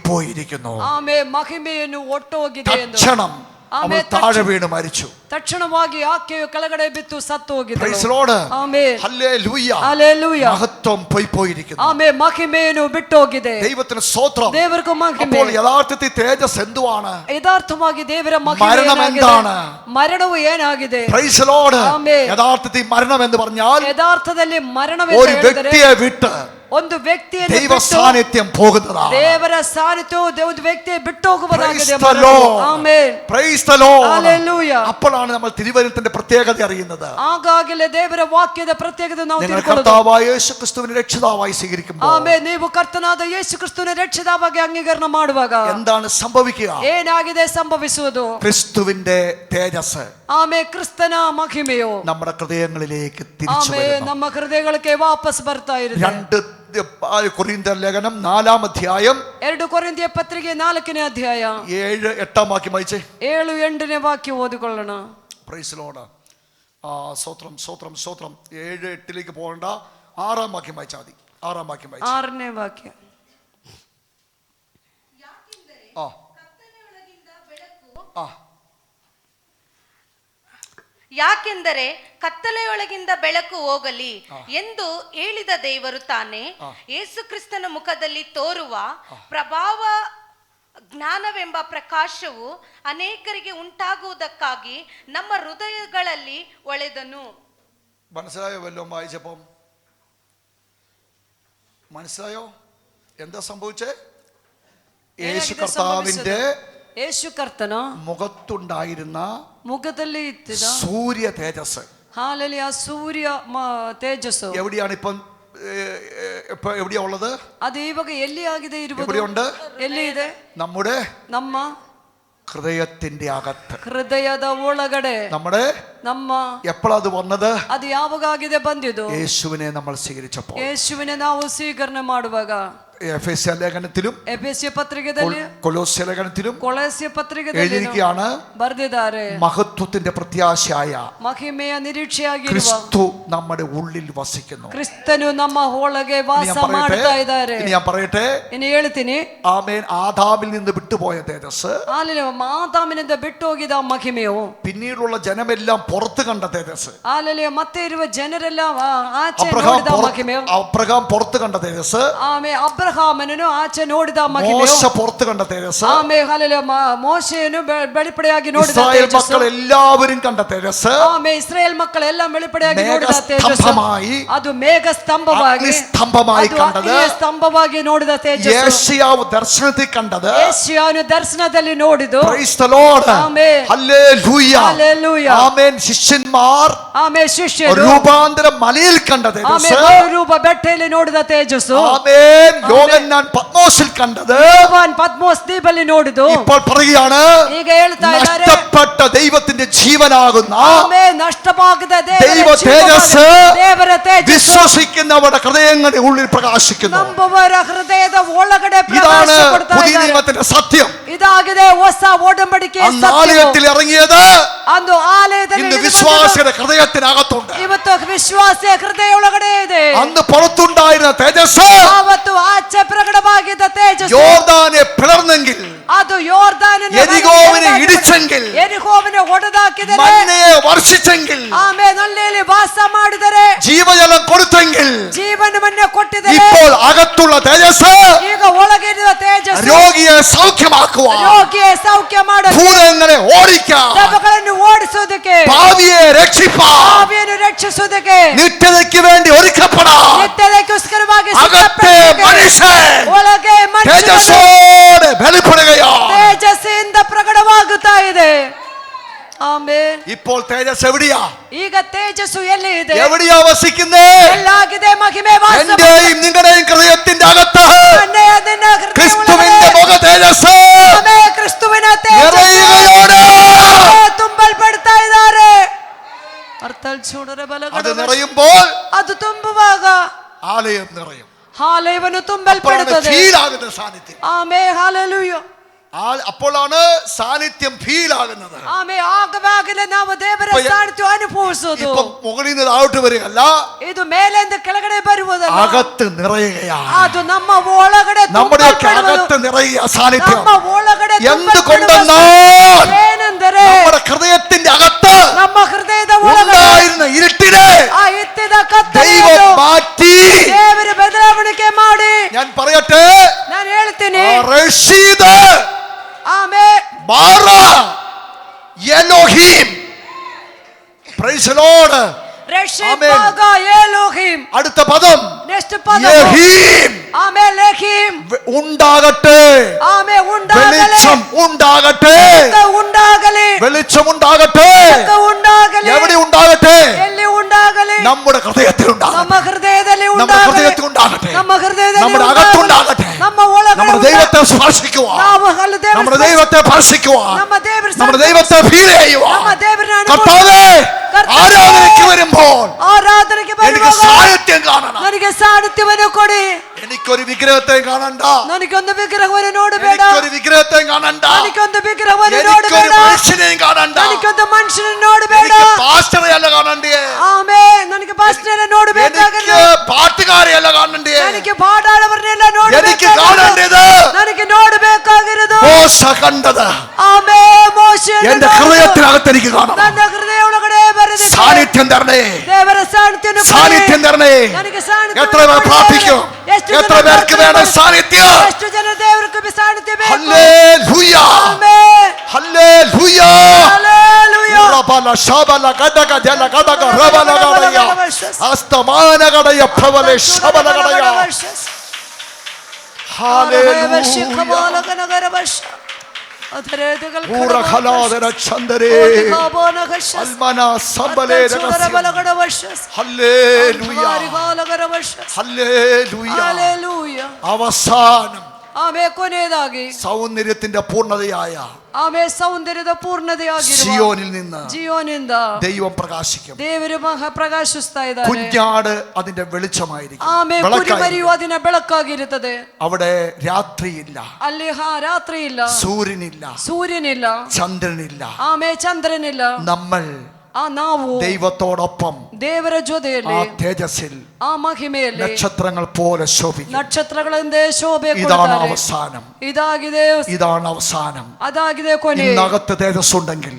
പോയിരിക്കുന്നു. ಆಮೇಲೆ ಮಹಿಮೆಯನ್ನು ಒಟ್ಟೋಗಿದೆ ಎಂದು. തക്ഷണം അവൾ താഴെ വീണ് മരിച്ചു. ತಕ್ಷಣವಾಗಿ ಆಕೆಯು ಕೆಳಗಡೆ ಬಿತ್ತು ಸತ್ತು ಹೋಗಿದ್ದಳು. Praise the Lord. Amen. Hallelujah. Hallelujah. മഹത്വം പോയിരിക്കുന്നു. ಆಮೇಲೆ ಮಹಿಮೆಯನ್ನು ಬಿಟ್ಟು ಹೋಗಿದೆ. ദൈവത്തിന് സ്തോത്രം. ದೇವರಿಗೂ ಮಹಿಮೆ. അപ്പോൾ യഥാർത്ഥത്തിൽ തേജസ് എന്തുവാണ്? ಯಥಾರ್ಥವಾಗಿ ದೇವರ ಮಹಿಮೆ മരണം ಏನಾಗಿದೆ? എന്താണ്? ಮರಣವು ಏನಾಗಿದೆ? Praise the Lord. ആമേൻ. യഥാർത്ഥത്തിൽ മരണം എന്ന് പറഞ്ഞാൽ ಯಥಾರ್ಥದಲ್ಲಿ ഒരു ಮರಣವೆಂದು ಹೇಳಿದರೆ വ്യക്തിയെ വിട്ട് ಒಂದು ವ್ಯಕ್ತಿಯನ್ನು ദൈവ ಬಿಟ್ಟು സാന്നിധ്യം പോകുന്നതാണ്. ದೇವರ ಸಾನ್ನಿಧ್ಯವು ಒಂದು ವ್ಯಕ್ತಿയെ ಬಿಟ್ಟು ಹೋಗುವುದಾಗಿದೆ. Praise the Lord. Amen. Praise the Lord. Hallelujah. അപ്പോഴാണ് നമ്മൾ തിരുവചനത്തിന്റെ പ്രത്യേകത അറിയുന്നത്. ಆಗಾಗಲೇ ದೇವರ ವಾಕ್ಯದ ಪ್ರತ್ಯೇಕತೆ ನಾವು നിങ്ങൾ ತಿಳ್ಕೊಳ್ಳೋದು. കർത്താവായ യേശുക്രിസ്തുവിനെ രക്ഷിതാവായി സ്വീകരിക്കുമ്പോൾ ಆಮೆನ್. ನೀವು ಕರ್ತನಾದ ಯೇಸು ಕ್ರಿಸ್ತನ ರಕ್ಷಿತವಾಗಿ ಅಂಗೀಕರಣ ಮಾಡುವಾಗ എന്താണ് സംഭവിക്കുക? ಏನಾಗಿದೆ ಸಂಭವಿಸುವುದು? ക്രിസ്തുവിന്റെ തേജസ് ಆಮೇ ಕ್ರಿಸ್ತನ ಮಹಿಮೆಯು നമ്മുടെ ഹൃദയങ്ങളിലേക്ക് തിരിച്ചു ಆಮೇ വരുന്നു. ನಮ್ಮ ಹೃದಯಗಳಿಗೆ ವಾಪಸ್ ಬರ್ತಾ ಇದೆ. 2 കൊരിന്ത്യർ ലേഖനം 4-ാം അധ്യായം 2 ಕೊರಿಂಥಿಯ ಪತ್ರಿಕೆ 4ನೇ ಅಧ್ಯಾಯ 7-8 വാക്യം വായിച്ചേ. 7-8ನೇ ವಾಕ್ಯ ಓದಿಕೊಳ್ಳೋಣ. Price the Lord. സ്തോത്രം സ്തോത്രം സ്തോത്രം. 7-8 പോകണ്ട, 6-ാം വാക്യം വായിച്ചാൽ മതി. 6-ാം വാക്യം വായിച്ചു. 6ನೇ ವಾಕ್ಯ. ಯಾಕೆಂದರೆ ಕತ್ತಲೆಯೊಳಗಿಂದ ಬೆಳಕು ಹೋಗಲಿ ಎಂದು ಹೇಳಿದ ದೇವರು ತಾನೇ ಯೇಸು ಕ್ರಿಸ್ತನ ಮುಖದಲ್ಲಿ ತೋರುವ ಪ್ರಭಾವ ಜ್ಞಾನವೆಂಬ ಪ್ರಕಾಶವು ಅನೇಕರಿಗೆ ಉಂಟಾಗುವುದಕ್ಕಾಗಿ ನಮ್ಮ ಹೃದಯಗಳಲ್ಲಿ ಒಳೆದನು. മനസ്സിലായോ? വല്ലതും വായിച്ചപ്പം മനസ്സിലായോ എന്താ സംഭവിച്ചേ? യേശു കർത്താവിന്റെ ಯೇಸು ಕರ್ತನ മുഖത്തുണ്ടായിരുന്ന ಮುಖದಲ್ಲಿ ಇತ್ತಿದ സൂര്യ തേജസ് ഹാലലിയ സൂര്യ തേജസ് എവിടെയാണ് ഇപ്പം ഇപ്പൊ എവിടെയാ ഉള്ളത്? ಅದು ಇವಾಗ ಎಲ್ಲಿ ಆಗಿದೆ ಇರುವುದು? എവിടെയുണ്ട്? ಎಲ್ಲಿ ಇದೆ? നമ്മുടെ ನಮ್ಮ ഹൃദയത്തിന്റെ അകത്ത്, ಹೃದಯದ ಒಳಗಡೆ. ನಮ್ಮ എപ്പോഴാ അത് വന്നത്? ಅದು ಯಾವಾಗ ಆಗಿದೆ ಬಂದಿದ್ದು? യേശുവിനെ നമ്മൾ സ്വീകരിച്ചപ്പോൾ. ಯೇಸುವಿನ ನಾವು ಸ್ವೀಕರಣೆ ಮಾಡುವಾಗ. എഫെസ്യ ലേഖനത്തിലും ಎಫೆಸ್ಯ ಪತ್ರಿಕೆಯಲ್ಲಿ, കൊലോസ്യ ലേഖനത്തിലും ಕೊಲೊಸ್ಯ ಪತ್ರಿಕೆಯಲ್ಲಿ എഴുതിയിരിക്കുകയാണ്, ಬರೆದಿದ್ದಾರೆ, മഹത്വത്തിന്റെ പ്രത്യാശയായ ಮಹಿಮೆಯ ನಿರೀಕ್ಷೆಯಾಗಿರುವ ക്രിസ്തു നമ്മുടെ ഉള്ളിൽ വസിക്കുന്നു. ಕ್ರಿಸ್ತನು ನಮ್ಮ ಒಳಗೆ ವಾಸ ಮಾಡ್ತಾ ಇದ್ದಾರೆ. ഇനി ഞാൻ പറയട്ടെ, ಇನ್ನು ಹೇಳ್ತೀನಿ. ആമേൻ. ആദാമിൽ നിന്ന് വിട്ടുപോയ തേജസ്, ಆದಾಮಿನಿಂದ ಬಿಟ್ಟು ಹೋಗಿದ ಮಹಿಮೆಯು, പിന്നീടുള്ള ജനമെല്ലാം പുറത്ത് കണ്ട തേജസ്, ಮತ್ತೆ ಇರುವ ಜನರೆಲ್ಲ ಆಚೆ ನೋಡಿದ ಮಹಿಮೆಯು, അബ്രഹാം പുറത്ത് കണ്ട തേജസ്, ಆಮೇಲೆ ಅಬ್ರಹಾಮನನ್ನು ಆಚೆ ನೋಡಿದ ಮಹಿಮೆಯು, മോശ പുറത്ത് കണ്ട തേജസ്, ಆಮೇಲೆ ಮೋಶೆಯನ್ನು ಬೆಳಿಪಡೆಯಾಗಿ ನೋಡಿದ ഇസ്രായേൽ ತೇಜಸ್ಸು, മക്കൾ എല്ലാവരും കണ്ട തേജസ്, ಆಮೇಲೆ ಇಸ್ರಾಯೇಲ್ ಮಕ್ಕಳೆಲ್ಲ ಬೆಳಿಪಡೆಯಾಗಿ ನೋಡಿದ ತೇಜಸ್ಸು, മേഘസ്തംഭമായി, ಅದು ಮೇಘ ಸ್ತಂಭವಾಗಿ, അഗ്നിസ്തംഭമായി കണ്ടത്, ಸ್ತಂಭವಾಗಿ ನೋಡಿದ ತೇಜಸ್ಸು, യേശയ്യാവ് ദർശനത്തിൽ കണ്ടത്, ಯೆಶಾಯನು ದರ್ಶನದಲ್ಲಿ ನೋಡಿದ್ದು. Praise the Lord. Amen. Hallelujah. Hallelujah. Amen. ശിഷ്യന്മാർ ಆಮೇಲೆ ಶಿಷ್ಯರು രൂപാന്തരം മലയിൽ കണ്ട തേജസ്, ಆಮೇಲೆ ರೂಪ ಬೆಟ್ಟದಲ್ಲಿ ನೋಡಿದ ತೇಜಸ್ಸು, ആമേൻ. യോഹന്നാൻ പത്മോസിൽ കണ്ടത്, ಯೋಹಾನ್ ಪದ್ಮೋಸ್ ദ്വീപಲ್ಲಿ ನೋಡಿದ್ದು. ഇപ്പോൾ പറയുകയാണ്, ಈಗ ಹೇಳ್ತಾ ಇದ್ದಾರೆ, നഷ്ടപ്പെട്ട ദൈവത്തിന്റെ ജീവനാകുന്ന ಆಮೇಲೆ ನಷ್ಟವಾಗದ ദൈവ തേജസ് ದೇವರ ತೇಜಸ್ಸು വിശ്വസിക്കുന്നവരുടെ ഹൃദയങ്ങളുടെ ഉള്ളിൽ പ്രകാശിക്കുന്നു. ನಂಬುವವರ ಹೃದಯದ ಒಳಗಡೆ ഇതാണ് ಪ್ರಕಾಶ ಕೊಡ್ತಾ പുതിയ ಇದ್ದಾರೆ. നിയമത്തിന്റെ സത്യം. ಇದಾಗಿದೆ ಹೊಸ ಒಡಂಬಡಿಕೆ അന്ന് ആലയത്തിൽ ഇറങ്ങിയത് ಅಂದು ಆಲಯದಲ್ಲಿ ഇന്ന് ಇಳಿದು വിശ്വാസിയുടെ ഹൃദയത്തിനകത്തുണ്ട്. ಬಂದದ್ದು. ಇವತ್ತು ವಿಶ್ವಾಸಿಯ ಹೃದಯ ಒಳಗಡೆ ಇದೆ. അന്ന് പുറത്തുണ്ടായിരുന്ന തേജസ് ಆವತ್ತು ಆಚೆ ಪ್ರಕಟವಾಗಿದ್ದ ತೇಜಸ್ಸು യോർദാനെ പിളർന്നെങ്കിൽ, ಅದು ಯೋರ್ದಾನನ യെരിഹോവിനെ ഇടിച്ചെങ്കിൽ, ಯೆರಿಹೋವಿನ ಹೊಡೆದಾಕಿದರೆ, മന്നയെ വർഷിച്ചെങ്കിൽ, ಆಮೇಲೆ ನಲ್ಲಿ ವಾಸ ಮಾಡಿದರೆ, ജീവജലം കൊടുത്തെങ്കിൽ, ಜೀವನವನ್ನ ಕೊಟ್ಟಿದರೆ, ഇപ്പോൾ അകത്തുള്ള തേജസ് ಈಗ ಒಳಗಿರುವ ತೇಜಸ್ಸು രോഗിയെ സൗഖ്യമാക്കുവാൻ, ರೋಗಿയെ ಸೌಖ್ಯ ಮಾಡಲು, ഭൂതങ്ങളെ ഓടിക്കാൻ, ದೆವ್ವಗಳನ್ನು ಓಡಿಸುವುದಕ್ಕೆ, പാപിയെ രക്ഷിപ്പാൻ, ಪಾಪಿಯನ್ನು ರಕ್ಷಿಸುವುದಕ್ಕೆ, നിത്യതയ്ക്ക് വേണ്ടി ഒരുക്കപ്പെടാൻ ನಿತ್ಯದಕ್ಕೋಸ್ಕರವಾಗಿ അകത്തെ മനുഷ്യൻ ಒಳಗೆ ಮನುಷ್ಯನು തേജസ്സോടെ വെളിപ്പെടുകയാണ്. ತೇಜಸ್ಸಿಂದ ಪ್ರಕಟವಾಗುತ್ತಾ ಇದೆ. ಆಮೇನ್. ഇപ്പോൾ തേജസ് എവിടെയാ? ಈಗ ತೇಜಸ್ಸು ಎಲ್ಲಿ ಇದೆ? എവിടെയാ വസിക്കുന്നേ? ಎಲ್ಲಾಗಿದೆ മഹിമೆ ವಾಸ. എന്റെയും നിങ്ങളുടെയും ഹൃദയത്തിന്റെ അകത്ത് ನನ್ನೆಯ ನಿನ್ನ ಹೃದಯ ക്രിസ്തുവിന്റെ മുഖ തേജസ് ಒಳಗಡೆ ಕ್ರಿಸ್ತುವಿನ ತೇಜಸ್ಸು നിറയുകയാണ്. ತುಂಬಲ್ಪಡ್ತಾ ಇದ್ದಾರೆ. ಅರ್ಥಲ್ ಚೂಡರ അത് ಬಲಗಡೆ നിറയുമ്പോൾ ಅದು ತುಂಬುವಾಗ ആലയം നിറയും. ಆಲಯವನ್ನು അപ്പോഴാണ് ತುಂಬಲ್ಪಡುತ್ತದೆ. ഫീൽ ആകുന്ന സാന്നിധ്യം. ಆಮೇ ಹಾಲೆಲೂಯ. അപ്പോഴാണ് സാന്നിധ്യം ഫീൽ ആകുന്നത്. ಆಮೇ ಆಗವಾಗಲೇ ನಾವು ದೇವರ ഇപ്പൊ ಸಾನ್ನಿಧ್ಯ ಅನುಭವಿಸುವುದು. ഇപ്പൊ മുകളിൽ നിന്ന് താഴോട്ട് വരികയല്ല, ಇದು ಮೇಲಿಂದ ಕೆಳಗಡೆ ಬರುವುದಲ್ಲ, അകത്ത് നിറയുകയാണ്. ಅದು ನಮ್ಮ ಒಳಗಡೆ നമ്മുടെയൊക്കെ ತುಂಬಲ್ಪಡುವುದು. അകത്ത് നിറയുക സാന്നിധ്യം. ನಮ್ಮ ಒಳಗಡೆ എന്തുകൊണ്ടെന്നാൽ ಏನೆಂದರೆ നമ്മുടെ ഹൃദയത്തിന്റെ അകത്ത് ನಮ್ಮ ಹೃದಯದ ಒಳಗಡೆ ഉണ്ടായിരുന്ന ഇരുട്ടിനെ ಆ ಇತ್ತಿದ ദൈവം ಕತ್ತಲೆಯನ್ನು മാറ്റി. ದೇವರು ಬದಲಾವಣೆ ಮಾಡಿ. ഞാൻ പറയട്ടെ, ನಾನು ಹೇಳ್ತೀನಿ, റഷീദ് ಆಮೇ ബാറ എലോഹീം. Praise the Lord. ರಕ್ಷಿತಾಗ ಎಲೋಹಿಮ್. അടുത്ത പദം ನೆಕ್ಸ್ಟ್ ಪದ യഹീം. ಆಮೇಲೆ ಲೆಹಿಮ್. ഉണ്ടാകട്ടെ. ಆಮೇ ಉಂಟಾಗಲಿ. വെളിച്ചം ഉണ്ടാകട്ടെ. ಉಂಟಾಗಲಿ. വെളിച്ചം ഉണ്ടാകട്ടെ. ಉಂಟಾಗಲಿ. എവിടെ ഉണ്ടാകട്ടെ? ಎಲ್ಲಿ ಉಂಟಾಗಲಿ? നമ്മുടെ ഹൃദയത്തിൽ ഉണ്ടാകട്ടെ. ನಮ್ಮ ಹೃದಯದಲ್ಲಿ നമ്മുടെ ಉಂಟಾಗಲಿ. ഹൃദയത്തിൽ ഉണ്ടാകട്ടെ. ನಮ್ಮ ഹൃದಯದಲ್ಲಿ നമ്മുടെ ಉಂಟಾಗಲಿ. അകത്തുണ്ടാകട്ടെ. ನಮ್ಮ ಒಳಗಡೆ നമ്മുടെ ദൈവത്തെ സ്പർശിക്കുവാൻ, ನಾವು ಅಲ್ಲಿ ದೇವರ നമ്മുടെ ദൈവത്തെ സ്പർശിക്കുവാൻ, ನಮ್ಮ ದೇವರ നമ്മുടെ ദൈവത്തെ ഫീൽ ചെയ്യുവാൻ, ನಮ್ಮ ದೇವರನ್ನ കർത്താവേ, ആരാധനയ്ക്ക് വരുമ്പോൾ ಆರಾಧನೆಗೆ എനിക്ക് ಬರುವಾಗ സാന്നിധ്യം കാണണം. ನನಗೆ ಸಾನ್ನಿಧ್ಯವನ್ನು ಕೊಡಿ. എനിക്കൊരു വിഗ്രഹത്തെ കാണണ്ട. ನನಗೊಂದು ವಿಗ್ರಹವನ್ನು ನೋಡಬೇಡ. എനിക്കൊരു വിഗ്രഹത്തെ കാണണ്ട. ನನಗೊಂದು ವಿಗ್ರಹವನ್ನು എനിക്കൊരു ನೋಡಬೇಡ. മനുഷ്യനെയും കാണണ്ട. ನನಗೊಂದು ಮನುಷ್ಯನನ್ನು ನೋಡಬೇಡ. എനിക്ക് പാസ്റ്ററെ അല്ല കാണണ്ടേ. ಆಮೇ ನನಗೆ ಪಾಸ್ಟರನ್ನ ನೋಡಬೇಕಾಗಿಲ್ಲ. എനിക്ക് പാട്ടുകാരെ അല്ല കാണണ്ടേ. ನನಗೆ ಪಾಡಾಡವರನ್ನೆಲ್ಲ എനിക്ക് ನೋಡಬೇಕಾಗಿಲ್ಲ. കാണേണ്ടത് ನನಗೆ ನೋಡಬೇಕಾಗಿರೋದು മോശ കണ്ടത് ಆಮೇ ಮೋಶೆಯನ್ನು എന്റെ ನೋಡು. ഹൃദയത്തിനകത്ത് എനിക്ക് കാണണം. ನನ್ನ ಹೃದಯ ಒಳಗಡೆ ಬರೆದಿದೆ. സാന്നിധ്യം തരണേ. ದೇವರ ಸಾನ್ನಿಧ್ಯವನ್ನು ಕೊಡಿ. സാന്നിധ്യം തരണേ. ನನಗೆ ಸಾನ್ನಿಧ್ಯ എത്ര പേർ പ്രാർത്ഥിക്കും? എത്ര പേർക്ക് വേണം സാന്നിധ്യം? ಎಷ್ಟು ಜನ ದೇವರಿಗೆ ಸಾನ್ನಿಧ್ಯ ಬೇಕು? ഹല്ലേലൂയ. ಆಮೆನ್. ഹല്ലേലൂയ. ഹല്ലേലൂയ. റബല ശബല ഗദഗ ജല ഗദഗ റബല ഗദയ അസ്തമാന ഗദയ പ്രവല ശബല ഗദയ. ഹല്ലേലൂയ. അധരേതുകൾ ഊറഖലാദര ചന്ദരേ അൽമന സബലേ ഹല്ലേലൂയ ഹല്ലേലൂയ. അവസാനം ആമേ കൊനേതാകി സൗന്ദര്യത്തിന്റെ പൂർണ്ണതയായ ആമേ സൗന്ദര്യದ ಪೂರ್ಣತೆಯಾಗಿರುವ സിയോനിൽ നിന്ന് ಜಿಯೋನಿಂದ ദൈവം പ്രകാശിക്കും. ದೇವರು ಪ್ರಕಾಶಿಸ್ತಾ ಇದ್ದಾರೆ. കുഞ്ഞാട് അതിന്റെ വെളിച്ചമായിരിക്കും. ಆಮೇ ಕುರಿಮರಿಯು അതിನ ಬೆಳಕಾಗಿರುತ್ತದೆ. അവിടെ രാത്രിയില്ല, ಅಲ್ಲಿ ರಾತ್ರಿ ಇಲ್ಲ, ಸೂರ್ಯನಿಲ್ಲ, ചന്ദ്രനില്ല. ಆಮೇ ಚಂದ್ರನಿಲ್ಲ. നമ്മൾ ನಾವು ദൈവത്തോടൊപ്പം ದೇವರ ಜೊತೆಯಲ್ಲಿ ആ തേജസ്സിൽ ആ മഹിമಯಲ್ಲಿ നക്ഷത്രങ്ങൾ പോലെ ശോഭിക്കും. നക്ഷത്രಗಳಿಂದ ಶೋಭೆ ഇതാണ് ಕೊಡುತ್ತಾರೆ. അവസാനം. ഇതാണ് അവസാനം. ಅದಾಗಿದೆ ಕೊನೆ. ഇന്നകത്ത് തേജസ്സുണ്ടെങ്കിൽ,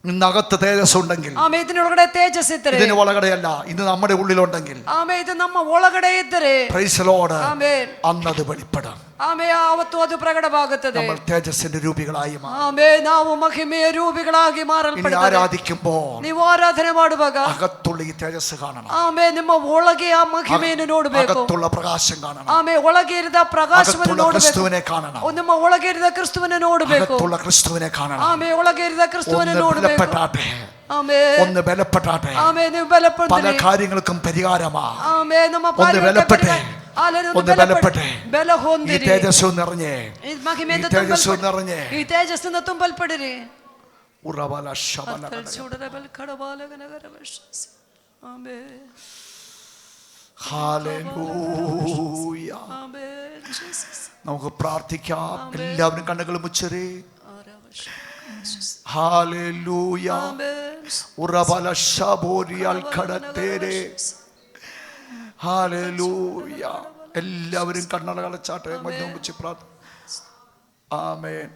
ഇന്നകത്ത് തേജസ്സുണ്ടെങ്കിൽ, ಆಮೇ ഇതിനೊಳಗಡೆ ತೇಜಸ್ ಇದ್ದರೆ, ഇതിന് ഒളകടെയല്ല, ഇത് നമ്മുടെ ഉള്ളിലുണ്ടെങ്കിൽ, ಆಮೇ ಇದು ನಮ್ಮ ಒಳಗಡೆ ಇದ್ದರೆ, പ്രൈസ് ദി ലോർഡ്, ಆಮೆನ್, അന്നത് വെളിപ്പെടും. ಆಮೇ ಆವತ್ತು ಅದು ಪ್ರಕಟವಾಗುತ್ತದೆ. നമ്മൾ തേജസ്സിന്റെ രൂപികളായി മാറും. ಆಮೇ ನಾವು മഹിಮೆಯ ರೂಪಿಗಳಾಗಿ ഇനി ಮಾರಲ್ಪಡುತ್ತೇವೆ. ആരാധിക്കുമ്പോൾ ನೀವು ಆರಾಧನೆ ಮಾಡುವಾಗ അകത്തുള്ള ഈ തേജസ് കാണണം. ಆಮೇ ನಿಮ್ಮ ಒಳಗೆ ಆ ಮಹಿಮೆಯನ್ನು ನೋಡಬೇಕು. അകത്തുള്ള പ്രകാശം കാണണം. ಆಮೇ ಒಳಗೆ ಇರಿದ ಪ್ರಕಾಶವನ್ನು അകത്തുള്ള ನೋಡಬೇಕು. ക്രിസ്തുവിനെ കാണണം. ನಿಮ್ಮ ಒಳಗೆ ಇರಿದ ಕ್ರಿಸ್ತುವನ್ನು ನೋಡಬೇಕು. അകത്തുള്ള ക്രിസ്തുവിനെ കാണണം. ಆಮೇ ಒಳಗೆ ಇರಿದ ಕ್ರಿಸ್ತುವನ್ನು ഒന്ന് ನೋಡಬೇಕು. ബലപ്പെട്ടാട്ടെ, ಆಮೇ ഒന്ന് ബലപ്പെട്ടാട്ടെ. ಆಮೇ ನೀವು പല ಬಲಪಡಿರಿ. കാര്യങ്ങൾക്കും പരിഹാരമാ. ಆಮೇ ನಮ್ಮ ഒന്ന് ബലപ്പെട്ടെ, ഒന്ന് ബലപ്പെട്ടെ. ಬಲ ഈ ಹೊಂದಿರಿ. തേജസ് നിറഞ്ഞേ, ಈ ಮಹಿಮೆಯಿಂದ ഈ തേജസ് ತುಂಬಲ್ಪಡಿರಿ. നിറഞ്ഞേ. ಈ ತೇಜಸ್ಸಿಂದ ತುಂಬಲ್ಪಡಿರಿ. ഉറവല ശബല. ಚೂಡರಬಲ್ ಕಡಬಾಲಗನಗರವಶಸ್. ಆಮೇ ഹല്ലേലൂയ. ആമേൻ ജീസസ്. നമുക്ക് പ്രാർത്ഥിക്കാം. എല്ലാവരും കണ്ണുകൾ മുച്ചരേ. ഹല്ലേലൂയ. ഉറവല ശബോരിയൽ കടത്തേരെ. ഹല്ലേലൂയ. എല്ലാവരും കണ്ണട അടച്ചാട്ടെ. മഞ്ഞ മുച്ച് പ്രാർത്ഥന. ആമേൻ.